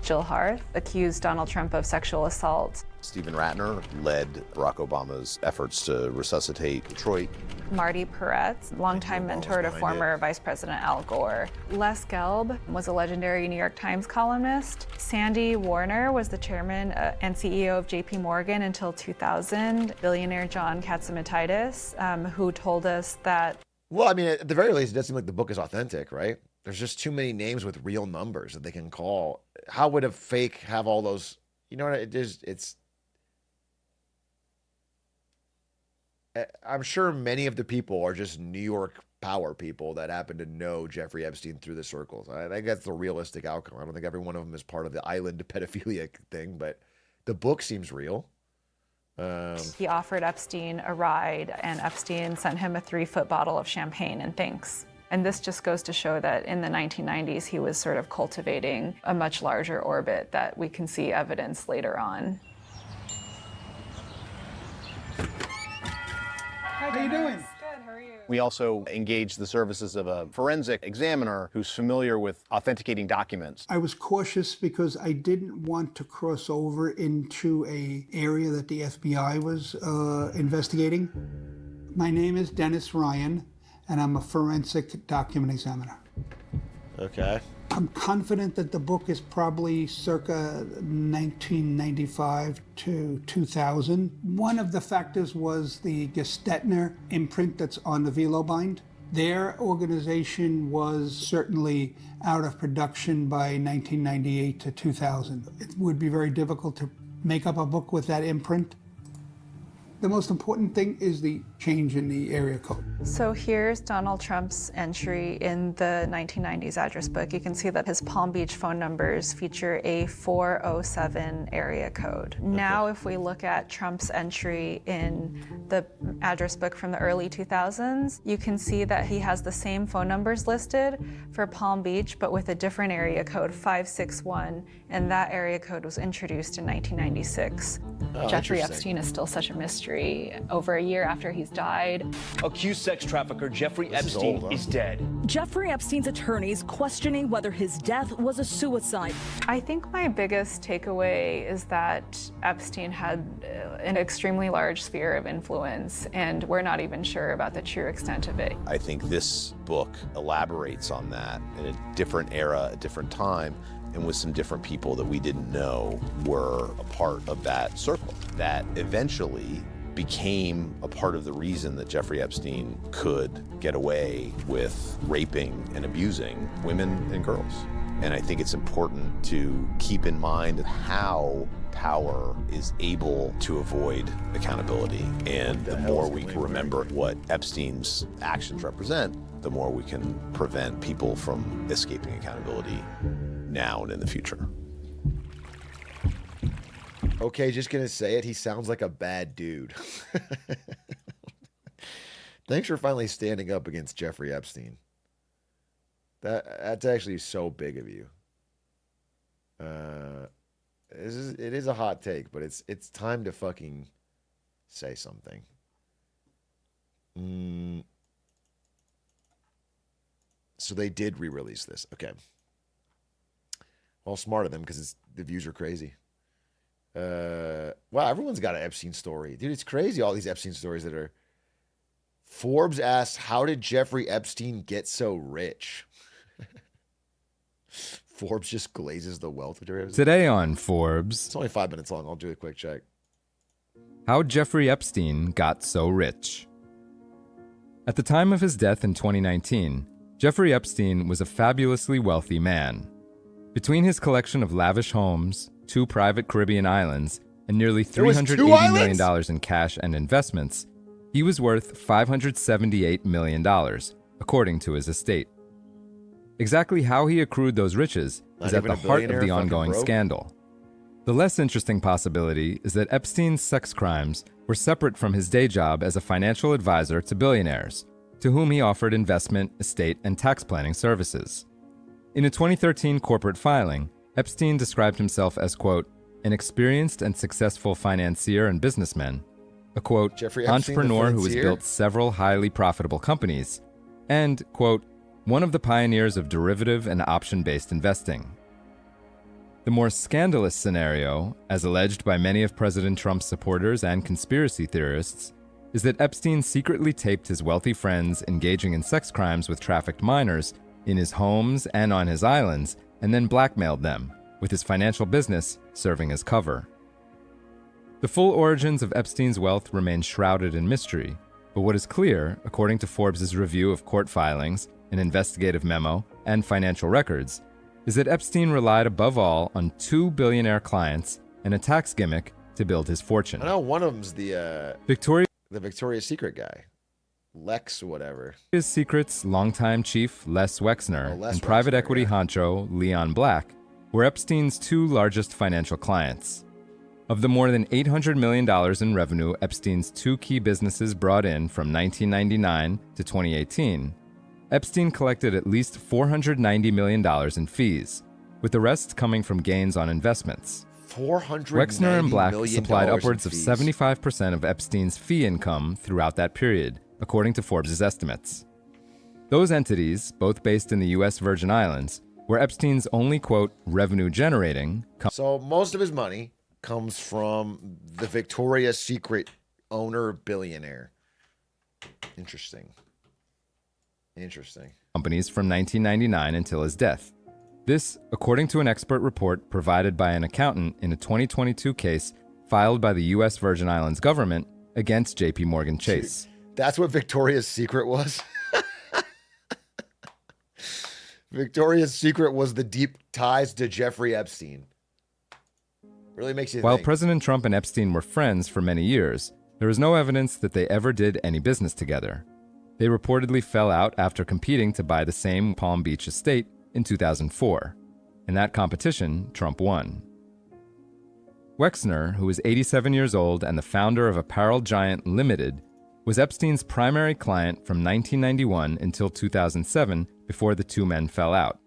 Jill Harth accused Donald Trump of sexual assault. Stephen Ratner led Barack Obama's efforts to resuscitate Detroit. Marty Peretz, longtime mentor to former Vice President Al Gore. Les Gelb was a legendary New York Times columnist. Sandy Warner was the chairman and CEO of JP Morgan until 2000. Billionaire John Katzimatidis, who told us that... Well, I mean, at the very least, it does seem like the book is authentic, right? There's just too many names with real numbers that they can call. How would a fake have all those? You know what? It's. I'm sure many of the people are just New York power people that happen to know Jeffrey Epstein through the circles. I think that's the realistic outcome. I don't think every one of them is part of the island pedophilia thing, but the book seems real. He offered Epstein a ride, and Epstein sent him a 3-foot bottle of champagne in thanks. And this just goes to show that in the 1990s, he was sort of cultivating a much larger orbit that we can see evidence later on. How you doing? Good, how are you? We also engaged the services of a forensic examiner who's familiar with authenticating documents. I was cautious because I didn't want to cross over into an area that the FBI was investigating. My name is Dennis Ryan, and I'm a forensic document examiner. Okay. I'm confident that the book is probably circa 1995 to 2000. One of the factors was the Gestetner imprint that's on the Velo bind. Their organization was certainly out of production by 1998 to 2000. It would be very difficult to make up a book with that imprint. The most important thing is the change in the area code. So here's Donald Trump's entry in the 1990s address book. You can see that his Palm Beach phone numbers feature a 407 area code. Now, if we look at Trump's entry in the address book from the early 2000s, you can see that he has the same phone numbers listed for Palm Beach, but with a different area code, 561, and that area code was introduced in 1996. Jeffrey Epstein is still such a mystery. Over a year after he's died. Accused sex trafficker Jeffrey Epstein is dead. Jeffrey Epstein's attorneys questioning whether his death was a suicide. I think my biggest takeaway is that Epstein had an extremely large sphere of influence, and we're not even sure about the true extent of it. I think this book elaborates on that in a different era, a different time, and with some different people that we didn't know were a part of that circle that eventually became a part of the reason that Jeffrey Epstein could get away with raping and abusing women and girls. And I think it's important to keep in mind how power is able to avoid accountability. And the more we can remember what Epstein's actions represent, the more we can prevent people from escaping accountability now and in the future. Okay, just gonna say it. He sounds like a bad dude. Thanks for finally standing up against Jeffrey Epstein. That's actually so big of you. It is a hot take, but it's time to fucking say something. So they did re-release this. Okay. Well, smart of them because the views are crazy. Wow, everyone's got an Epstein story. Dude, it's crazy, all these Epstein stories that are... Forbes asked, how did Jeffrey Epstein get so rich? Forbes just glazes the wealth of Jeffrey Epstein. Today on Forbes... It's only 5 minutes long. I'll do a quick check. How Jeffrey Epstein got so rich. At the time of his death in 2019, Jeffrey Epstein was a fabulously wealthy man. Between his collection of lavish homes, 2 private Caribbean islands, and nearly There was $380 2 million islands? in cash and investments, he was worth $578 million, according to his estate. Exactly how he accrued those riches is at the heart of the ongoing scandal. The less interesting possibility is that Epstein's sex crimes were separate from his day job as a financial advisor to billionaires, to whom he offered investment, estate, and tax planning services. In a 2013 corporate filing, Epstein described himself as, quote, an experienced and successful financier and businessman, a, quote, Jeffrey Epstein, entrepreneur the who has financier? built several highly profitable companies, and, quote, one of the pioneers of derivative and option-based investing. The more scandalous scenario, as alleged by many of President Trump's supporters and conspiracy theorists, is that Epstein secretly taped his wealthy friends engaging in sex crimes with trafficked minors in his homes and on his islands, and then blackmailed them, with his financial business serving as cover. The full origins of Epstein's wealth remain shrouded in mystery, but what is clear, according to Forbes' review of court filings, an investigative memo, and financial records, is that Epstein relied above all on 2 billionaire clients and a tax gimmick to build his fortune. I know one of them's the Victoria's Secret guy. Lex whatever. His Secret's longtime chief, Les Wexner, Les and private Wexner, equity honcho, Leon Black, were Epstein's 2 largest financial clients. Of the more than $800 million in revenue Epstein's 2 key businesses brought in from 1999 to 2018, Epstein collected at least $490 million in fees, with the rest coming from gains on investments. Wexner and Black supplied upwards of 75% of Epstein's fee income throughout that period, according to Forbes' estimates. Those entities, both based in the U.S. Virgin Islands, were Epstein's only, quote, revenue-generating. So most of his money comes from the Victoria's Secret owner billionaire. Interesting. Companies from 1999 until his death. This, according to an expert report provided by an accountant in a 2022 case filed by the U.S. Virgin Islands government against J.P. Morgan Chase. Dude, that's what Victoria's Secret was? Victoria's Secret was the deep ties to Jeffrey Epstein. Really makes you While think. President Trump and Epstein were friends for many years, there is no evidence that they ever did any business together. They reportedly fell out after competing to buy the same Palm Beach estate in 2004. In that competition, Trump won. Wexner, who was 87 years old and the founder of Apparel Giant Limited, was Epstein's primary client from 1991 until 2007, before the 2 men fell out.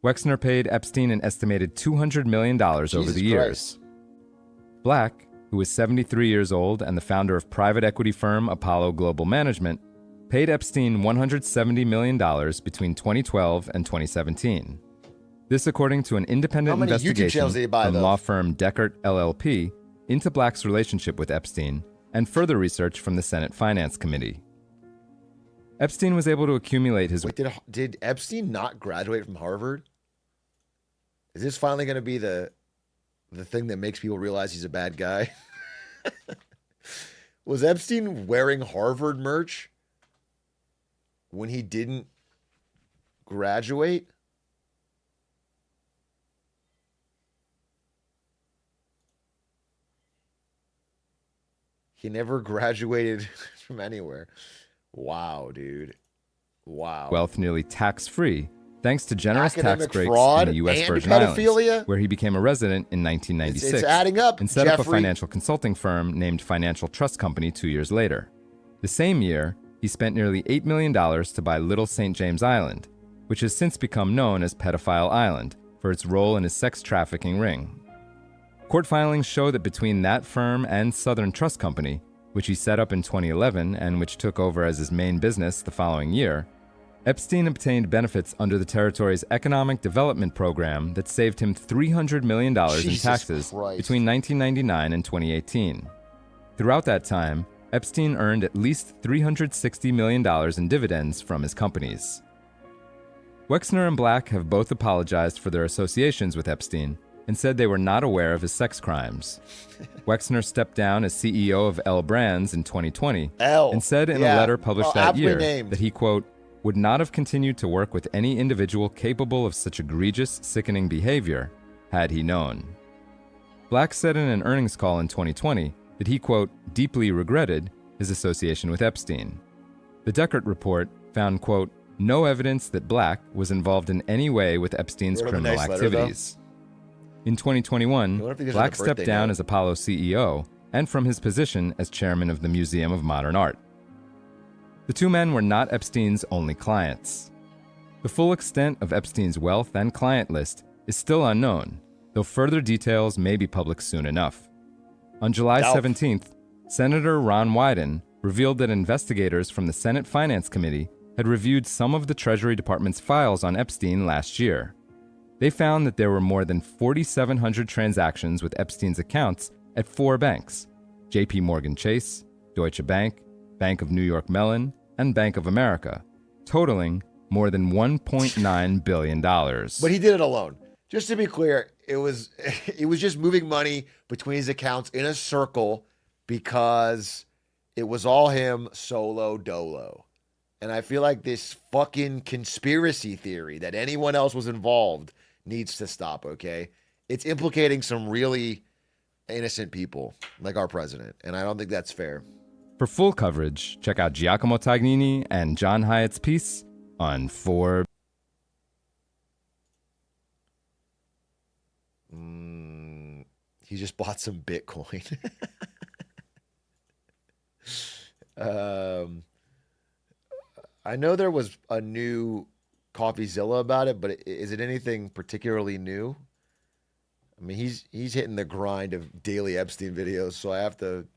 Wexner paid Epstein an estimated $200 million over the years. Black, who was 73 years old and the founder of private equity firm Apollo Global Management, paid Epstein $170 million between 2012 and 2017. This according to an independent investigation from law firm Deckert LLP into Black's relationship with Epstein and further research from the Senate Finance Committee. Epstein was able to accumulate his... Wait, did Epstein not graduate from Harvard? Is this finally going to be the thing that makes people realize he's a bad guy? Was Epstein wearing Harvard merch when he didn't graduate? He never graduated from anywhere. Wow, dude. Wow. Wealth nearly tax-free, thanks to generous tax breaks fraud in the U.S. and Virgin pedophilia? Islands, where he became a resident in 1996 It's adding up, and set up a Jeffrey. financial consulting firm named Financial Trust Company 2 years later. The same year, he spent nearly $8 million to buy Little St. James Island, which has since become known as Pedophile Island for its role in his sex trafficking ring. Court filings show that between that firm and Southern Trust Company, which he set up in 2011 and which took over as his main business the following year, Epstein obtained benefits under the territory's economic development program that saved him $300 million in taxes between 1999 and 2018. Throughout that time, Epstein earned at least $360 million in dividends from his companies. Wexner and Black have both apologized for their associations with Epstein and said they were not aware of his sex crimes. Wexner stepped down as CEO of L Brands in 2020 and said in a letter published that year that he, quote, would not have continued to work with any individual capable of such egregious, sickening behavior had he known. Black said in an earnings call in 2020 that he, quote, deeply regretted his association with Epstein. The Deckert report found, quote, no evidence that Black was involved in any way with Epstein's criminal activities. In 2021, Black stepped down as Apollo CEO and from his position as chairman of the Museum of Modern Art. The two men were not Epstein's only clients. The full extent of Epstein's wealth and client list is still unknown, though further details may be public soon enough. On July 17th, Senator Ron Wyden revealed that investigators from the Senate Finance Committee had reviewed some of the Treasury Department's files on Epstein last year. They found that there were more than 4,700 transactions with Epstein's accounts at 4 banks: J.P. Morgan Chase, Deutsche Bank, Bank of New York Mellon, and Bank of America, totaling more than $1.9 billion. But he did it alone. Just to be clear, it was just moving money between his accounts in a circle because it was all him solo dolo. And I feel like this fucking conspiracy theory that anyone else was involved needs to stop, okay? It's implicating some really innocent people, like our president, and I don't think that's fair. For full coverage, check out Giacomo Tagnini and John Hyatt's piece on Forbes. He just bought some Bitcoin. I know there was a new CoffeeZilla about it, but is it anything particularly new? I mean, he's hitting the grind of daily Epstein videos, so I have to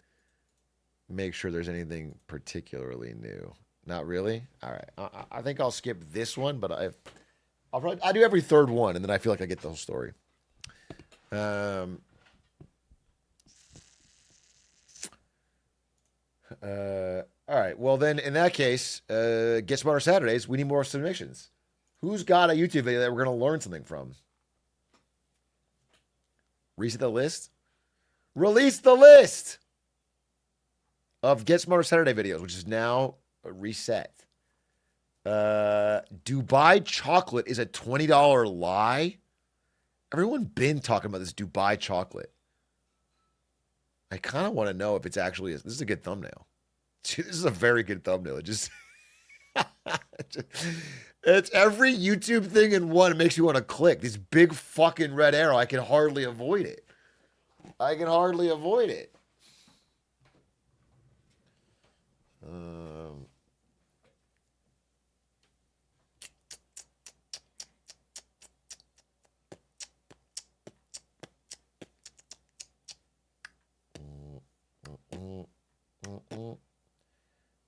make sure there's anything particularly new. Not really? All right. I think I'll skip this one, but I do every third one, and then I feel like I get the whole story. All right. Well, then in that case, Get Smarter Saturdays, we need more submissions. Who's got a YouTube video that we're going to learn something from? Reset the list? Release the list of Get Smarter Saturday videos, which is now reset. Dubai chocolate is a $20 lie. Everyone been talking about this Dubai chocolate. I kind of want to know if it's actually this is a good thumbnail. This is a very good thumbnail. It just it's every YouTube thing in one. It makes you want to click this big fucking red arrow. I can hardly avoid it.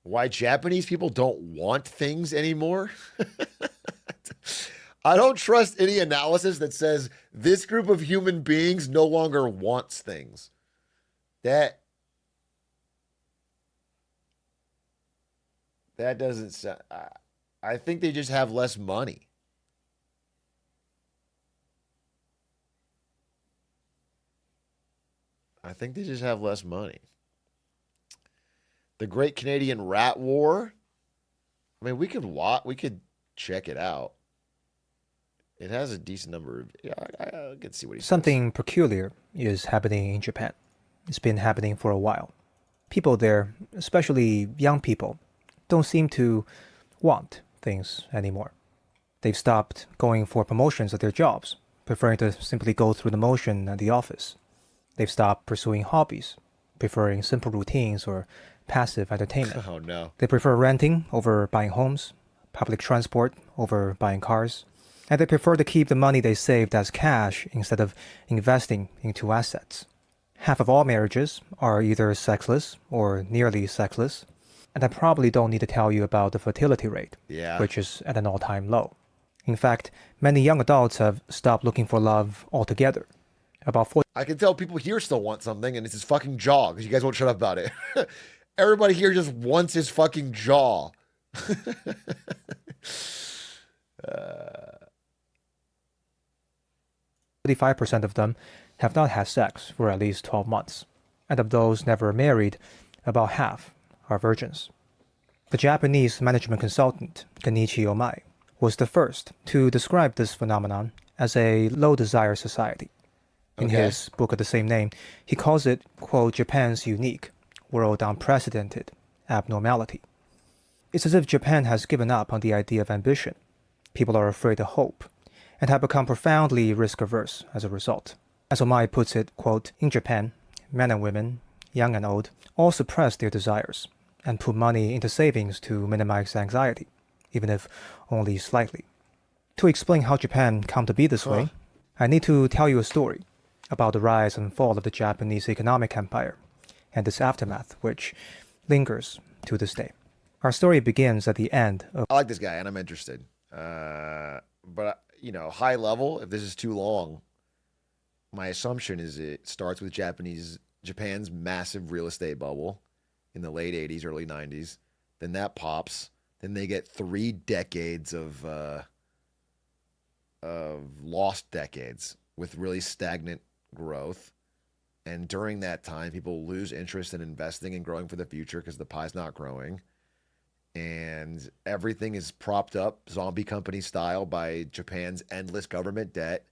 Why Japanese people don't want things anymore? I don't trust any analysis that says this group of human beings no longer wants things. That doesn't sound... I think they just have less money. The Great Canadian Rat War. I mean, we could check it out. It has a decent number of... Yeah, I can see what he's Something peculiar is happening in Japan. It's been happening for a while. People there, especially young people, don't seem to want things anymore. They've stopped going for promotions at their jobs, preferring to simply go through the motion at the office. They've stopped pursuing hobbies, preferring simple routines or passive entertainment. Oh, no. They prefer renting over buying homes, public transport over buying cars, and they prefer to keep the money they saved as cash instead of investing into assets. Half of all marriages are either sexless or nearly sexless, and I probably don't need to tell you about the fertility rate, which is at an all-time low. In fact, many young adults have stopped looking for love altogether. I can tell people here still want something, and it's his fucking jaw, because you guys won't shut up about it. Everybody here just wants his fucking jaw. 35% of them have not had sex for at least 12 months. And of those never married, about half are virgins. The Japanese management consultant, Kenichi Omai, was the first to describe this phenomenon as a low-desire society. In his book of the same name, he calls it, quote, Japan's unique, world unprecedented abnormality. It's as if Japan has given up on the idea of ambition. People are afraid of hope, and have become profoundly risk-averse as a result. As Omai puts it, quote, in Japan, men and women, young and old, all suppress their desires and put money into savings to minimize anxiety, even if only slightly. To explain how Japan come to be this way, I need to tell you a story about the rise and fall of the Japanese economic empire and its aftermath, which lingers to this day. Our story begins at the end of... I like this guy, and I'm interested. But, high level, if this is too long, my assumption is it starts with Japan's massive real estate bubble in the late 80s, early 90s. Then that pops. Then they get 3 decades of lost decades with really stagnant growth. And during that time, people lose interest in investing and growing for the future because the pie's not growing. And everything is propped up, zombie company style, by Japan's endless government debt.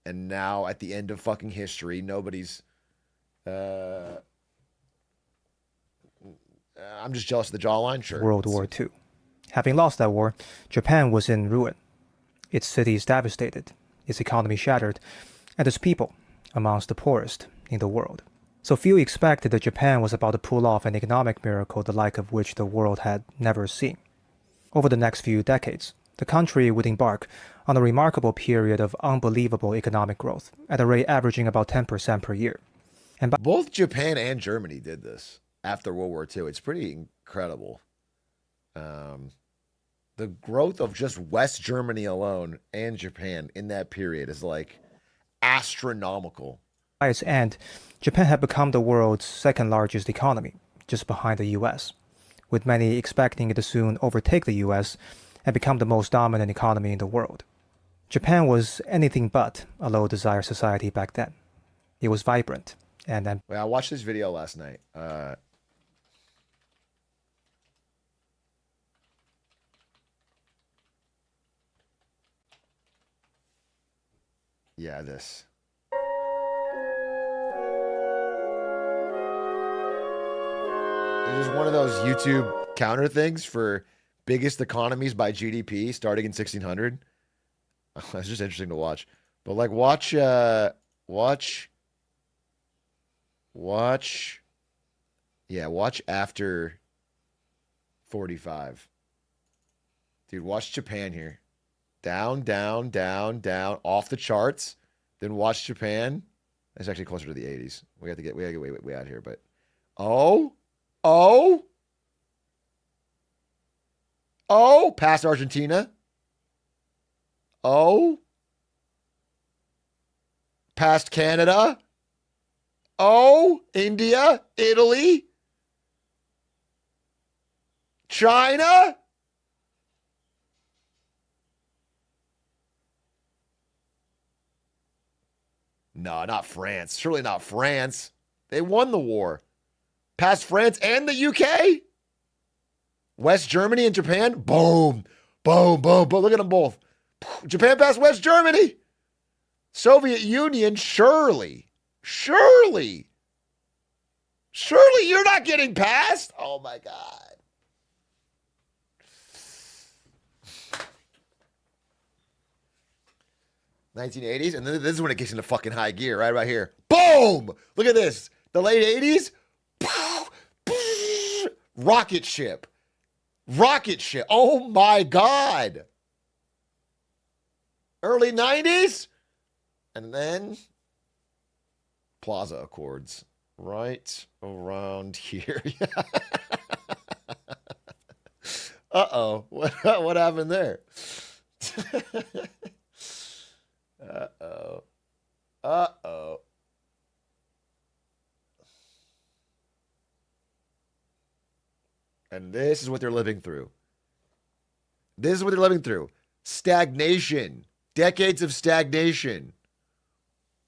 And now, at the end of fucking history, nobody's... I'm just jealous of the jawline, sure. World War II. Having lost that war, Japan was in ruin. Its cities devastated, its economy shattered, and its people amongst the poorest in the world. So few expected that Japan was about to pull off an economic miracle the like of which the world had never seen. Over the next few decades, the country would embark on a remarkable period of unbelievable economic growth, at a rate averaging about 10% per year. And both Japan and Germany did this after World War II. It's pretty incredible. The growth of just West Germany alone and Japan in that period is like astronomical. By its end, Japan had become the world's second largest economy, just behind the US, with many expecting it to soon overtake the US and become the most dominant economy in the world. Japan was anything but a low-desire society back then. It was vibrant and... I watched this video last night. Yeah, this. This is one of those YouTube counter things for biggest economies by GDP starting in 1600. That's just interesting to watch. But like watch after 45. Dude, watch Japan here. Down, down, down, down, off the charts. Then watch Japan. That's actually closer to the 80s. We gotta get way out here, but past Argentina. Past Canada. India, Italy, China. No, not France. Surely not France. They won the war. Past France and the UK. West Germany and Japan. Boom. Boom, boom, boom. Look at them both. Japan past West Germany. Soviet Union, surely you're not getting past. Oh my God. '80s, and then this is when it gets into fucking high gear, right here. Boom! Look at this. The late 80s. Rocket ship. Oh my God. Early 90s. And then Plaza Accords. Right around here. Uh-oh. What happened there? Uh-oh. And this is what they're living through. Stagnation. Decades of stagnation.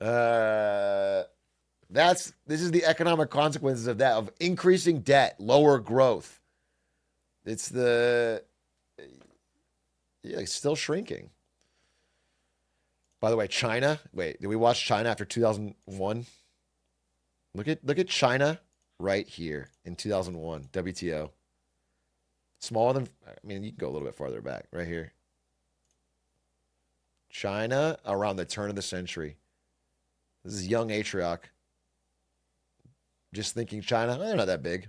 This is the economic consequences of that, of increasing debt, lower growth. It's still shrinking. By the way, China. Wait, did we watch China after 2001? Look at China right here in 2001, WTO. Smaller than, I mean, you can go a little bit farther back, right here. China around the turn of the century. This is young Atrioc. Just thinking China, they're not that big.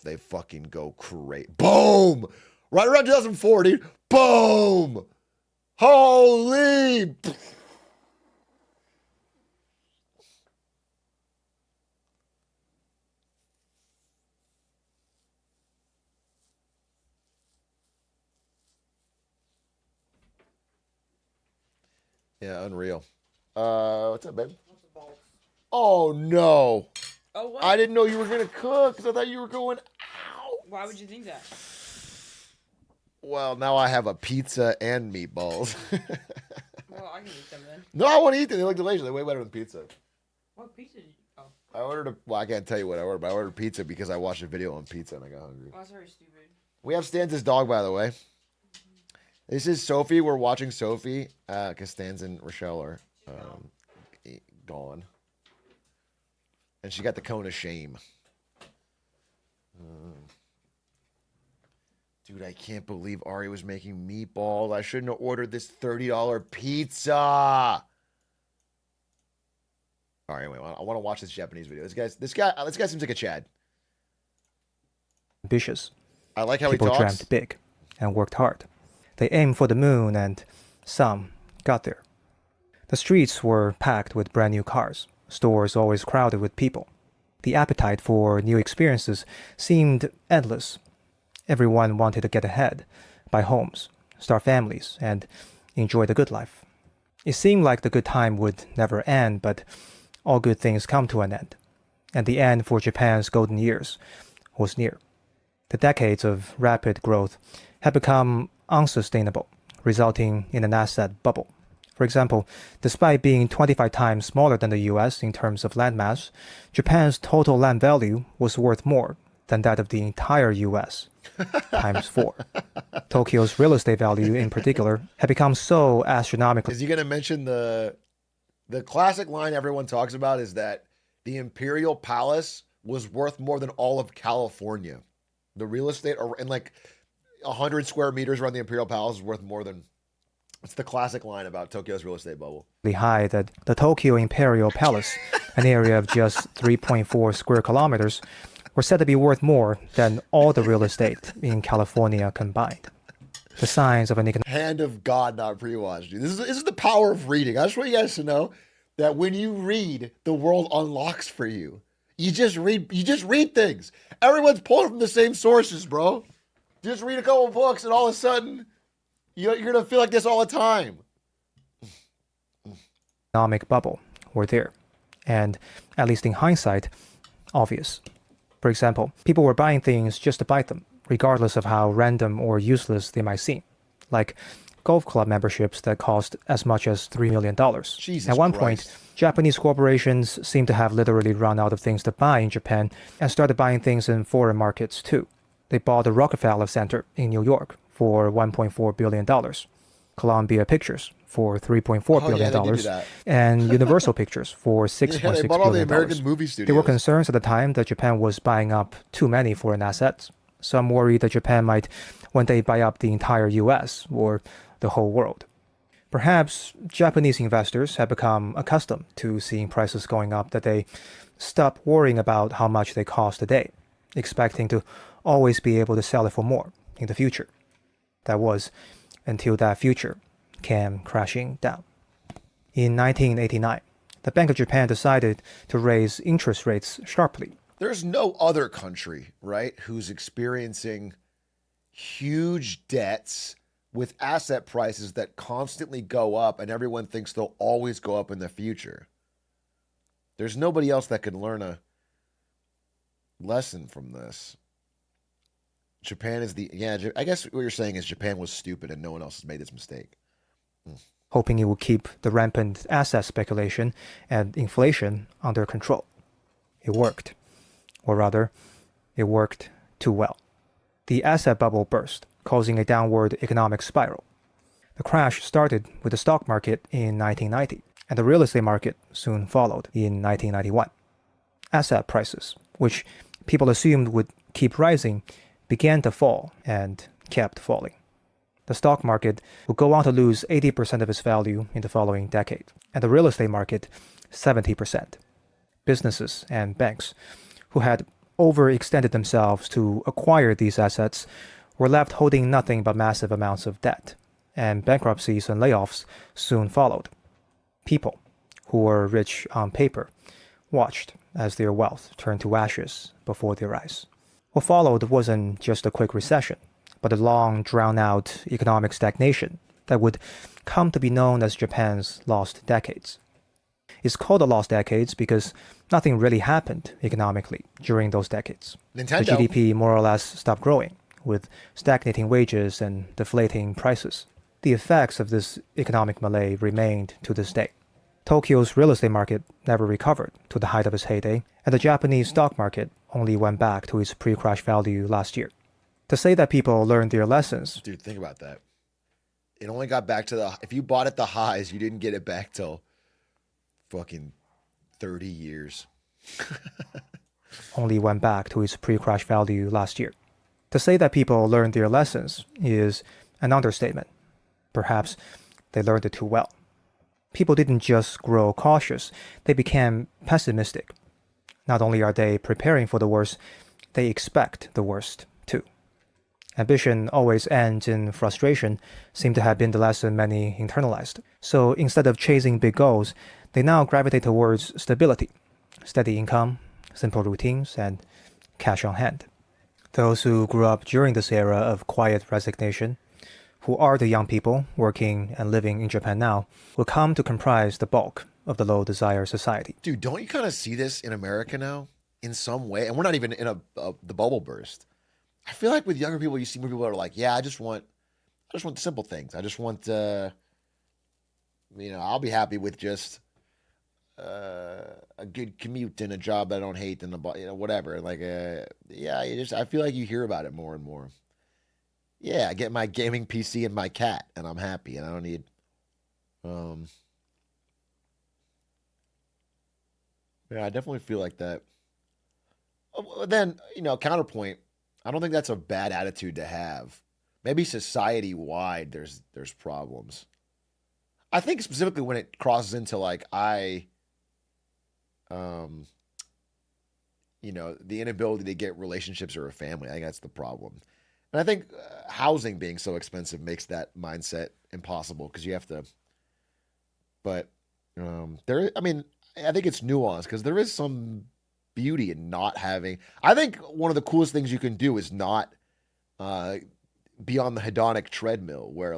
They fucking go crazy. Boom! Right around 2004, dude. Boom! Holy! Yeah, unreal. What's up, baby? Oh, no. Oh, what? I didn't know you were going to cook because I thought you were going out. Why would you think that? Well, now I have a pizza and meatballs. Well, I can eat them then. No, I want to eat them. They look delicious. They're way better than pizza. What pizza did you... Oh. I ordered I can't tell you what I ordered, but I ordered pizza because I watched a video on pizza and I got hungry. Well, that's very stupid. We have Stan's dog, by the way. This is Sophie. We're watching Sophie because Stans and Rochelle are gone. And she got the cone of shame. Dude, I can't believe Ari was making meatballs. I shouldn't have ordered this $30 pizza. All right, anyway, I want to watch this Japanese video. This guy seems like a Chad. Ambitious. I like how People he talks. dreamt big and worked hard. They aimed for the moon and some got there. The streets were packed with brand new cars, stores always crowded with people. The appetite for new experiences seemed endless. Everyone wanted to get ahead, buy homes, start families, and enjoy the good life. It seemed like the good time would never end, but all good things come to an end, and the end for Japan's golden years was near. The decades of rapid growth had become unsustainable, resulting in an asset bubble. For example, despite being 25 times smaller than the US in terms of land mass, Japan's total land value was worth more than that of the entire US, times 4. Tokyo's real estate value in particular had become so astronomical. Is he going to mention the classic line everyone talks about is that the Imperial Palace was worth more than all of California. The real estate in like 100 square meters around the Imperial Palace is worth more than... It's the classic line about Tokyo's real estate bubble. High that the Tokyo Imperial Palace, an area of just 3.4 square kilometers, were said to be worth more than all the real estate in California combined. The signs of an economic... Hand of God, not pre-watched. This is the power of reading. I just want you guys to know that when you read, the world unlocks for you. You just read things. Everyone's pulling from the same sources, bro. Just read a couple of books and all of a sudden, you're going to feel like this all the time. Economic bubble were there, and, at least in hindsight, obvious. For example, people were buying things just to buy them, regardless of how random or useless they might seem, like golf club memberships that cost as much as $3 million. At one point, Japanese corporations seemed to have literally run out of things to buy in Japan and started buying things in foreign markets too. They bought the Rockefeller Center in New York for $1.4 billion, Columbia Pictures for $3.4 billion, and Universal Pictures for $6.6 billion. They bought all the American movie studios. There were concerns at the time that Japan was buying up too many foreign assets. Some worried that Japan might one day buy up the entire US or the whole world. Perhaps Japanese investors had become accustomed to seeing prices going up that they stopped worrying about how much they cost today, expecting to always be able to sell it for more in the future. That was until that future came crashing down. In 1989, the Bank of Japan decided to raise interest rates sharply. There's no other country, right, who's experiencing huge debts with asset prices that constantly go up and everyone thinks they'll always go up in the future. There's nobody else that can learn a lesson from this. Japan is I guess what you're saying is Japan was stupid and no one else has made this mistake. Hoping it would keep the rampant asset speculation and inflation under control. It worked. Or rather, it worked too well. The asset bubble burst, causing a downward economic spiral. The crash started with the stock market in 1990, and the real estate market soon followed in 1991. Asset prices, which people assumed would keep rising, began to fall and kept falling. The stock market would go on to lose 80% of its value in the following decade, and the real estate market 70%. Businesses and banks, who had overextended themselves to acquire these assets, were left holding nothing but massive amounts of debt, and bankruptcies and layoffs soon followed. People, who were rich on paper, watched as their wealth turned to ashes before their eyes. What followed wasn't just a quick recession, but a long, drawn-out economic stagnation that would come to be known as Japan's lost decades. It's called the lost decades because nothing really happened economically during those decades. Nintendo. The GDP more or less stopped growing, with stagnating wages and deflating prices. The effects of this economic malaise remained to this day. Tokyo's real estate market never recovered to the height of its heyday, and the Japanese stock market only went back to its pre-crash value last year. To say that people learned their lessons... Dude, think about that. It only got back to the... If you bought at the highs, you didn't get it back till fucking 30 years. only went back to its pre-crash value last year. To say that people learned their lessons is an understatement. Perhaps they learned it too well. People didn't just grow cautious, they became pessimistic. Not only are they preparing for the worst, they expect the worst too. Ambition always ends in frustration seemed to have been the lesson many internalized. So instead of chasing big goals, they now gravitate towards stability, steady income, simple routines, and cash on hand. Those who grew up during this era of quiet resignation, who are the young people working and living in Japan now, will come to comprise the bulk of the low desire society. Dude, don't you kind of see this in America now? In some way? And we're not even in the bubble burst. I feel like with younger people, you see more people that are like, yeah, I just want simple things. I just want, I'll be happy with just a good commute and a job that I don't hate and whatever. Like, I feel like you hear about it more and more. Yeah, I get my gaming PC and my cat, and I'm happy, and I don't need. Yeah, I definitely feel like that. Then, counterpoint. I don't think that's a bad attitude to have. Maybe society-wide, there's problems. I think specifically when it crosses into the inability to get relationships or a family. I think that's the problem. And I think housing being so expensive makes that mindset impossible because you have to. But I think it's nuanced because there is some beauty in not having. I think one of the coolest things you can do is not be on the hedonic treadmill where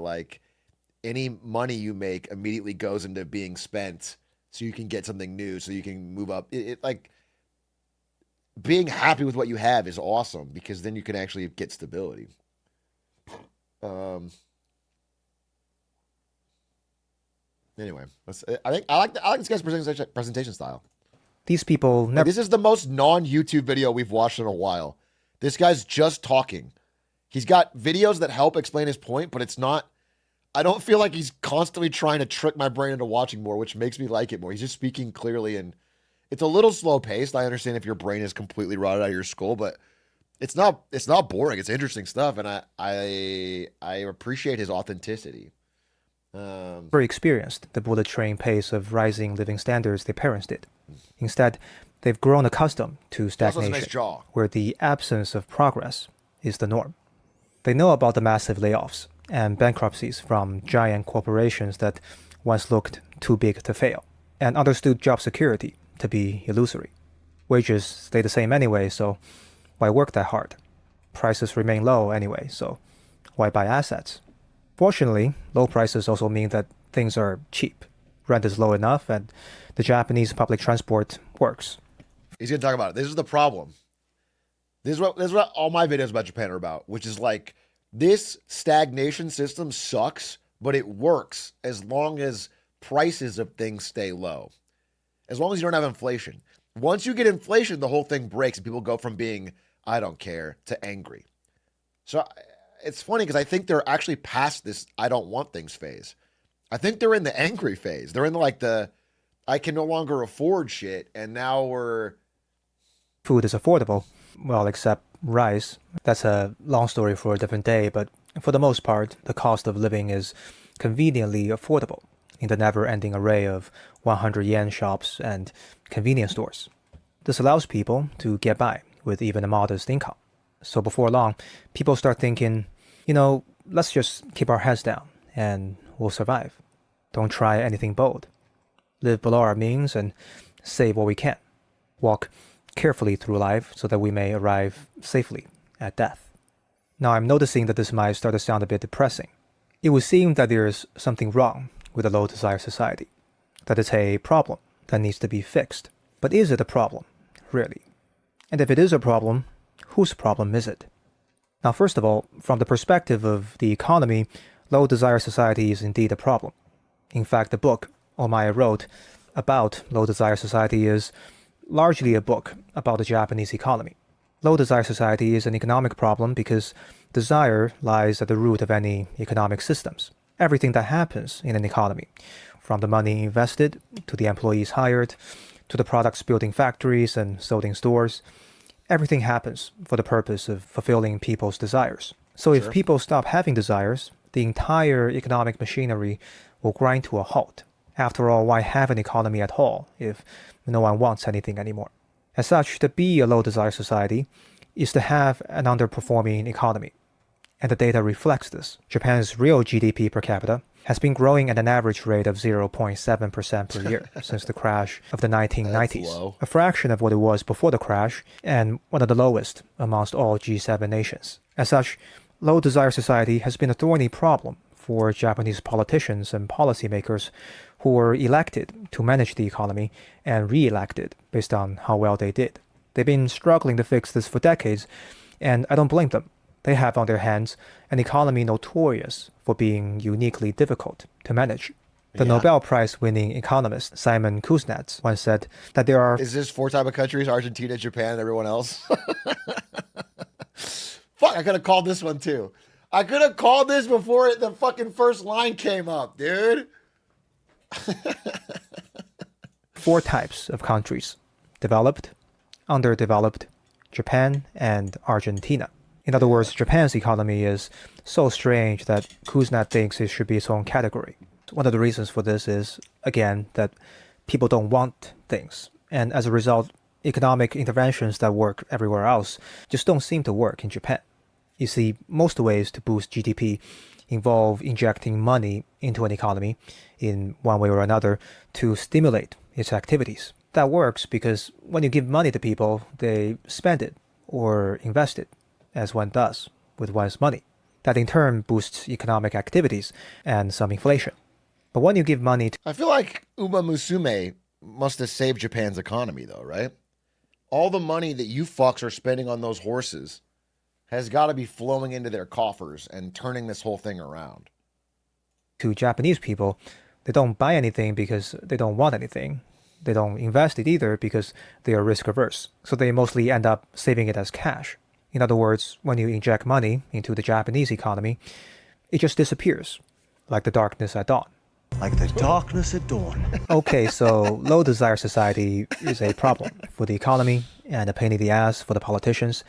any money you make immediately goes into being spent so you can get something new, so you can move up. Being happy with what you have is awesome because then you can actually get stability. Anyway, I like this guy's presentation style. These people never. This is the most non-YouTube video we've watched in a while. This guy's just talking. He's got videos that help explain his point, but it's not. I don't feel like he's constantly trying to trick my brain into watching more, which makes me like it more. He's just speaking clearly, and it's a little slow paced. I understand if your brain is completely rotted out of your skull, but it's not boring. It's interesting stuff, and I appreciate his authenticity. Very experienced the bullet train pace of rising living standards their parents did. Instead, they've grown accustomed to stagnation, nice jaw. Where the absence of progress is the norm. They know about the massive layoffs and bankruptcies from giant corporations that once looked too big to fail, and understood job security to be illusory. Wages stay the same anyway, so why work that hard? Prices remain low anyway, so why buy assets? Fortunately, low prices also mean that things are cheap. Rent is low enough, and the Japanese public transport works. He's going to talk about it. This is the problem. This is what all my videos about Japan are about, which is this stagnation system sucks, but it works as long as prices of things stay low. As long as you don't have inflation. Once you get inflation, the whole thing breaks and people go from being I don't care, to angry. So it's funny because I think they're actually past this I don't want things phase. I think they're in the angry phase. They're in like the I can no longer afford shit, and now we're... Food is affordable, well, except rice. That's a long story for a different day, but for the most part, the cost of living is conveniently affordable in the never-ending array of 100 yen shops and convenience stores. This allows people to get by with even a modest income. So before long, people start thinking, let's just keep our heads down and we'll survive. Don't try anything bold. Live below our means and save what we can. Walk carefully through life so that we may arrive safely at death. Now I'm noticing that this might start to sound a bit depressing. It would seem that there is something wrong with a low desire society, that it's a problem that needs to be fixed. But is it a problem, really? And if it is a problem, whose problem is it? Now, first of all, from the perspective of the economy, low desire society is indeed a problem. In fact, the book Omaya wrote about low desire society is largely a book about the Japanese economy. Low desire society is an economic problem because desire lies at the root of any economic systems. Everything that happens in an economy, from the money invested to the employees hired, to the products built in factories and sold in stores, everything happens for the purpose of fulfilling people's desires. So if people stop having desires, the entire economic machinery will grind to a halt. After all, why have an economy at all if no one wants anything anymore? As such, to be a low desire society is to have an underperforming economy. And the data reflects this. Japan's real GDP per capita has been growing at an average rate of 0.7% per year since the crash of the 1990s, a fraction of what it was before the crash and one of the lowest amongst all G7 nations. As such, low desire society has been a thorny problem for Japanese politicians and policymakers who were elected to manage the economy and re-elected based on how well they did. They've been struggling to fix this for decades, and I don't blame them. They have on their hands an economy notorious for being uniquely difficult to manage. The Nobel Prize-winning economist Simon Kuznets once said that there are... Is this 4 type of countries? Argentina, Japan, and everyone else? Fuck, I could have called this one too. I could have called this before the fucking first line came up, dude. 4 types of countries: developed, underdeveloped, Japan, and Argentina. In other words, Japan's economy is so strange that Kuznets thinks it should be its own category. One of the reasons for this is, again, that people don't want things. And as a result, economic interventions that work everywhere else just don't seem to work in Japan. You see, most ways to boost GDP involve injecting money into an economy in one way or another to stimulate its activities. That works because when you give money to people, they spend it or invest it, as one does with one's money. That in turn boosts economic activities and some inflation. But when you give money to... I feel like Uma Musume must have saved Japan's economy though, right? All the money that you fucks are spending on those horses has got to be flowing into their coffers and turning this whole thing around. To Japanese people, they don't buy anything because they don't want anything. They don't invest it either because they are risk averse. So they mostly end up saving it as cash. In other words, when you inject money into the Japanese economy, it just disappears, like the darkness at dawn. Like the darkness at dawn. Okay, so low desire society is a problem for the economy and a pain in the ass for the politicians.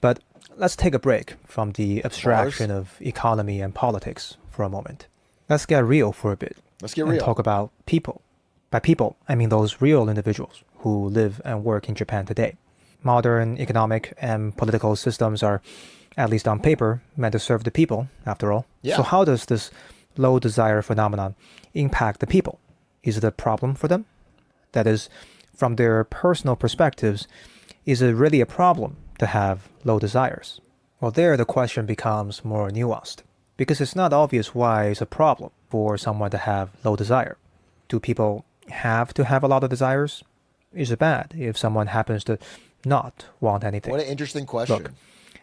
But let's take a break from the abstraction of economy and politics for a moment. Let's get real for a bit. Let's get real. And talk about people. By people, I mean those real individuals who live and work in Japan today. Modern economic and political systems are, at least on paper, meant to serve the people, after all. Yeah. So how does this low desire phenomenon impact the people? Is it a problem for them? That is, from their personal perspectives, is it really a problem to have low desires? Well, there the question becomes more nuanced, because it's not obvious why it's a problem for someone to have low desire. Do people have to have a lot of desires? Is it bad if someone happens to not want anything? What an interesting question. Look,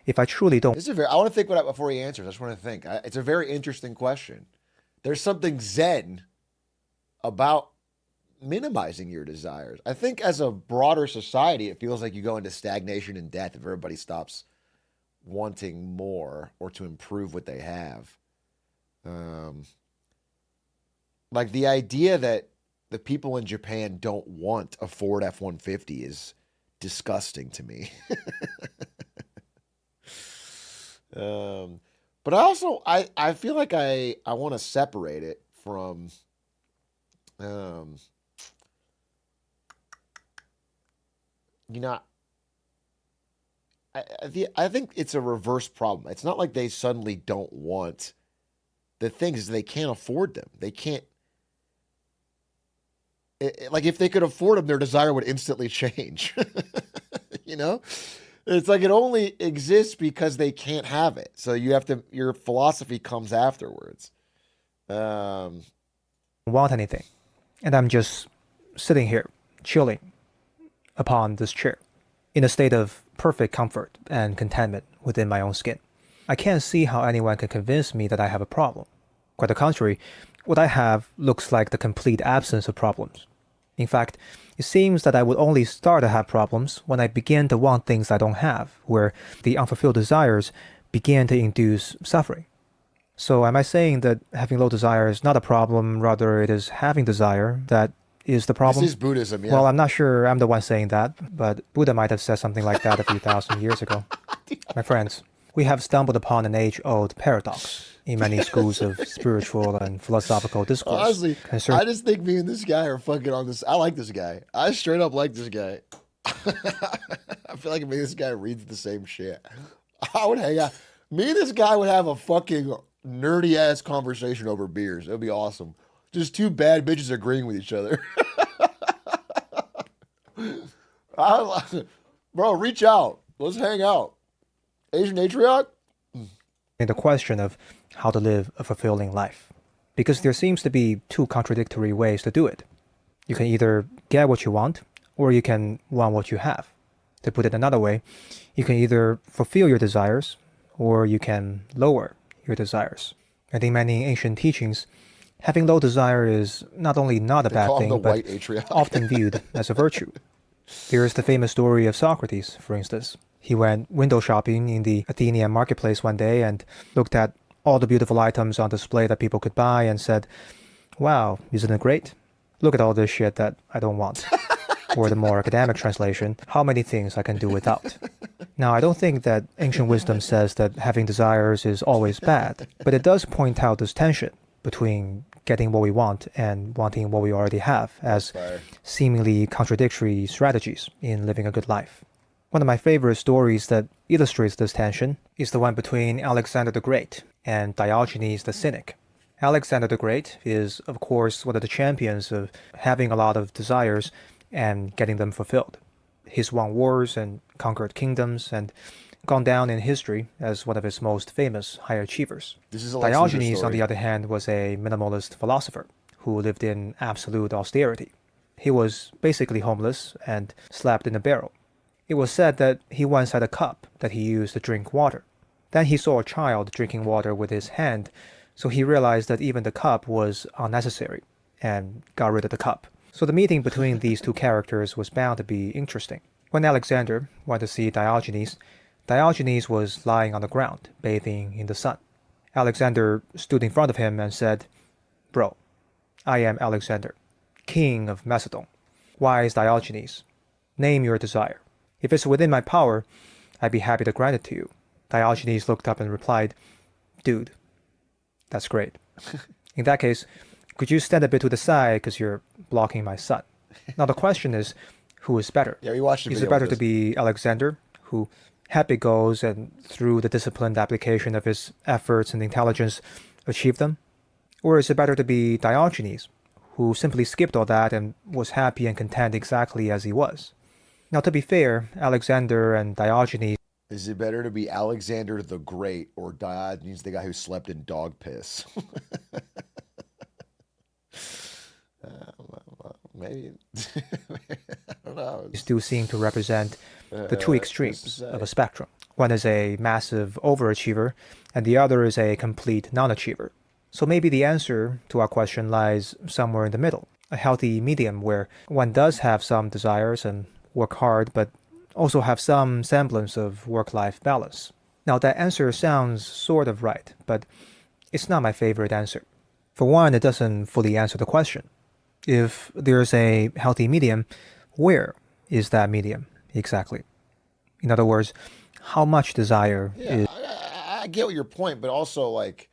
if I truly don't... I want to think before he answers. I just want to think. It's a very interesting question. There's something zen about minimizing your desires. I think as a broader society, it feels like you go into stagnation and death if everybody stops wanting more or to improve what they have. Like the idea that the people in Japan don't want a Ford F-150 is disgusting to me. But I feel like I want to separate it from you know, I think it's a reverse problem. It's not like they suddenly don't want the things, they can't afford them. They can't, like if they could afford them, their desire would instantly change. You know? It's like it only exists because they can't have it. So you have to, your philosophy comes afterwards. Want anything. And I'm just sitting here, chilling upon this chair, in a state of perfect comfort and contentment within my own skin. I can't see how anyone can convince me that I have a problem. Quite the contrary, what I have looks like the complete absence of problems. In fact, it seems that I would only start to have problems when I begin to want things I don't have, where the unfulfilled desires begin to induce suffering. So am I saying that having low desire is not a problem, rather it is having desire that is the problem? This is Buddhism, yeah. Well, I'm not sure I'm the one saying that, but Buddha might have said something like that a few thousand years ago. My friends, we have stumbled upon an age-old paradox in many schools of spiritual and philosophical discourse. Honestly, I just think me and this guy are fucking on this. I like this guy. I straight up like this guy. I feel like me and this guy reads the same shit. I would hang out. Me and this guy would have a fucking nerdy ass conversation over beers. It would be awesome. Just two bad bitches agreeing with each other. Bro, reach out. Let's hang out. Asian Atrioc? The question of how to live a fulfilling life. Because there seems to be two contradictory ways to do it. You can either get what you want, or you can want what you have. To put it another way, you can either fulfill your desires, or you can lower your desires. And in many ancient teachings, having low desire is not only not a bad thing, but often viewed as a virtue. There is the famous story of Socrates, for instance. He went window shopping in the Athenian marketplace one day and looked at all the beautiful items on display that people could buy and said, "Wow, isn't it great? Look at all this shit that I don't want." Or the more academic translation, "How many things I can do without." Now, I don't think that ancient wisdom says that having desires is always bad, but it does point out this tension between getting what we want and wanting what we already have as seemingly contradictory strategies in living a good life. One of my favorite stories that illustrates this tension is the one between Alexander the Great and Diogenes the Cynic. Alexander the Great is, of course, one of the champions of having a lot of desires and getting them fulfilled. He's won wars and conquered kingdoms and gone down in history as one of his most famous high achievers. Diogenes, on the other hand, was a minimalist philosopher who lived in absolute austerity. He was basically homeless and slept in a barrel. It was said that he once had a cup that he used to drink water. Then he saw a child drinking water with his hand, so he realized that even the cup was unnecessary and got rid of the cup. So the meeting between these two characters was bound to be interesting. When Alexander went to see Diogenes, Diogenes was lying on the ground, bathing in the sun. Alexander stood in front of him and said, "Bro, I am Alexander, king of Macedon. Wise Diogenes, name your desire. If it's within my power, I'd be happy to grant it to you." Diogenes looked up and replied, "Dude, that's great. In that case, could you stand a bit to the side because you're blocking my sun?" Now the question is, who is better? Yeah, we watched the Is video it better with to be Alexander, who had big goals and through the disciplined application of his efforts and intelligence achieved them? Or is it better to be Diogenes, who simply skipped all that and was happy and content exactly as he was? Now, to be fair, Alexander and Diogenes... Is it better to be Alexander the Great or Diogenes, the guy who slept in dog piss? Maybe. I don't know. do seem to represent the two extremes of a spectrum. One is a massive overachiever, and the other is a complete non-achiever. So maybe the answer to our question lies somewhere in the middle. a healthy medium where one does have some desires and work hard, but also have some semblance of work-life balance. Now, that answer sounds sort of right, but it's not my favorite answer. For one, it doesn't fully answer the question. If there's a healthy medium, where is that medium exactly? In other words, how much desire is... I get what your point, but also, like,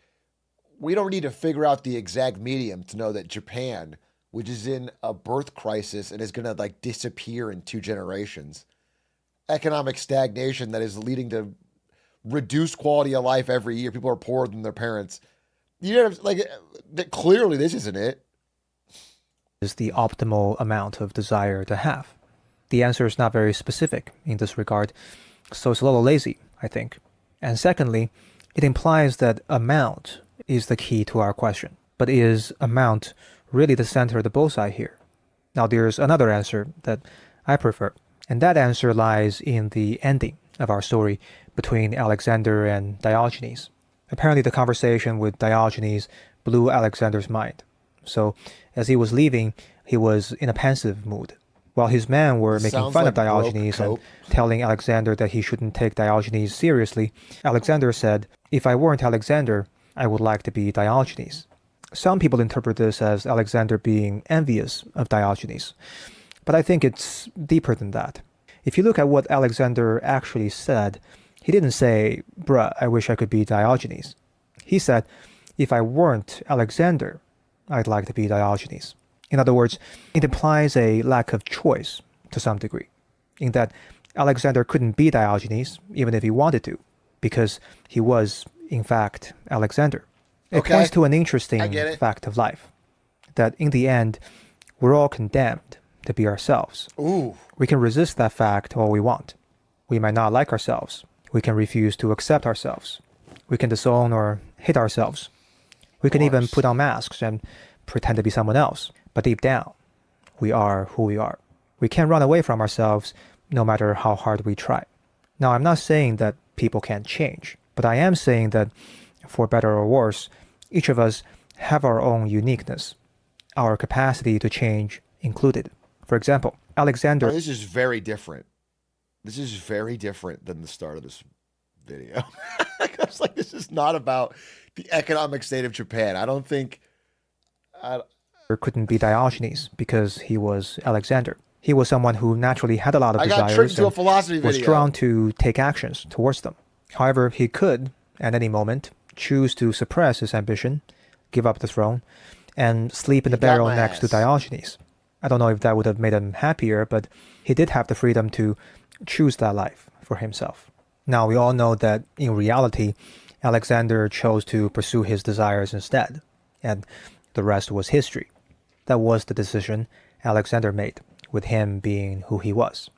we don't need to figure out the exact medium to know that Japan, which is in a birth crisis and is going to, like, disappear in 2 generations, economic stagnation that is leading to reduced quality of life every year. People are poorer than their parents. You know, like, clearly this isn't it. Is the optimal amount of desire to have? The answer is not very specific in this regard, so it's a little lazy, I think. And secondly, it implies that amount is the key to our question. But is amount really the center of the bullseye here? Now, there's another answer that I prefer, and that answer lies in the ending of our story between Alexander and Diogenes. Apparently, the conversation with Diogenes blew Alexander's mind. So, as he was leaving, he was in a pensive mood. While his men were making fun of Diogenes and telling Alexander that he shouldn't take Diogenes seriously, Alexander said, "If I weren't Alexander, I would like to be Diogenes." Some people interpret this as Alexander being envious of Diogenes, but I think it's deeper than that. If you look at what Alexander actually said, he didn't say, "Bruh, I wish I could be Diogenes." He said, "If I weren't Alexander, I'd like to be Diogenes." In other words, it implies a lack of choice to some degree, in that Alexander couldn't be Diogenes even if he wanted to, because he was, in fact, Alexander. It points to an interesting fact of life, that in the end, we're all condemned to be ourselves. Ooh. We can resist that fact all we want. We might not like ourselves. We can refuse to accept ourselves. We can disown or hate ourselves. We can even put on masks and pretend to be someone else. But deep down, we are who we are. We can't run away from ourselves no matter how hard we try. Now, I'm not saying that people can't change, but I am saying that, for better or worse, each of us have our own uniqueness, our capacity to change included. For example, Alexander... This is very different. This is very different than the start of this video. I was like, this is not about the economic state of Japan. I don't think... couldn't be Diogenes because he was Alexander. He was someone who naturally had a lot of desires. I got tricked into a philosophy video. Was drawn to take actions towards them. However, he could, at any moment, choose to suppress his ambition, give up the throne, and sleep in the barrel next to Diogenes. I don't know if that would have made him happier, but he did have the freedom to choose that life for himself. Now, we all know that in reality, Alexander chose to pursue his desires instead, and the rest was history. That was the decision Alexander made, with him being who he was.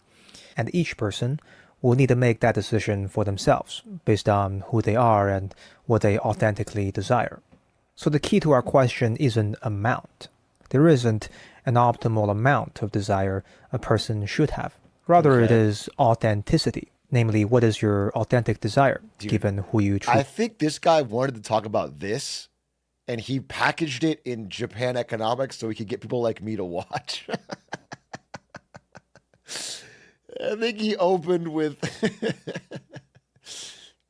And each person will need to make that decision for themselves, based on who they are and what they authentically desire. So the key to our question isn't amount. There isn't an optimal amount of desire a person should have. Rather, it is authenticity. Namely, what is your authentic desire, given who you truly... I think this guy wanted to talk about this, and he packaged it in Japan economics so he could get people like me to watch. I think he opened with,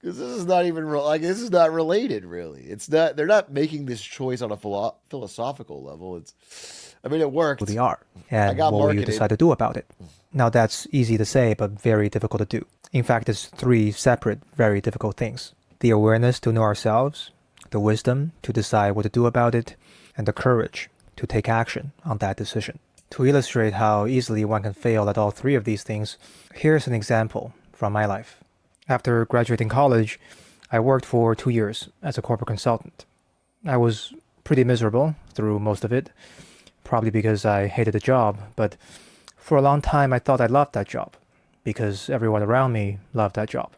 because this is not even this is not related really. It's not. They're not making this choice on a philosophical level. It worked. Who they are, and what will you decide to do about it? Now that's easy to say, but very difficult to do. In fact, it's 3 separate, very difficult things: the awareness to know ourselves, the wisdom to decide what to do about it, and the courage to take action on that decision. To illustrate how easily one can fail at all 3 of these things, here's an example from my life. After graduating college, I worked for 2 years as a corporate consultant. I was pretty miserable through most of it, probably because I hated the job, but for a long time I thought I loved that job, because everyone around me loved that job,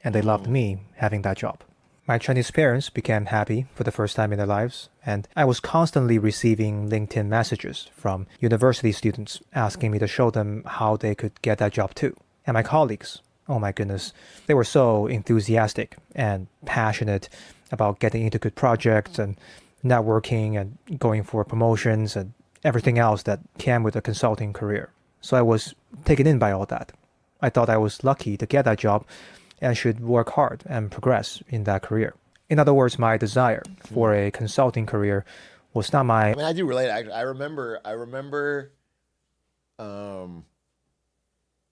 and they loved me having that job. My Chinese parents became happy for the first time in their lives, and I was constantly receiving LinkedIn messages from university students asking me to show them how they could get that job too. And my colleagues, oh my goodness, they were so enthusiastic and passionate about getting into good projects and networking and going for promotions and everything else that came with a consulting career. So I was taken in by all that. I thought I was lucky to get that job and should work hard and progress in that career. In other words, my desire for a consulting career was not my... I mean, I do relate. I remember,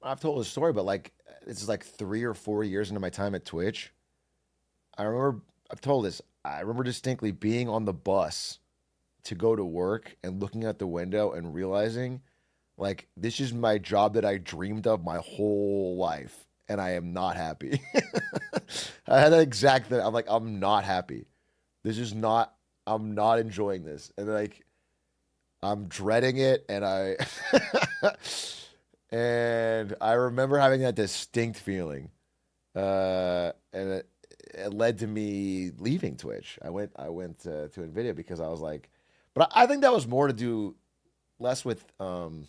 I've told this story, but like, this is like 3 or 4 years into my time at Twitch. I've told this, I remember distinctly being on the bus to go to work and looking out the window and realizing, like, this is my job that I dreamed of my whole life, and I am not happy. I had that exact thing. I'm like, I'm not happy. I'm not enjoying this. And like, I'm dreading it, and and I remember having that distinct feeling. And it led to me leaving Twitch. I went to NVIDIA because I was like, but I think that was more to do less with, people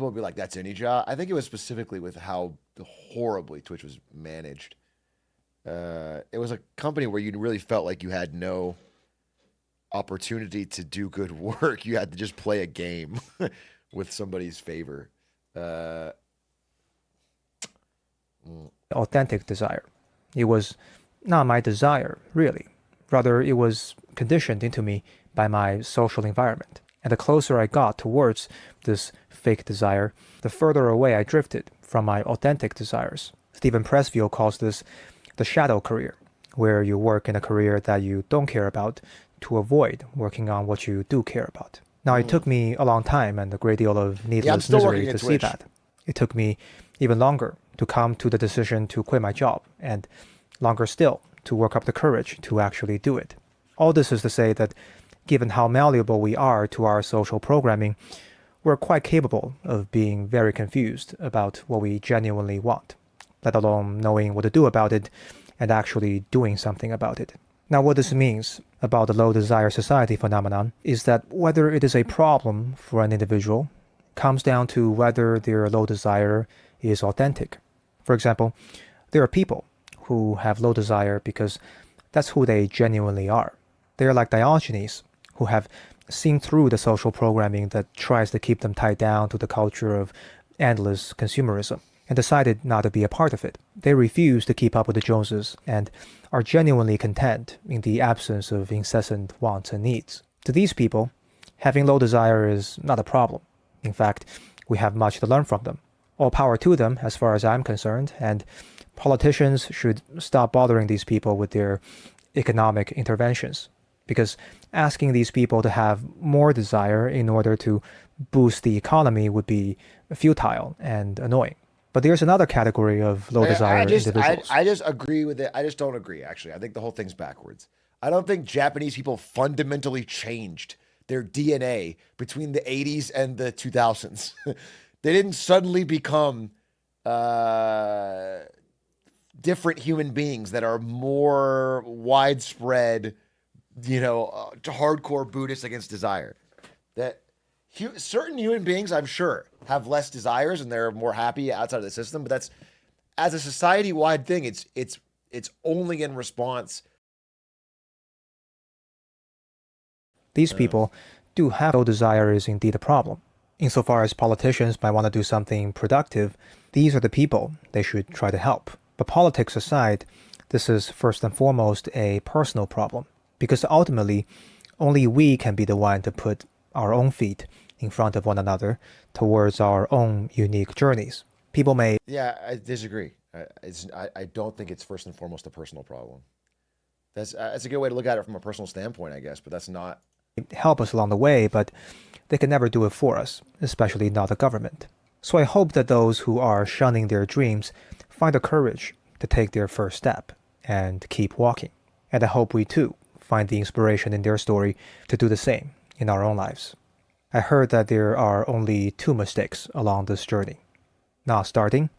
would be like, that's any job. I think it was specifically with how horribly Twitch was managed. It was a company where you really felt like you had no opportunity to do good work. You had to just play a game with somebody's favor. Authentic desire. It was not my desire, really. Rather, it was conditioned into me by my social environment. And the closer I got towards this fake desire, the further away I drifted from my authentic desires. Stephen Pressfield calls this the shadow career, where you work in a career that you don't care about to avoid working on what you do care about. Now, it took me a long time and a great deal of needless misery to see that. It took me even longer to come to the decision to quit my job, and longer still to work up the courage to actually do it. All this is to say that given how malleable we are to our social programming, we're quite capable of being very confused about what we genuinely want, let alone knowing what to do about it and actually doing something about it. Now, what this means about the low desire society phenomenon is that whether it is a problem for an individual comes down to whether their low desire is authentic. For example, there are people who have low desire because that's who they genuinely are. They are like Diogenes, who have seen through the social programming that tries to keep them tied down to the culture of endless consumerism and decided not to be a part of it. They refuse to keep up with the Joneses and are genuinely content in the absence of incessant wants and needs. To these people, having low desire is not a problem. In fact, we have much to learn from them. All power to them, as far as I'm concerned, and politicians should stop bothering these people with their economic interventions, because asking these people to have more desire in order to boost the economy would be futile and annoying. But there's another category of low desire individuals. I just agree with it. I just don't agree, actually. I think the whole thing's backwards. I don't think Japanese people fundamentally changed their DNA between the 80s and the 2000s. They didn't suddenly become different human beings that are more widespread, hardcore Buddhists against desire. That certain human beings, I'm sure, have less desires and they're more happy outside of the system. But that's, as a society-wide thing, it's only in response. These people do have low desire is indeed a problem. Insofar as politicians might want to do something productive, these are the people they should try to help. But politics aside, this is first and foremost a personal problem, because ultimately, only we can be the one to put our own feet in front of one another towards our own unique journeys. People may... Yeah, I disagree. I don't think it's first and foremost a personal problem. That's a good way to look at it from a personal standpoint, I guess, but that's not... help us along the way, but they can never do it for us, especially not the government. So I hope that those who are shunning their dreams find the courage to take their first step and keep walking. And I hope we too find the inspiration in their story to do the same in our own lives. I heard that there are only 2 mistakes along this journey: not starting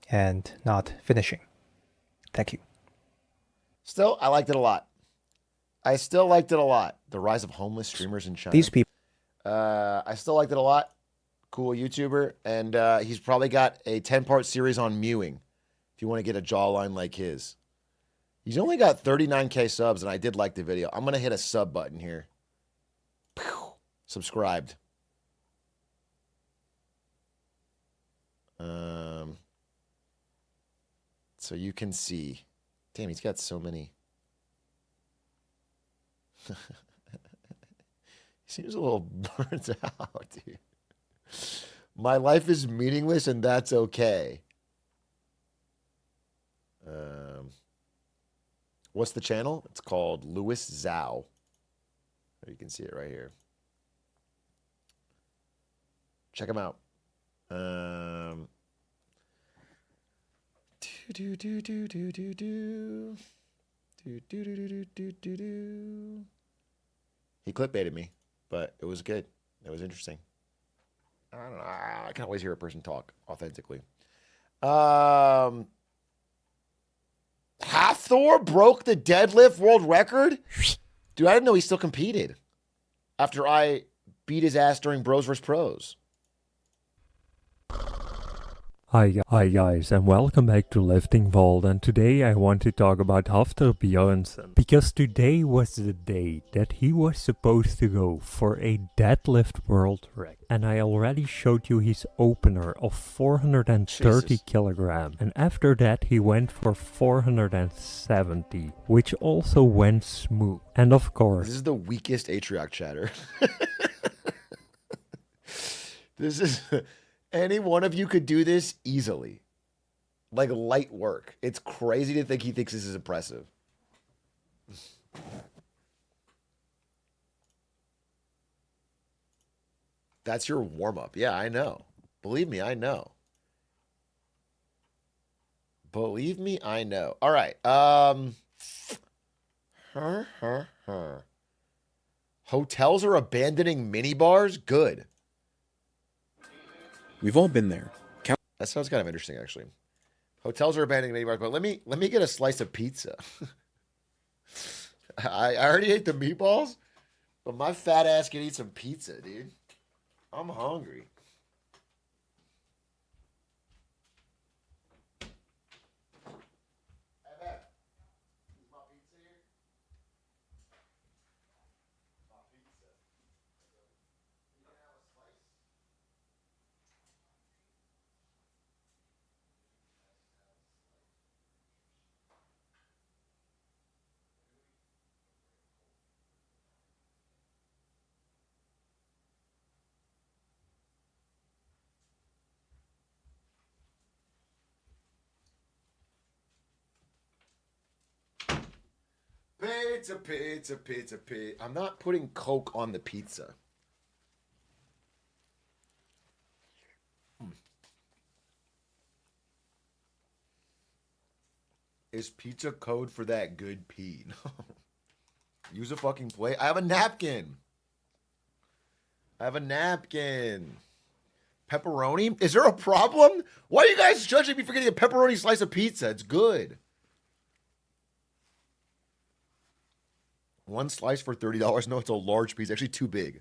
and not finishing. Thank you. Still, I liked it a lot. I still liked it a lot. The rise of homeless streamers in China. These people. I still liked it a lot. Cool YouTuber. And he's probably got a 10-part series on mewing if you want to get a jawline like his. He's only got 39K subs, and I did like the video. I'm going to hit a sub button here. subscribed. So you can see. Damn, he's got so many. He seems a little burnt out, dude. My life is meaningless and that's okay. What's the channel? It's called Louis Zhao. You can see it right here. Check him out. He clickbaited me, but it was good. It was interesting. I don't know. I can't always hear a person talk authentically. Hathor broke the deadlift world record? Dude, I didn't know he still competed after I beat his ass during Bros vs. Pros. Hi guys, and welcome back to Lifting Vault, and today I want to talk about Hafthor Björnsson, because today was the day that he was supposed to go for a deadlift world record, and I already showed you his opener of 430 kilograms, and after that he went for 470, which also went smooth, and of course... This is the weakest Atrioc chatter. This is... Any one of you could do this easily. Like light work. It's crazy to think he thinks this is impressive. That's your warm-up. Yeah, I know. Believe me, I know. Believe me, I know. All right. Hotels are abandoning minibars? Good. We've all been there. That sounds kind of interesting, actually. Hotels are abandoning minibars, but let me get a slice of pizza. I already ate the meatballs, but my fat ass can eat some pizza, dude. I'm hungry. Pizza. I'm not putting Coke on the pizza. Is pizza code for that good pee? Use a fucking plate. I have a napkin. Pepperoni? Is there a problem? Why are you guys judging me for getting a pepperoni slice of pizza? It's good. One slice for $30. No, it's a large piece. Actually, too big.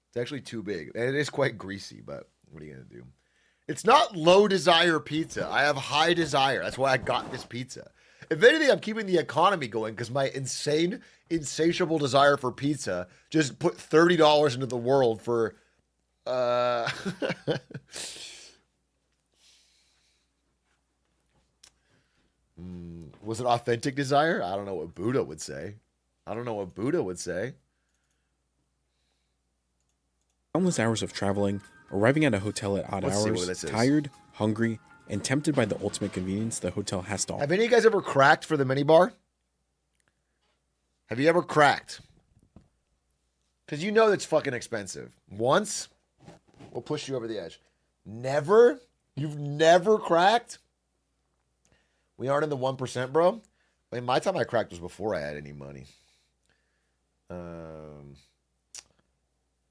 It's actually too big. And it is quite greasy, but what are you going to do? It's not low desire pizza. I have high desire. That's why I got this pizza. If anything, I'm keeping the economy going because my insatiable desire for pizza just put $30 into the world for... Was it authentic desire? I don't know what Buddha would say. Countless hours of traveling, arriving at a hotel at odd hours, tired, hungry, and tempted by the ultimate convenience the hotel has to offer. Have any of you guys ever cracked for the minibar? Have you ever cracked? Because you know it's fucking expensive. Once, we'll push you over the edge. Never? You've never cracked? We aren't in the 1%, bro. I mean, my time I cracked was before I had any money.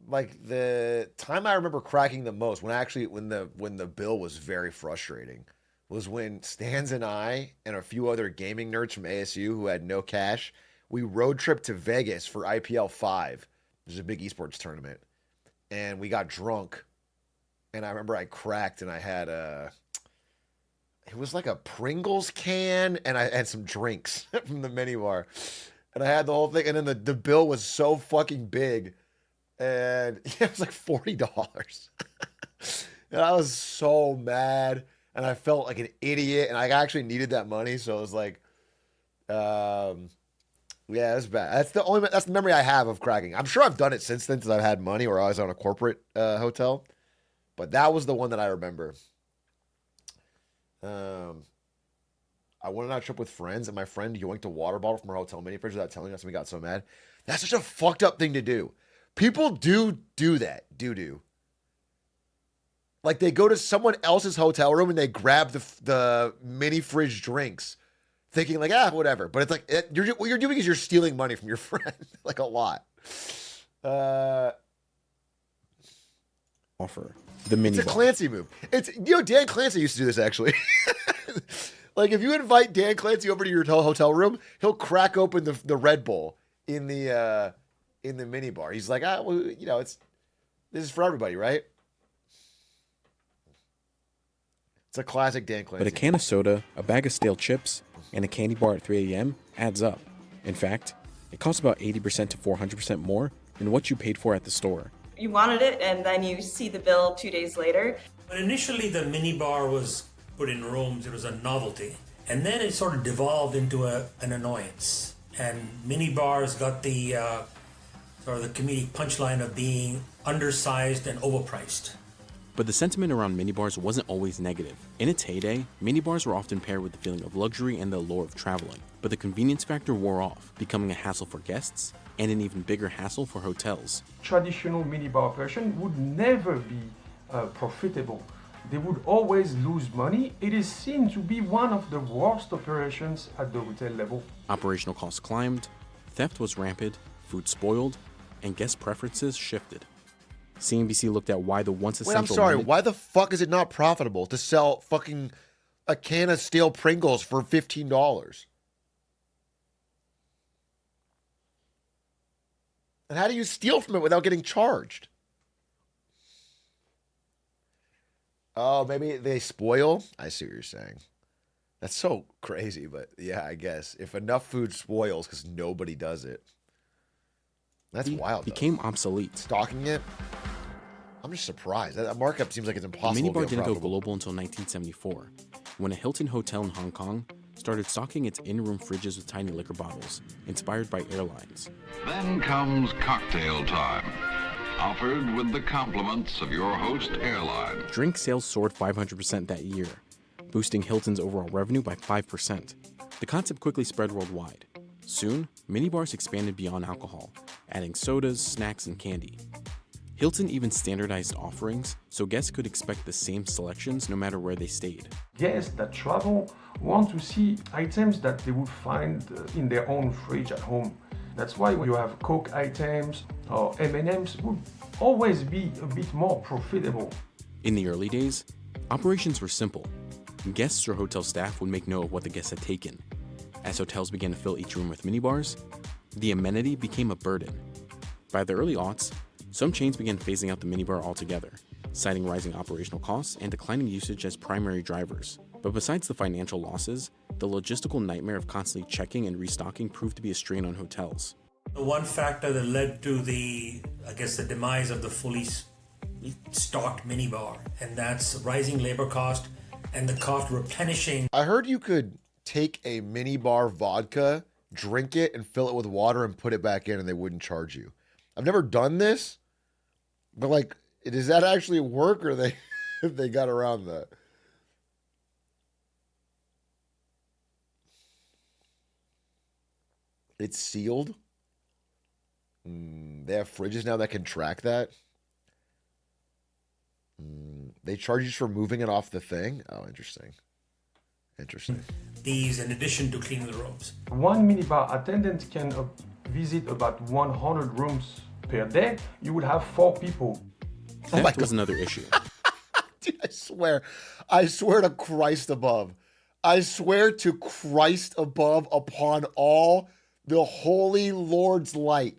Like the time I remember cracking the most, when the bill was very frustrating, was when Stans and I and a few other gaming nerds from ASU who had no cash, we road tripped to Vegas for IPL 5. There's a big esports tournament, and we got drunk. And I remember I cracked, and I had it was like a Pringles can, and I had some drinks from the minibar. And I had the whole thing, and then the bill was so fucking big And yeah, it was like $40. And I was so mad, and I felt like an idiot, and I actually needed that money, so it was like, yeah, it's bad. That's the memory I have of cracking. I'm sure I've done it since then, since I've had money, or I was on a corporate hotel, but that was the one that I remember. I went on a trip with friends, and my friend yoinked a water bottle from her hotel mini fridge without telling us, and we got so mad. That's such a fucked up thing to do. People do that. Do. Like, they go to someone else's hotel room and they grab the mini fridge drinks, thinking like, whatever. But it's like, what you're doing is you're stealing money from your friend, like a lot. Offer the minibar. It's a Clancy move. Dan Clancy used to do this, actually. Like, if you invite Dan Clancy over to your hotel room, he'll crack open the Red Bull in the minibar. He's like, this is for everybody, right? It's a classic Dan Clancy. But a can of soda, a bag of stale chips, and a candy bar at 3 a.m. adds up. In fact, it costs about 80% to 400% more than what you paid for at the store. You wanted it, and then you see the bill 2 days later. When initially the minibar was put in rooms, it was a novelty. And then it sort of devolved into an annoyance. And minibars got the sort of the comedic punchline of being undersized and overpriced. But the sentiment around minibars wasn't always negative. In its heyday, minibars were often paired with the feeling of luxury and the allure of traveling. But the convenience factor wore off, becoming a hassle for guests and an even bigger hassle for hotels. Traditional minibar operation would never be profitable. They would always lose money. It is seen to be one of the worst operations at the retail level. Operational costs climbed, theft was rampant, food spoiled, and guest preferences shifted. CNBC looked at why the once essential... Wait, I'm sorry. Why the fuck is it not profitable to sell fucking a can of stale Pringles for $15? And how do you steal from it without getting charged? Oh, maybe they spoil? I see what you're saying. That's so crazy, but yeah, I guess. If enough food spoils because nobody does it. That's wild, became obsolete. Stocking it? I'm just surprised. That markup seems like it's impossible. The minibar to didn't go global until 1974, when a Hilton hotel in Hong Kong started stocking its in-room fridges with tiny liquor bottles, inspired by airlines. Then comes cocktail time, offered with the compliments of your host airline. Drink sales soared 500% that year, boosting Hilton's overall revenue by 5%. The concept quickly spread worldwide. Soon, minibars expanded beyond alcohol, adding sodas, snacks, and candy. Hilton even standardized offerings so guests could expect the same selections no matter where they stayed. Guests that travel want to see items that they would find in their own fridge at home. That's why when you have Coke items or M&Ms would always be a bit more profitable. In the early days, operations were simple. Guests or hotel staff would make note of what the guests had taken. As hotels began to fill each room with minibars, the amenity became a burden. By the early aughts, some chains began phasing out the minibar altogether, citing rising operational costs and declining usage as primary drivers. But besides the financial losses, the logistical nightmare of constantly checking and restocking proved to be a strain on hotels. The one factor that led to the demise of the fully stocked minibar, and that's rising labor cost and the cost replenishing. I heard you could take a minibar vodka, drink it, and fill it with water and put it back in and they wouldn't charge you. I've never done this, but like, does that actually work, or they got around that? It's sealed. They have fridges now that can track that. They charge you for moving it off the thing. Oh, interesting. These in addition to cleaning the rooms. One minibar attendant can visit about 100 rooms per day. You would have 4 people. Theft was another issue. Dude, I swear to Christ above. I swear to Christ above upon all the holy Lord's light.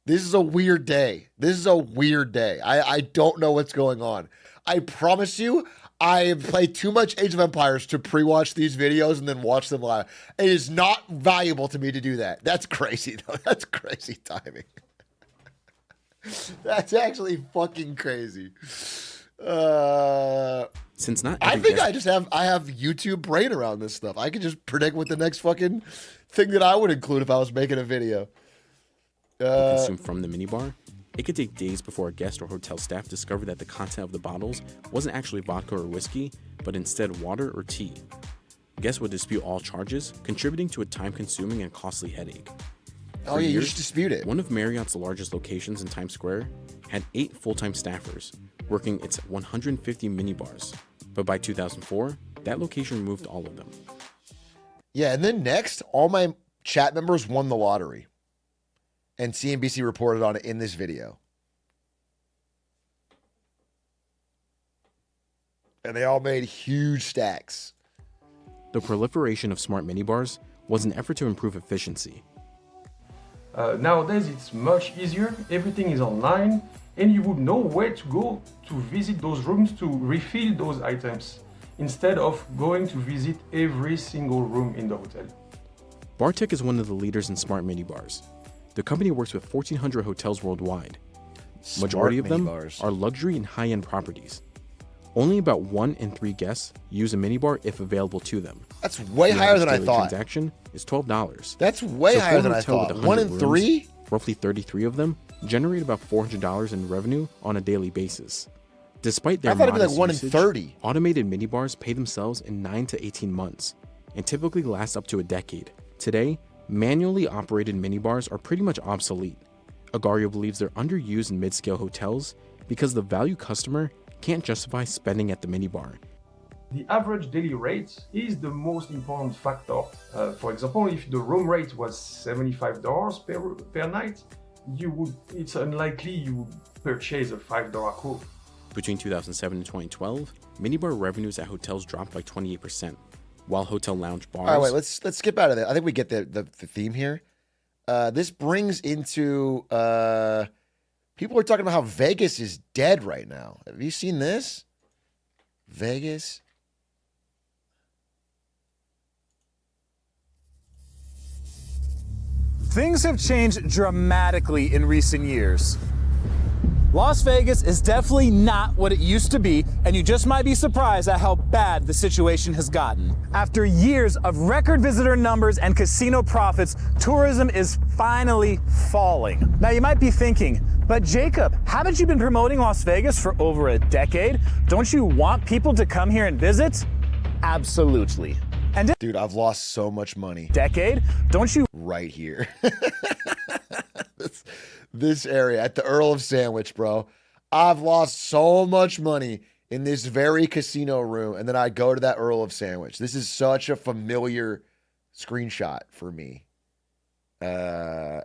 This is a weird day. I don't know what's going on. I promise you, I played too much Age of Empires to pre-watch these videos and then watch them live. It is not valuable to me to do that. That's crazy, though. That's crazy timing. That's actually fucking crazy. Since not I every think guest- I have YouTube brain around this stuff. I could just predict what the next fucking thing that I would include if I was making a video. consumed from the minibar, it could take days before a guest or hotel staff discovered that the content of the bottles wasn't actually vodka or whiskey, but instead water or tea. Guests would dispute all charges, contributing to a time-consuming and costly headache. Oh For yeah, you years, just dispute it. One of Marriott's largest locations in Times Square had 8 full-time staffers, working its 150 minibars. But by 2004, that location removed all of them. Yeah, and then next, all my chat members won the lottery. And CNBC reported on it in this video. And they all made huge stacks. The proliferation of smart minibars was an effort to improve efficiency. Nowadays it's much easier, everything is online, and you would know where to go to visit those rooms to refill those items, instead of going to visit every single room in the hotel. Bartek is one of the leaders in smart minibars. The company works with 1,400 hotels worldwide. Majority of them minibars. are luxury and high-end properties. Only about 1 in 3 guests use a minibar if available to them. That's way The higher average than I daily thought. Transaction is $12. That's way So higher for a than I hotel with thought. 100 1 in rooms, 3? Roughly 33 of them generate about $400 in revenue on a daily basis. Despite their I thought it'd be like modest 1 in usage, 30. automated minibars pay themselves in 9 to 18 months and typically last up to a decade. Today, manually operated minibars are pretty much obsolete. Agario believes they're underused in mid-scale hotels because the value customer can't justify spending at the minibar. The average daily rate is the most important factor. For example, if the room rate was $75 per night, it's unlikely you would purchase a $5 Coke. Between 2007 and 2012, minibar revenues at hotels dropped by 28%, while hotel lounge bars... All right, wait, let's skip out of that. I think we get the theme here. This brings into... people are talking about how Vegas is dead right now. Have you seen this? Vegas... Things have changed dramatically in recent years. Las Vegas is definitely not what it used to be, and you just might be surprised at how bad the situation has gotten. After years of record visitor numbers and casino profits, tourism is finally falling. Now you might be thinking, but Jacob, haven't you been promoting Las Vegas for over a decade? Don't you want people to come here and visit? Absolutely. And dude, I've lost so much money. Decade? Don't you? Right here. this area at the Earl of Sandwich, bro. I've lost so much money in this very casino room, and then I go to that Earl of Sandwich. This is such a familiar screenshot for me. Damn.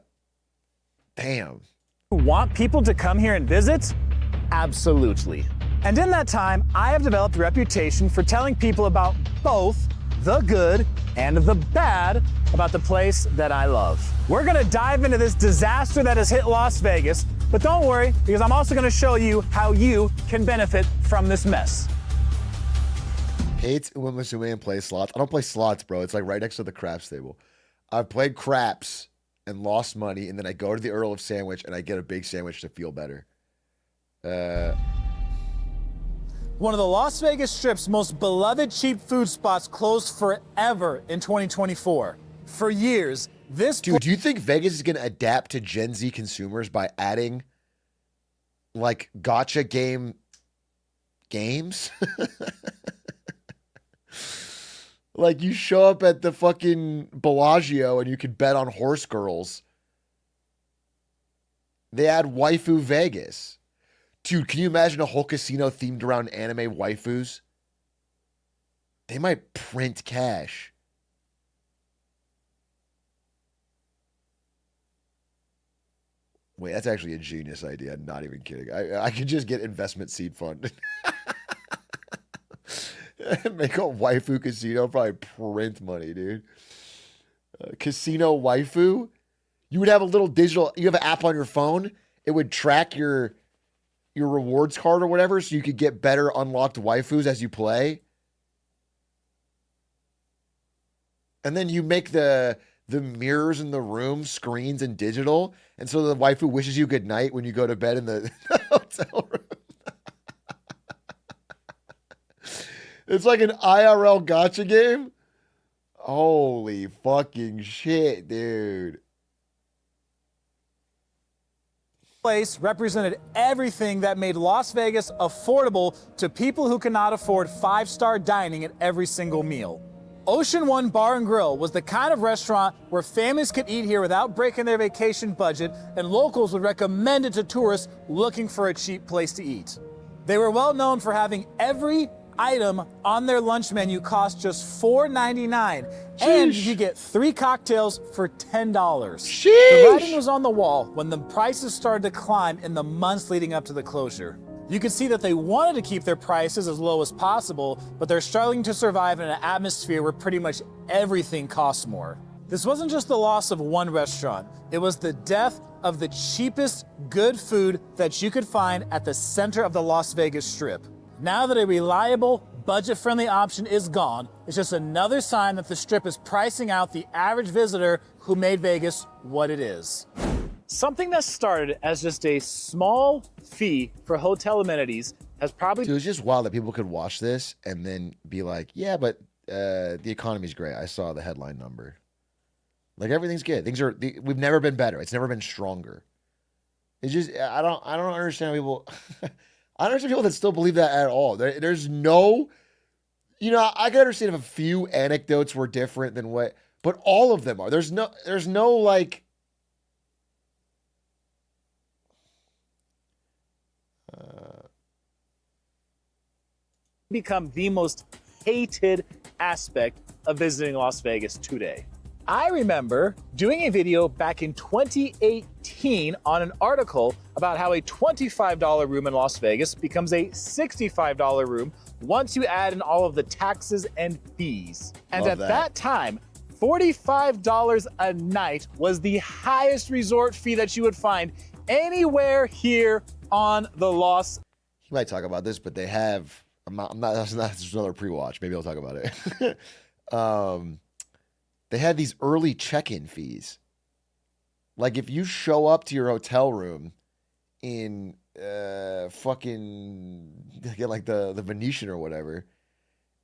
Want people to come here and visit? Absolutely. And in that time, I have developed a reputation for telling people about both the good and the bad about the place that I love. We're gonna dive into this disaster that has hit Las Vegas, but don't worry, because I'm also gonna show you how you can benefit from this mess. Hates Umamusume and play slots. I don't play slots, bro. It's like right next to the craps table. I've played craps and lost money, and then I go to the Earl of Sandwich and I get a big sandwich to feel better. One of the Las Vegas Strip's most beloved cheap food spots closed forever in 2024. For years, this... Dude, do you think Vegas is going to adapt to Gen Z consumers by adding, like, gotcha games? Like, you show up at the fucking Bellagio and you can bet on horse girls. They add Waifu Vegas. Dude, can you imagine a whole casino themed around anime waifus? They might print cash. Wait, that's actually a genius idea. I'm not even kidding. I could just get investment seed fund. Make a waifu casino, probably print money, dude. Casino waifu? You would have a little digital, you have an app on your phone. It would track your rewards card or whatever, so you could get better unlocked waifus as you play. And then you make the the mirrors in the room, screens and digital. And so the waifu wishes you good night when you go to bed in the hotel room. It's like an IRL gacha game. Holy fucking shit, dude. Place represented everything that made Las Vegas affordable to people who cannot afford 5-star dining at every single meal. Ocean One Bar and Grill was the kind of restaurant where families could eat here without breaking their vacation budget, and locals would recommend it to tourists looking for a cheap place to eat. They were well known for having every item on their lunch menu cost just $4.99, and you could get 3 cocktails for $10. The writing was on the wall when the prices started to climb in the months leading up to the closure. You could see that they wanted to keep their prices as low as possible, but they're struggling to survive in an atmosphere where pretty much everything costs more. This wasn't just the loss of one restaurant, it was the death of the cheapest good food that you could find at the center of the Las Vegas Strip. Now that a reliable, budget-friendly option is gone, it's just another sign that the Strip is pricing out the average visitor who made Vegas what it is. Something that started as just a small fee for hotel amenities has probably... Dude, it's just wild that people could watch this and then be like, yeah, but the economy's great. I saw the headline number. Like, everything's good. We've never been better. It's never been stronger. It's just, I don't understand people... I don't understand people that still believe that at all. There's no... You know, I can understand if a few anecdotes were different than what... But all of them are. There's no like... become the most hated aspect of visiting Las Vegas today. I remember doing a video back in 2018 on an article about how a $25 room in Las Vegas becomes a $65 room once you add in all of the taxes and fees. And at that time, $45 a night was the highest resort fee that you would find anywhere here on the Las. He might talk about this, but they have... that's just another pre-watch. Maybe I'll talk about it. They had these early check-in fees. Like, if you show up to your hotel room in fucking like the Venetian or whatever,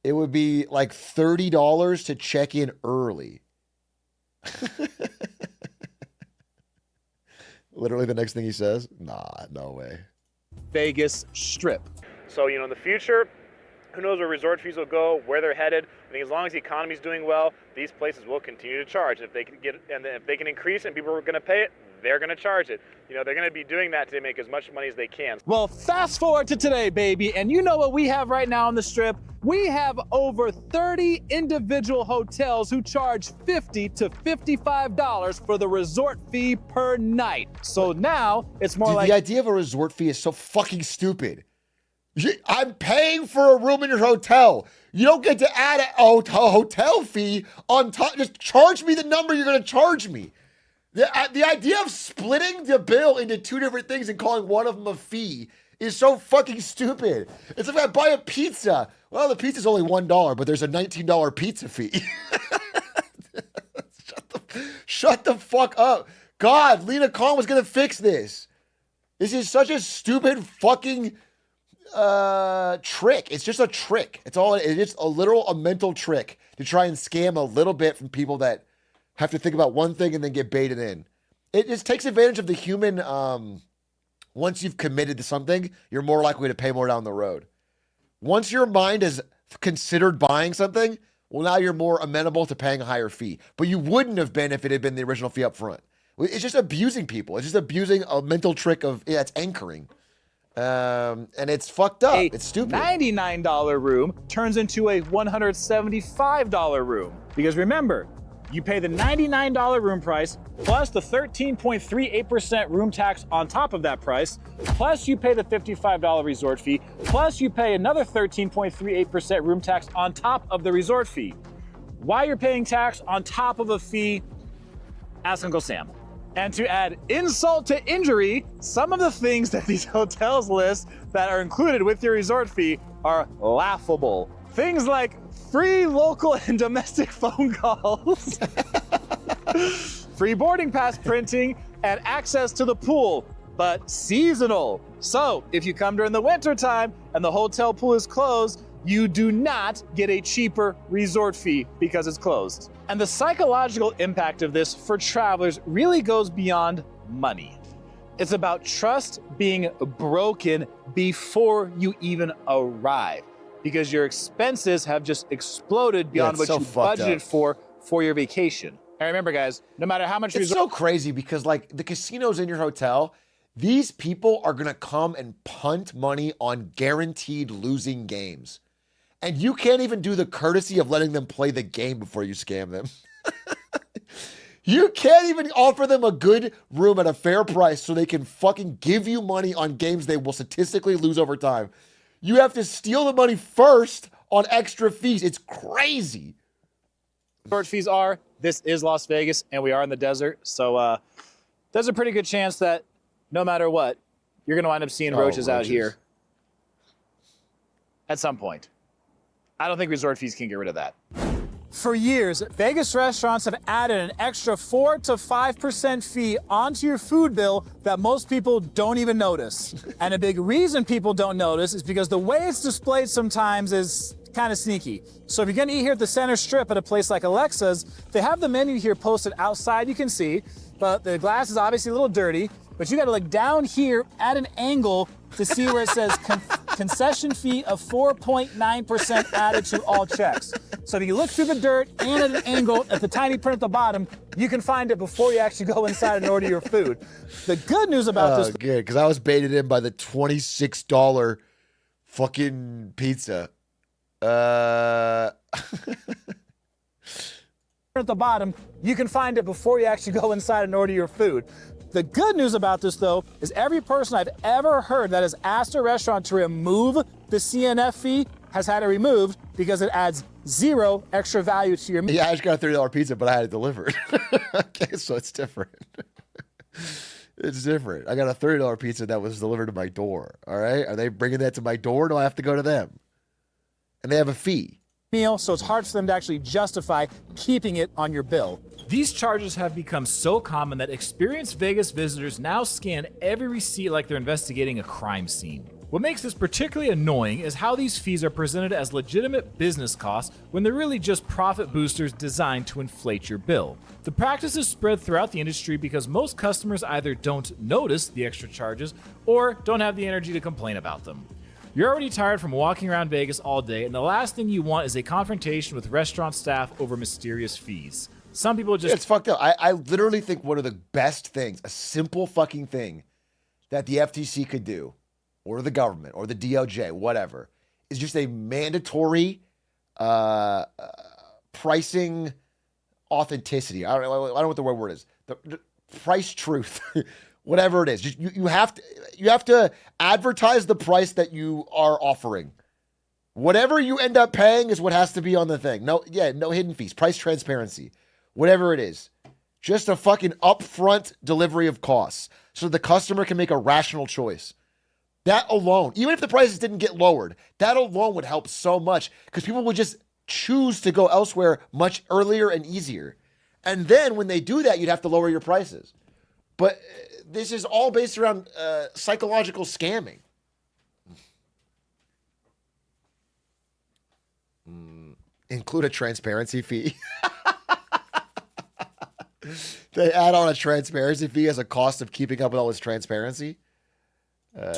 it would be like $30 to check in early. Literally the next thing he says, nah, no way. Vegas Strip. So, you know, in the future, who knows where resort fees will go, where they're headed. I think as long as the economy's doing well, these places will continue to charge. If they can if they can increase it and people are going to pay it, they're going to charge it. You know, they're going to be doing that to make as much money as they can. Well, fast forward to today, baby, and you know what we have right now on the Strip? We have over 30 individual hotels who charge $50 to $55 for the resort fee per night. So now it's more like... The idea of a resort fee is so fucking stupid. I'm paying for a room in your hotel. You don't get to add a hotel fee on top. Just charge me the number you're going to charge me. The idea of splitting the bill into two different things and calling one of them a fee is so fucking stupid. It's like if I buy a pizza. Well, the pizza's only $1, but there's a $19 pizza fee. Shut the fuck up. God, Lena Khan was going to fix this. This is such a stupid fucking... trick. It's just a trick. It's just a mental trick to try and scam a little bit from people that have to think about one thing and then get baited in. It just takes advantage of the human. Once you've committed to something, you're more likely to pay more down the road. Once your mind has considered buying something, well, now you're more amenable to paying a higher fee, but you wouldn't have been if it had been the original fee up front. It's just abusing people. It's just abusing a mental trick of it's anchoring. And it's fucked up. It's stupid. $99 room turns into a $175 room. Because remember, you pay the $99 room price plus the 13.38% room tax on top of that price, plus you pay the $55 resort fee, plus you pay another 13.38% room tax on top of the resort fee. Why you're paying tax on top of a fee, ask Uncle Sam. And to add insult to injury, some of the things that these hotels list that are included with your resort fee are laughable. Things like free local and domestic phone calls. Free boarding pass printing and access to the pool, but seasonal. So if you come during the winter time and the hotel pool is closed, you do not get a cheaper resort fee because it's closed. And the psychological impact of this for travelers really goes beyond money. It's about trust being broken before you even arrive, because your expenses have just exploded beyond what you budgeted for your vacation. And remember, guys, no matter how much it's so crazy because like the casinos in your hotel, these people are gonna come and punt money on guaranteed losing games. And you can't even do the courtesy of letting them play the game before you scam them. You can't even offer them a good room at a fair price so they can fucking give you money on games they will statistically lose over time. You have to steal the money first on extra fees. It's crazy. Resort fees are, this is Las Vegas and we are in the desert. So there's a pretty good chance that no matter what, you're going to wind up seeing roaches out here at some point. I don't think resort fees can get rid of that. For years, Vegas restaurants have added an extra 4 to 5% fee onto your food bill that most people don't even notice. And a big reason people don't notice is because the way it's displayed sometimes is kind of sneaky. So if you're gonna eat here at the center strip at a place like Alexa's, they have the menu here posted outside, you can see, but the glass is obviously a little dirty, but you gotta look down here at an angle to see where it says concession fee of 4.9% added to all checks. So if you look through the dirt and at an angle at the tiny print at the bottom, you can find it before you actually go inside and order your food. The good news about this— good, because I was baited in by the $26 fucking pizza. At the bottom, you can find it before you actually go inside and order your food. The good news about this, though, is every person I've ever heard that has asked a restaurant to remove the CNF fee has had it removed because it adds zero extra value to your meal. Yeah, I just got a $30 pizza, but I had it delivered. Okay, so it's different. It's different. I got a $30 pizza that was delivered to my door, all right? Are they bringing that to my door, or do I have to go to them? And they have a fee. So it's hard for them to actually justify keeping it on your bill. These charges have become so common that experienced Vegas visitors now scan every receipt like they're investigating a crime scene. What makes this particularly annoying is how these fees are presented as legitimate business costs when they're really just profit boosters designed to inflate your bill. The practice is spread throughout the industry because most customers either don't notice the extra charges or don't have the energy to complain about them. You're already tired from walking around Vegas all day, and the last thing you want is a confrontation with restaurant staff over mysterious fees. Some people just— It's fucked up. I literally think one of the best things, a simple fucking thing that the FTC could do, or the government, or the DOJ, whatever, is just a mandatory pricing authenticity. I don't know what the word is. The price truth. Whatever it is, just you have to advertise the price that you are offering. Whatever you end up paying is what has to be on the thing. No hidden fees, price transparency, whatever it is. Just a fucking upfront delivery of costs so the customer can make a rational choice. That alone, even if the prices didn't get lowered, that alone would help so much because people would just choose to go elsewhere much earlier and easier. And then when they do that, you'd have to lower your prices. But this is all based around psychological scamming. Include a transparency fee. They add on a transparency fee as a cost of keeping up with all this transparency.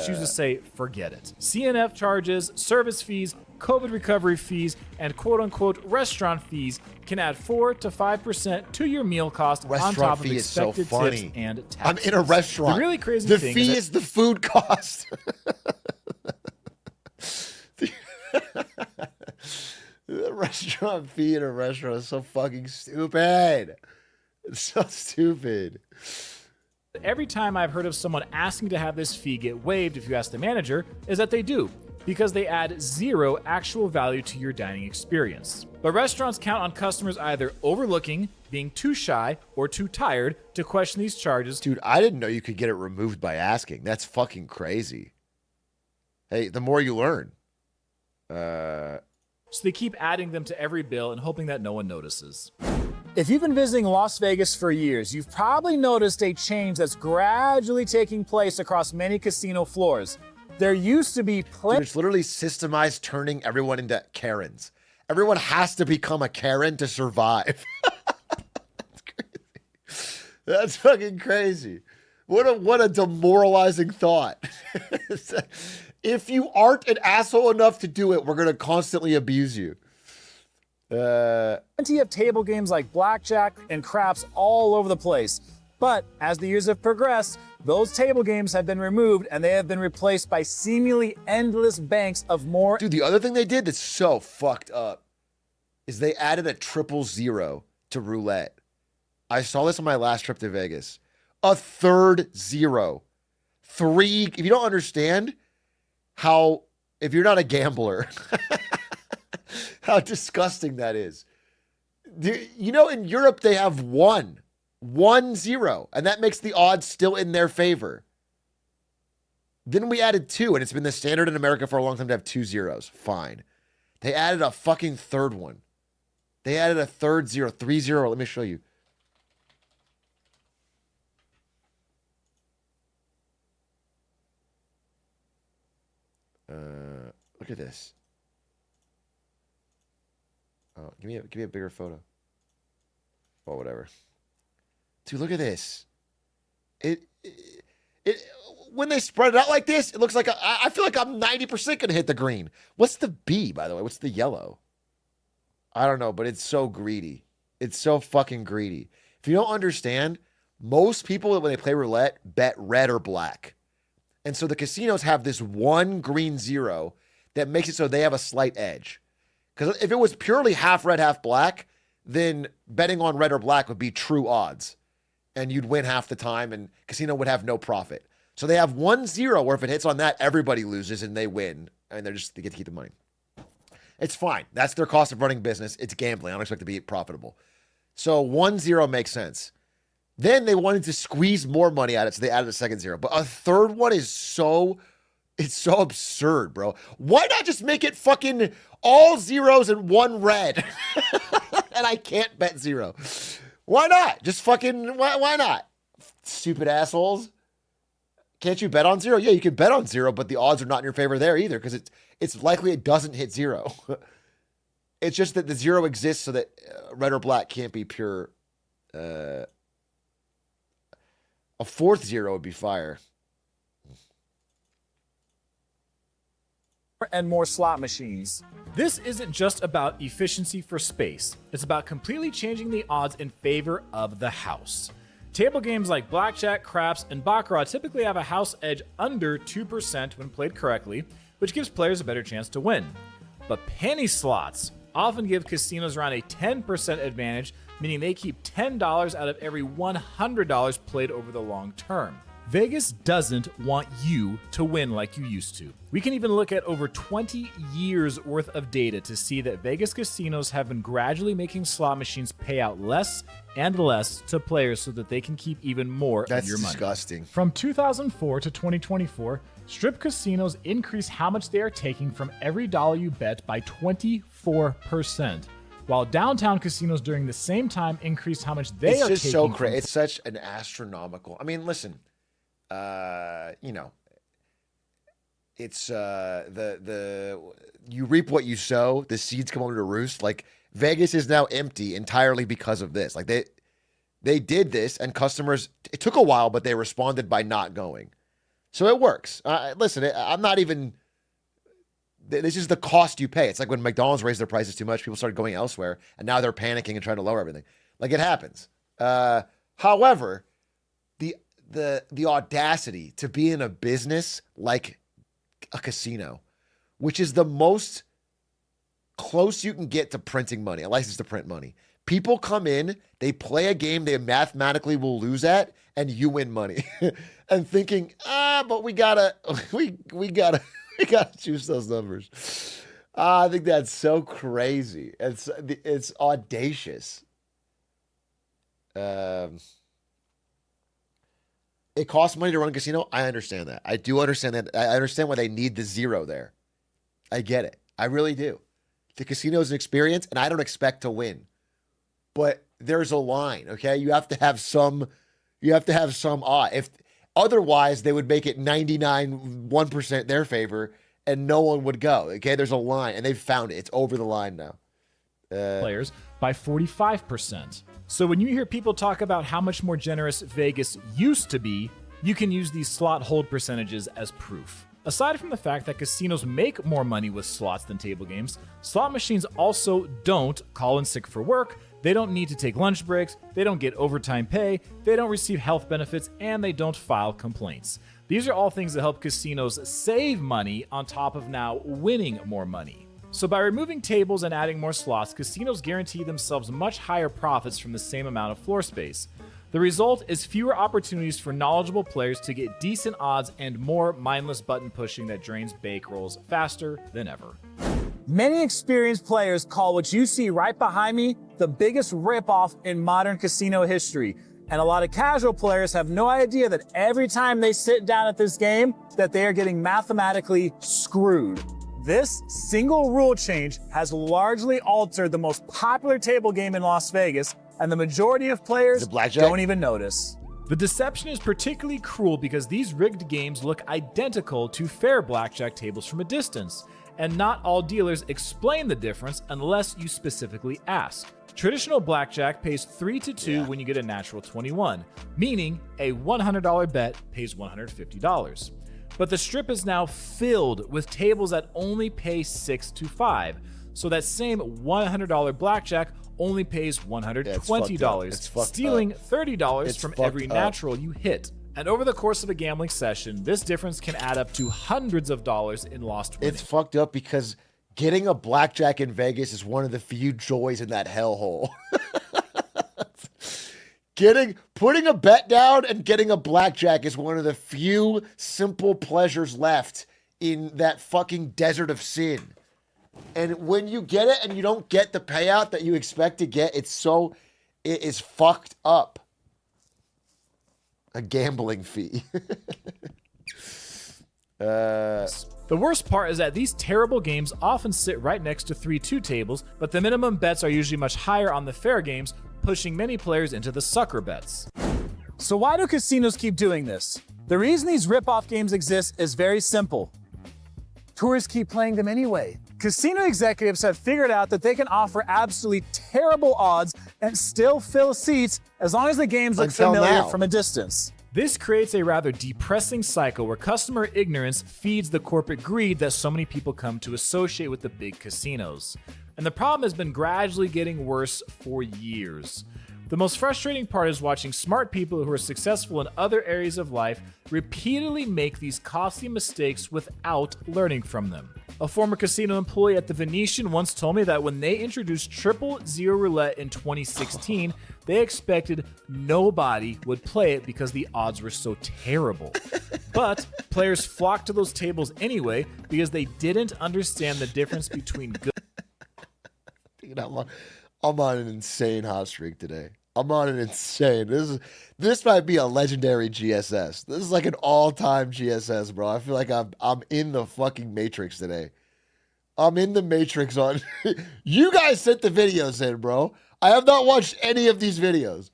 Choose to say, forget it. CNF charges, service fees, COVID recovery fees, and quote-unquote restaurant fees can add 4 to 5% to your meal cost on top of expected tips and taxes. I'm in a restaurant. The really crazy the thing fee is the food cost. The restaurant fee in a restaurant is so fucking stupid. It's so stupid. Every time I've heard of someone asking to have this fee get waived if you ask the manager, is that they do, because they add zero actual value to your dining experience. But restaurants count on customers either overlooking, being too shy, or too tired to question these charges. Dude, I didn't know you could get it removed by asking. That's fucking crazy. Hey, the more you learn. So they keep adding them to every bill and hoping that no one notices. If you've been visiting Las Vegas for years, you've probably noticed a change that's gradually taking place across many casino floors. There used to be Dude, it's literally systemized turning everyone into Karens. Everyone has to become a Karen to survive. That's crazy. That's fucking crazy. What a demoralizing thought. If you aren't an asshole enough to do it, we're going to constantly abuse you. Plenty of table games like blackjack and craps all over the place. But as the years have progressed, those table games have been removed and they have been replaced by seemingly endless banks of more. Dude, the other thing they did that's so fucked up is they added a 000 to roulette. I saw this on my last trip to Vegas. A third zero. If you don't understand how, if you're not a gambler, how disgusting that is. You know, in Europe, they have 1 0, and that makes the odds still in their favor. Then we added 2, and it's been the standard in America for a long time to have 2 zeros. Fine. They added a fucking third one. They added a third 3 0. Let me show you. Look at this. Oh, give me a bigger photo. Oh, whatever. Dude, look at this. It when they spread it out like this, it looks like I feel like I'm 90% gonna hit the green. What's the B, by the way? What's the yellow? I don't know, but it's so greedy. It's so fucking greedy. If you don't understand, most people when they play roulette bet red or black. And so the casinos have this 1 green 0 that makes it so they have a slight edge. Because if it was purely half red, half black, then betting on red or black would be true odds. And you'd win half the time and casino would have no profit. So they have 1 0 where if it hits on that, everybody loses and they win. And they get to keep the money. It's fine. That's their cost of running business. It's gambling. I don't expect to be profitable. So 1 0 makes sense. Then they wanted to squeeze more money at it, so they added a second 0. But a third one is it's so absurd, bro. Why not just make it fucking all zeros and 1 red? And I can't bet 0. Why not? Just fucking, why not? Stupid assholes. Can't you bet on 0? Yeah, you can bet on 0, but the odds are not in your favor there either because it's likely it doesn't hit 0. It's just that the 0 exists so that red or black can't be pure. A fourth 0 would be fire. And more slot machines. This isn't just about efficiency for space. It's about completely changing the odds in favor of the house. Table games like blackjack, craps, and baccarat typically have a house edge under 2% when played correctly, which gives players a better chance to win. But penny slots often give casinos around a 10% advantage, meaning they keep $10 out of every $100 played over the long term. Vegas doesn't want you to win like you used to. We can even look at over 20 years worth of data to see that Vegas casinos have been gradually making slot machines pay out less and less to players so that they can keep even more of your money. That's disgusting. From 2004 to 2024, strip casinos increase how much they are taking from every dollar you bet by 24%. While downtown casinos during the same time increased how much they are taking. It's just so crazy. It's such an astronomical. I mean, listen, you know, it's you reap what you sow. The seeds come home to roost. Like Vegas is now empty entirely because of this. Like they did this, and customers. It took a while, but they responded by not going. So it works. Listen, I'm not even. This is the cost you pay. It's like when McDonald's raised their prices too much, people started going elsewhere, and now they're panicking and trying to lower everything. Like it happens. However, the audacity to be in a business like a casino, which is the most close you can get to printing money, a license to print money. People come in, they play a game they mathematically will lose at, and you win money. And thinking, but we gotta choose those numbers. I think that's so crazy. It's audacious. It costs money to run a casino. I understand that. I do understand that. I understand why they need the 0 there. I get it. I really do. The casino is an experience, and I don't expect to win. but there's a line, okay? You have to have some odd. If otherwise they would make it 1% their favor and no one would go. Okay, there's a line and they've found it. It's over the line now. Players by 45%. So when you hear people talk about how much more generous Vegas used to be, you can use these slot hold percentages as proof. Aside from the fact that casinos make more money with slots than table games, slot machines also don't call in sick for work, they don't need to take lunch breaks, they don't get overtime pay, they don't receive health benefits, and they don't file complaints. These are all things that help casinos save money on top of now winning more money. So by removing tables and adding more slots, casinos guarantee themselves much higher profits from the same amount of floor space. The result is fewer opportunities for knowledgeable players to get decent odds and more mindless button pushing that drains bankrolls faster than ever. Many experienced players call what you see right behind me the biggest ripoff in modern casino history. And a lot of casual players have no idea that every time they sit down at this game, that they are getting mathematically screwed. This single rule change has largely altered the most popular table game in Las Vegas, and the majority of players don't even notice. The deception is particularly cruel because these rigged games look identical to fair blackjack tables from a distance, and not all dealers explain the difference unless you specifically ask. Traditional blackjack pays 3 to 2 when you get a natural 21, meaning a $100 bet pays $150. But the strip is now filled with tables that only pay 6 to 5, so that same $100 blackjack only pays $120, stealing $30 from every natural you hit. And over the course of a gambling session, this difference can add up to hundreds of dollars in lost winnings. It's fucked up because getting a blackjack in Vegas is one of the few joys in that hellhole. Putting a bet down and getting a blackjack is one of the few simple pleasures left in that fucking desert of sin. And when you get it and you don't get the payout that you expect to get, it is fucked up. A gambling fee. The worst part is that these terrible games often sit right next to 3-2 tables, but the minimum bets are usually much higher on the fair games, pushing many players into the sucker bets. So why do casinos keep doing this? The reason these rip-off games exist is very simple. Tourists keep playing them anyway. Casino executives have figured out that they can offer absolutely terrible odds and still fill seats as long as the games look familiar from a distance. This creates a rather depressing cycle where customer ignorance feeds the corporate greed that so many people come to associate with the big casinos. And the problem has been gradually getting worse for years. The most frustrating part is watching smart people who are successful in other areas of life repeatedly make these costly mistakes without learning from them. A former casino employee at the Venetian once told me that when they introduced 000 roulette in 2016, they expected nobody would play it because the odds were so terrible. But players flocked to those tables anyway because they didn't understand the difference between good. Dude, I'm on an insane hot streak today. I'm on an insane. This might be a legendary GSS. This is like an all-time GSS, bro. I feel like I'm in the fucking Matrix today. I'm in the Matrix on. You guys sent the videos in, bro. I have not watched any of these videos.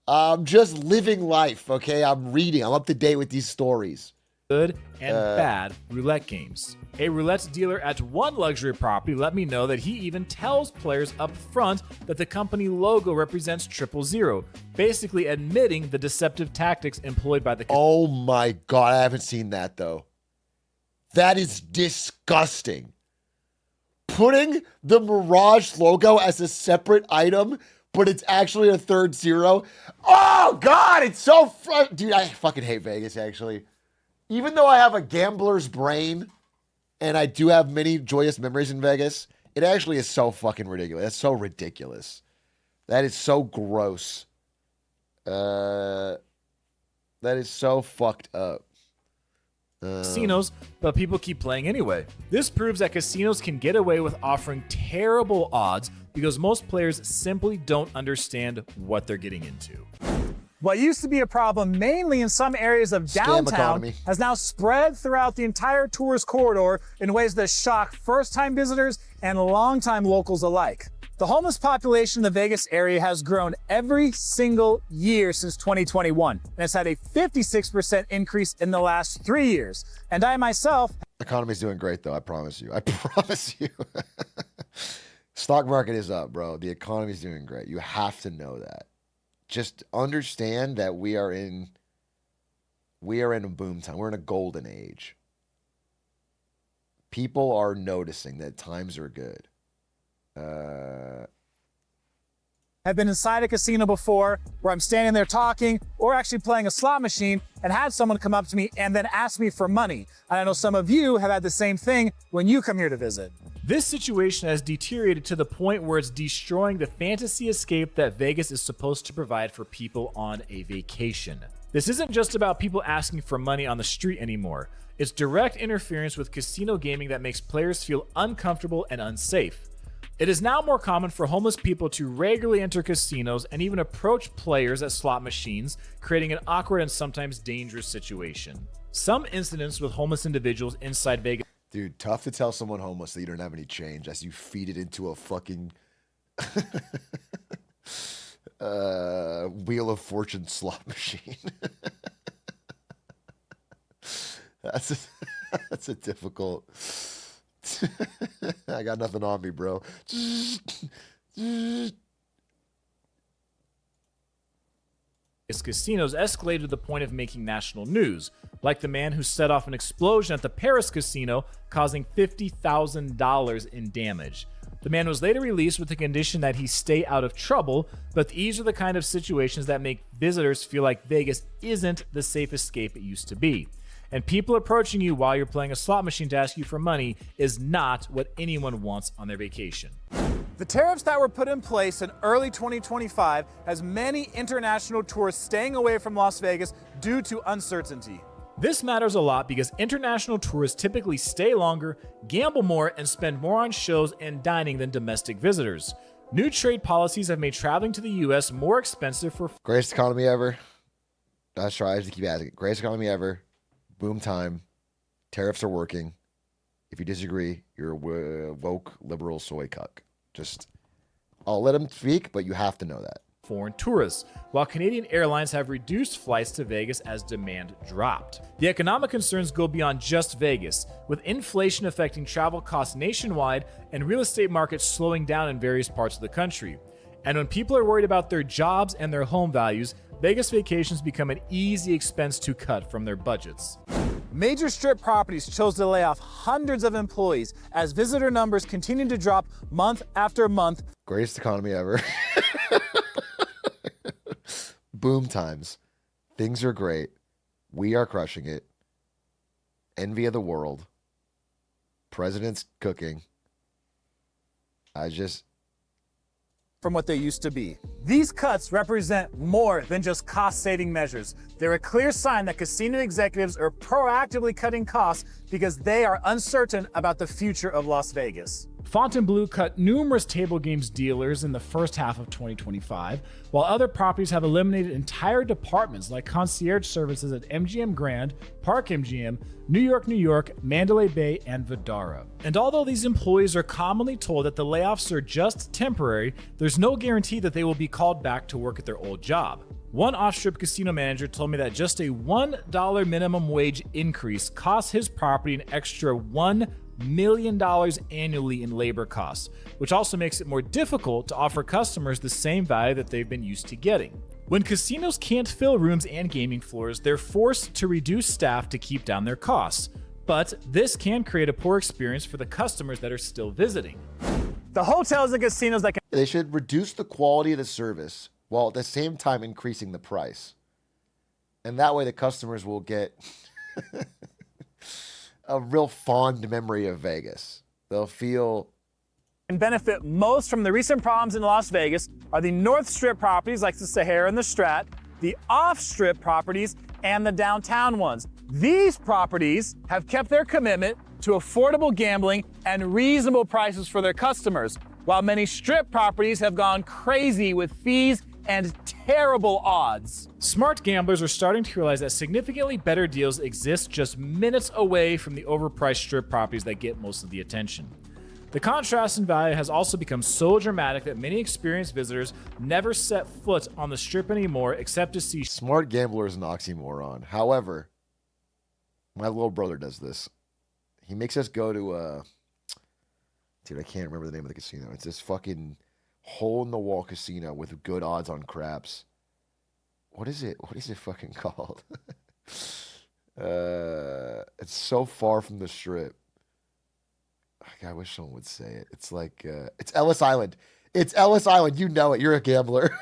I'm just living life, okay? I'm reading. I'm up to date with these stories. Good and bad roulette games. A roulette dealer at one luxury property let me know that he even tells players up front that the company logo represents 000, basically admitting the deceptive tactics employed by the. Oh my God, I haven't seen that though. That is disgusting. Putting the Mirage logo as a separate item, but it's actually a third zero. Oh God, it's so dude, I fucking hate Vegas actually. Even though I have a gambler's brain and I do have many joyous memories in Vegas, it actually is so fucking ridiculous. That's so ridiculous. That is so gross. That is so fucked up. Casinos, but people keep playing anyway. This proves that casinos can get away with offering terrible odds because most players simply don't understand what they're getting into. What used to be a problem mainly in some areas of downtown has now spread throughout the entire tourist corridor in ways that shock first-time visitors and long-time locals alike. The homeless population in the Vegas area has grown every single year since 2021, and it's had a 56% increase in the last 3 years. And I myself... Economy's doing great, though, I promise you. I promise you. Stock market is up, bro. The economy's doing great. You have to know that. Just understand that we are in a boom time. We're in a golden age. People are noticing that times are good. Have been inside a casino before where I'm standing there talking or actually playing a slot machine and had someone come up to me and then ask me for money. And I know some of you have had the same thing when you come here to visit. This situation has deteriorated to the point where it's destroying the fantasy escape that Vegas is supposed to provide for people on a vacation. This isn't just about people asking for money on the street anymore. It's direct interference with casino gaming that makes players feel uncomfortable and unsafe. It is now more common for homeless people to regularly enter casinos and even approach players at slot machines, creating an awkward and sometimes dangerous situation. Some incidents with homeless individuals inside Vegas. Dude, tough to tell someone homeless that you don't have any change as you feed it into a fucking Wheel of Fortune slot machine. That's a difficult... I got nothing on me, bro. Casinos escalated to the point of making national news, like the man who set off an explosion at the Paris casino, causing $50,000 in damage. The man was later released with the condition that he stay out of trouble, but these are the kind of situations that make visitors feel like Vegas isn't the safe escape it used to be. And people approaching you while you're playing a slot machine to ask you for money is not what anyone wants on their vacation. The tariffs that were put in place in early 2025 has many international tourists staying away from Las Vegas due to uncertainty. This matters a lot because international tourists typically stay longer, gamble more, and spend more on shows and dining than domestic visitors. New trade policies have made traveling to the U.S. more expensive for... Greatest economy ever. That's right. I have to keep asking. Greatest economy ever. Boom time. Tariffs are working. If you disagree, you're a woke liberal soy cuck. Just, I'll let them speak, but you have to know that. Foreign tourists, while Canadian airlines have reduced flights to Vegas as demand dropped. The economic concerns go beyond just Vegas, with inflation affecting travel costs nationwide and real estate markets slowing down in various parts of the country. And when people are worried about their jobs and their home values, Vegas vacations become an easy expense to cut from their budgets. Major strip properties chose to lay off hundreds of employees as visitor numbers continue to drop month after month. Greatest economy ever. Boom times. Things are great. We are crushing it. Envy of the world. President's cooking. From what they used to be. These cuts represent more than just cost-saving measures. They're a clear sign that casino executives are proactively cutting costs because they are uncertain about the future of Las Vegas. Fontainebleau cut numerous table games dealers in the first half of 2025, while other properties have eliminated entire departments like concierge services at MGM Grand, Park MGM, New York, Mandalay Bay, and Vdara. And although these employees are commonly told that the layoffs are just temporary, there's no guarantee that they will be called back to work at their old job. One off-strip casino manager told me that just a $1 minimum wage increase costs his property an extra $1 million annually in labor costs, which also makes it more difficult to offer customers the same value that they've been used to getting. When casinos can't fill rooms and gaming floors, they're forced to reduce staff to keep down their costs. But this can create a poor experience for the customers that are still visiting. The hotels and casinos that can... They should reduce the quality of the service while at the same time increasing the price. And that way the customers will get a real fond memory of Vegas. They'll feel... And benefit most from the recent problems in Las Vegas are the North Strip properties like the Sahara and the Strat, the off-strip properties, and the downtown ones. These properties have kept their commitment to affordable gambling and reasonable prices for their customers, while many strip properties have gone crazy with fees and terrible odds. Smart gamblers are starting to realize that significantly better deals exist just minutes away from the overpriced strip properties that get most of the attention. The contrast in value has also become so dramatic that many experienced visitors never set foot on the Strip anymore except to see. Smart gambler is an oxymoron. However, my little brother does this. He makes us go to dude, I can't remember the name of the casino. It's this fucking hole-in-the-wall casino with good odds on craps. What is it? What is it fucking called? It's so far from the Strip. I wish someone would say it. It's like, it's Ellis Island. It's Ellis Island. You know it. You're a gambler.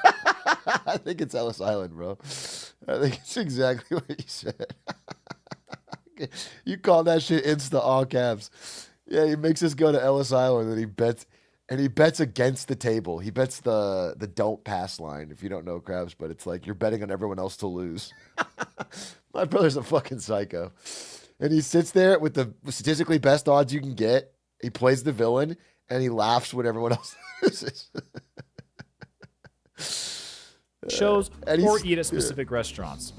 I think it's Ellis Island, bro. I think it's exactly what you said. You call that shit Insta all caps. Yeah, he makes us go to Ellis Island and he bets against the table. He bets the don't pass line, if you don't know craps, but it's like you're betting on everyone else to lose. My brother's a fucking psycho. And he sits there with the statistically best odds you can get. He plays the villain and he laughs when everyone else loses. Shows or eat at specific restaurants.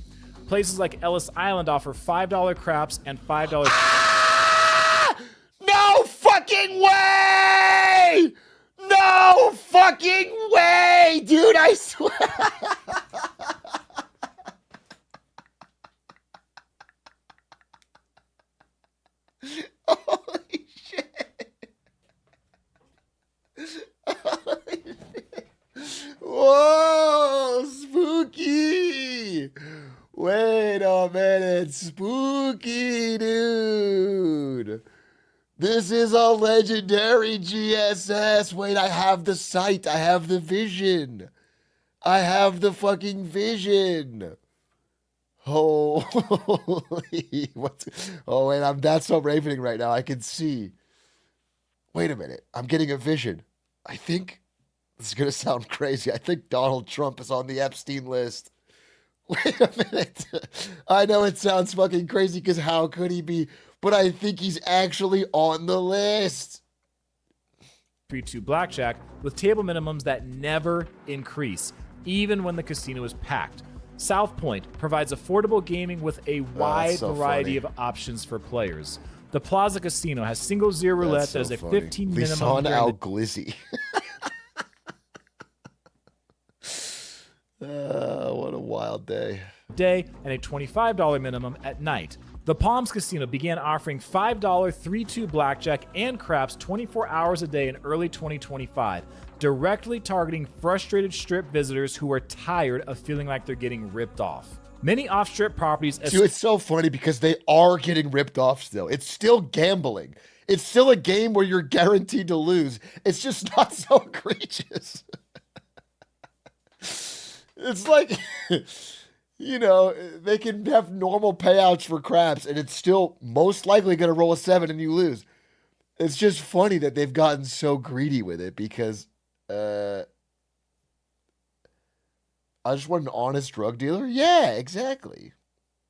Places like Ellis Island offer $5 craps and $5. No fucking way! No fucking way, dude! I swear. Holy shit! Holy shit! Whoa, spooky! Wait a minute, spooky, dude. This is a legendary GSS. Wait, I have the sight. I have the vision. I have the fucking vision. Holy, what's, oh, wait, that's so ravening right now. I can see. Wait a minute. I'm getting a vision. I think, this is going to sound crazy. I think Donald Trump is on the Epstein list. Wait a minute. I know it sounds fucking crazy because how could he be? But I think he's actually on the list. 3-2 blackjack with table minimums that never increase, even when the casino is packed. South Point provides affordable gaming with a wide variety of options for players. The Plaza Casino has single zero roulette that is a 15 minimum. Lisan Al Glizzy. What a wild day. And a $25 minimum at night. The Palms Casino began offering $5 3-2 blackjack and craps 24 hours a day in early 2025, directly targeting frustrated Strip visitors who are tired of feeling like they're getting ripped off. Many off-Strip properties... Dude, it's so funny because they are getting ripped off still. It's still gambling. It's still a game where you're guaranteed to lose. It's just not so egregious. It's like... You know, they can have normal payouts for craps, and it's still most likely going to roll a 7 and you lose. It's just funny that they've gotten so greedy with it because I just want an honest drug dealer. Yeah, exactly.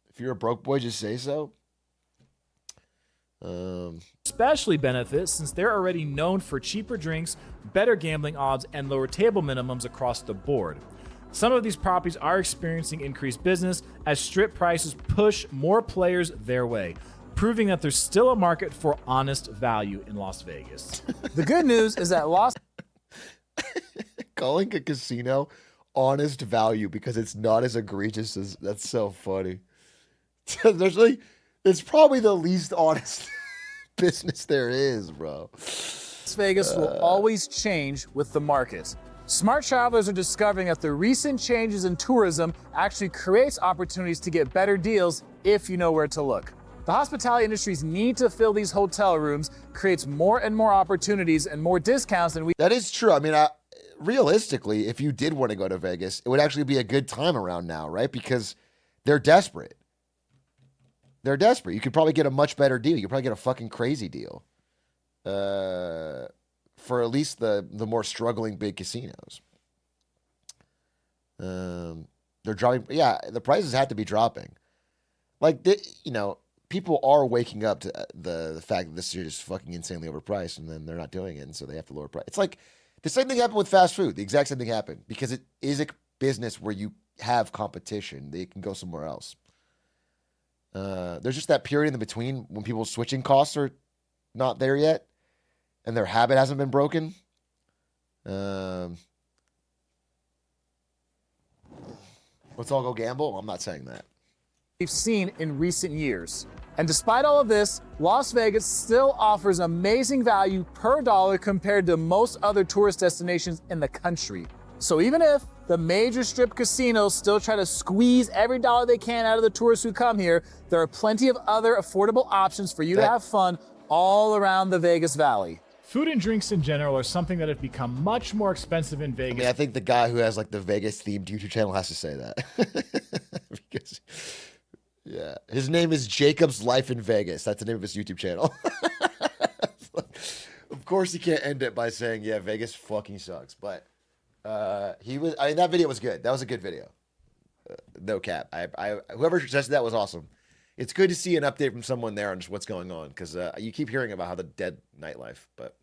If you're a broke boy, just say so. Especially benefit since they're already known for cheaper drinks, better gambling odds, and lower table minimums across the board. Some of these properties are experiencing increased business as Strip prices push more players their way, proving that there's still a market for honest value in Las Vegas. The good news is that calling a casino honest value because it's not as egregious as that's so funny. It's probably the least honest business there is, bro. Las Vegas will always change with the market. Smart travelers are discovering that the recent changes in tourism actually creates opportunities to get better deals if you know where to look. The hospitality industry's need to fill these hotel rooms creates more and more opportunities and more discounts than we... That is true. I mean, realistically, if you did want to go to Vegas, it would actually be a good time around now, right? Because they're desperate. They're desperate. You could probably get a much better deal. You could probably get a fucking crazy deal. For at least the more struggling big casinos. They're dropping. Yeah, the prices have to be dropping. Like, people are waking up to the fact that this is just fucking insanely overpriced, and then they're not doing it, and so they have to lower price. It's like the same thing happened with fast food. The exact same thing happened because it is a business where you have competition. They can go somewhere else. There's just that period in the between when people's switching costs are not there yet. and their habit hasn't been broken. Let's all go gamble. I'm not saying that. We've seen in recent years. And despite all of this, Las Vegas still offers amazing value per dollar compared to most other tourist destinations in the country. So even if the major strip casinos still try to squeeze every dollar they can out of the tourists who come here, there are plenty of other affordable options for you to have fun all around the Vegas Valley. Food and drinks in general are something that have become much more expensive in Vegas. I mean, I think the guy who has like the Vegas themed YouTube channel has to say that. Because, yeah, his name is Jacob's Life in Vegas. That's the name of his YouTube channel. Of course, he can't end it by saying, "Yeah, Vegas fucking sucks." But he was. I mean, that video was good. That was a good video. No cap. I whoever suggested that was awesome. It's good to see an update from someone there on just what's going on, because you keep hearing about how the dead nightlife. But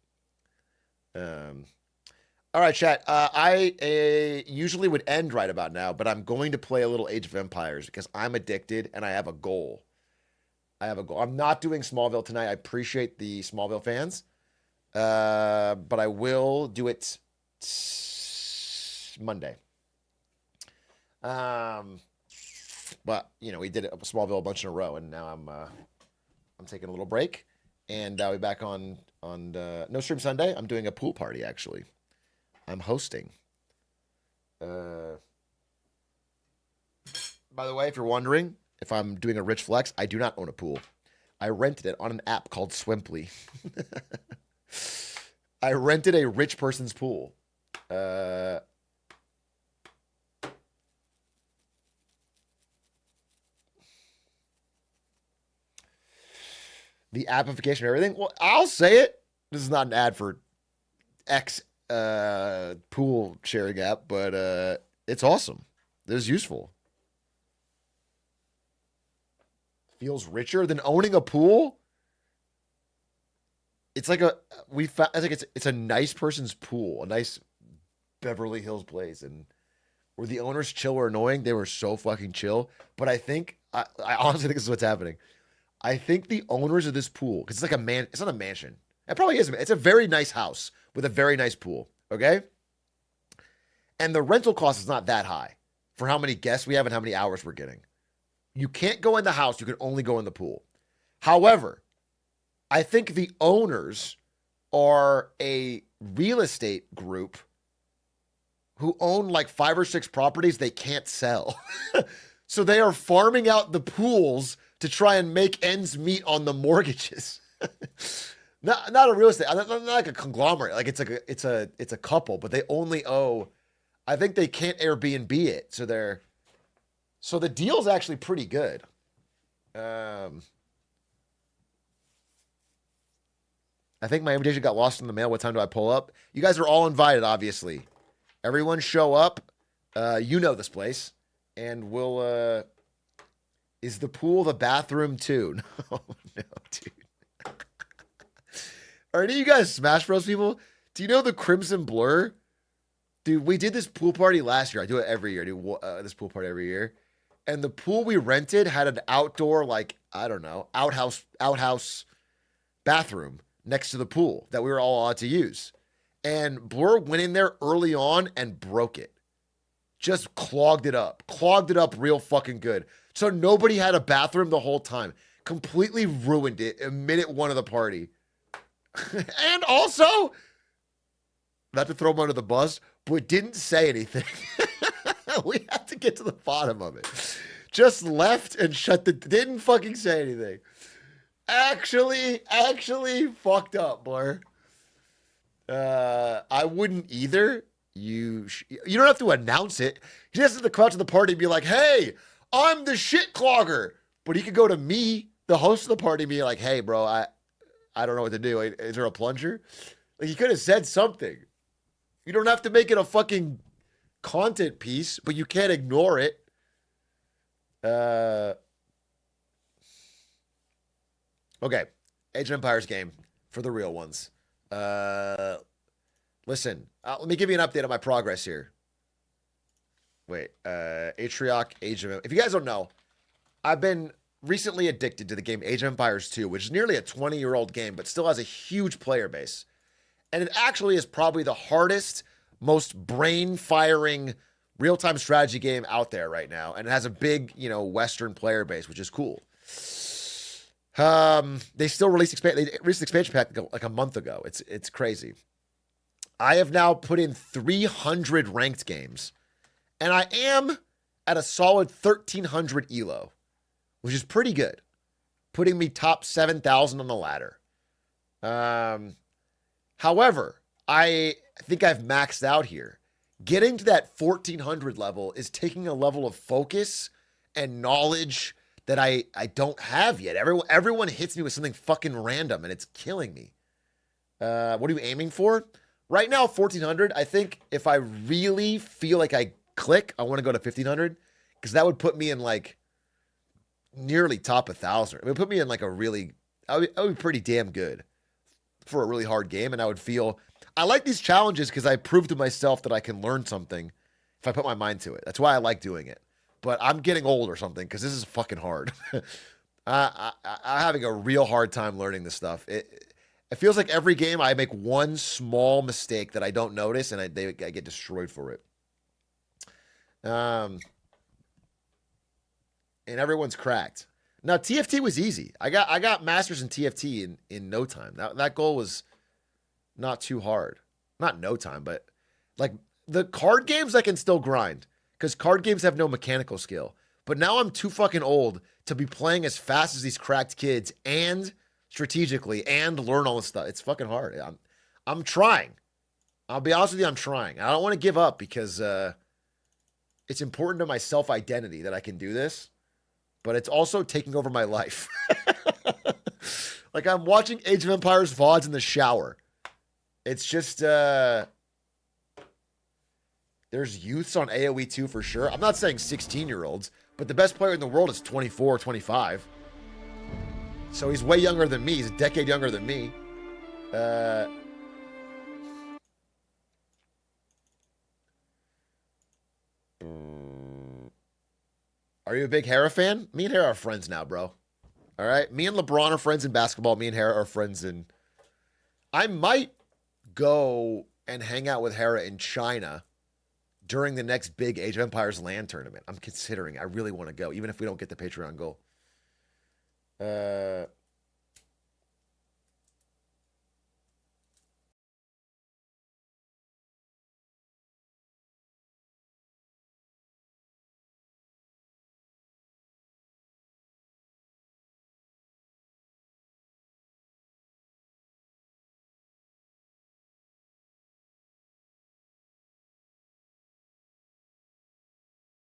all right, chat. I usually would end right about now, but I'm going to play a little Age of Empires because I'm addicted and I have a goal. I'm not doing Smallville tonight. I appreciate the Smallville fans, but I will do it Monday. But you know, we did Smallville a bunch in a row, and now I'm taking a little break, and I'll be back on no stream Sunday. I'm doing a pool party actually. I'm hosting. By the way, if you're wondering if I'm doing a rich flex, I do not own a pool. I rented it on an app called Swimply. I rented a rich person's pool. The appification and everything. Well, I'll say it. This is not an ad for X pool sharing app, but it's awesome. It's useful. Feels richer than owning a pool. It's like I think it's a nice person's pool, a nice Beverly Hills place, and were the owners chill or annoying? They were so fucking chill. But I think I honestly think this is what's happening. I think the owners of this pool, because it's like it's not a mansion. It probably is. It's a very nice house with a very nice pool. Okay. And the rental cost is not that high for how many guests we have and how many hours we're getting. You can't go in the house. You can only go in the pool. However, I think the owners are a real estate group who own like 5 or 6 properties they can't sell. So they are farming out the pools to try and make ends meet on the mortgages. not a real estate, not like a conglomerate. Like it's a couple, but they only owe. I think they can't Airbnb it, so the deal's actually pretty good. I think my invitation got lost in the mail. What time do I pull up? You guys are all invited, obviously. Everyone show up. You know this place, and we'll. Is the pool the bathroom too? No, dude. Are any of you guys Smash Bros people? Do you know the Crimson Blur? Dude, we did this pool party last year. I do it every year. I do this pool party every year. And the pool we rented had an outdoor, like, I don't know, outhouse bathroom next to the pool that we were all allowed to use. And Blur went in there early on and broke it. Just clogged it up real fucking good. So nobody had a bathroom the whole time. Completely ruined it at minute 1 of the party. And also, not to throw him under the bus, but didn't say anything. We had to get to the bottom of it. Just left and didn't fucking say anything. Actually fucked up, Blur. I wouldn't either. You don't have to announce it. He just has to come out to the party and be like, "Hey, I'm the shit clogger." But he could go to me, the host of the party, and be like, "Hey, bro, I don't know what to do. Is there a plunger?" Like, he could have said something. You don't have to make it a fucking content piece, but you can't ignore it. Okay. Age of Empires game for the real ones. Listen, let me give you an update on my progress here. Wait, Atrioc, Age of Empires. If you guys don't know, I've been recently addicted to the game Age of Empires 2, which is nearly a 20-year-old game, but still has a huge player base. And it actually is probably the hardest, most brain-firing real-time strategy game out there right now. And it has a big, Western player base, which is cool. They still released expansion pack like a month ago. It's crazy. I have now put in 300 ranked games, and I am at a solid 1,300 elo, which is pretty good, putting me top 7,000 on the ladder. However, I think I've maxed out here. Getting to that 1,400 level is taking a level of focus and knowledge that I don't have yet. Everyone hits me with something fucking random, and it's killing me. What are you aiming for? Right now, 1,400. I think if I really feel like I click, I want to go to 1,500, because that would put me in like nearly top 1,000. It would put me in like I would be pretty damn good for a really hard game, and I would feel... I like these challenges because I prove to myself that I can learn something if I put my mind to it. That's why I like doing it. But I'm getting old or something because this is fucking hard. I'm having a real hard time learning this stuff. It feels like every game I make one small mistake that I don't notice, and I get destroyed for it. And everyone's cracked. Now, TFT was easy. I got masters in TFT in no time. That goal was not too hard. Not no time, but like the card games I can still grind because card games have no mechanical skill. But now I'm too fucking old to be playing as fast as these cracked kids and strategically and learn all this stuff. It's fucking hard. I'm trying. I'll be honest with you, I'm trying. I don't want to give up because it's important to my self-identity that I can do this, but it's also taking over my life. Like I'm watching Age of Empires VODs in the shower. It's just, there's youths on AoE 2 for sure. I'm not saying 16-year-olds, but the best player in the world is 24, 25. So he's way younger than me. He's a decade younger than me. Are you a big Hera fan? Me and Hera are friends now, bro. All right? Me and LeBron are friends in basketball. Me and Hera are friends in... I might go and hang out with Hera in China during the next big Age of Empires LAN tournament. I'm considering. I really want to go, even if we don't get the Patreon goal.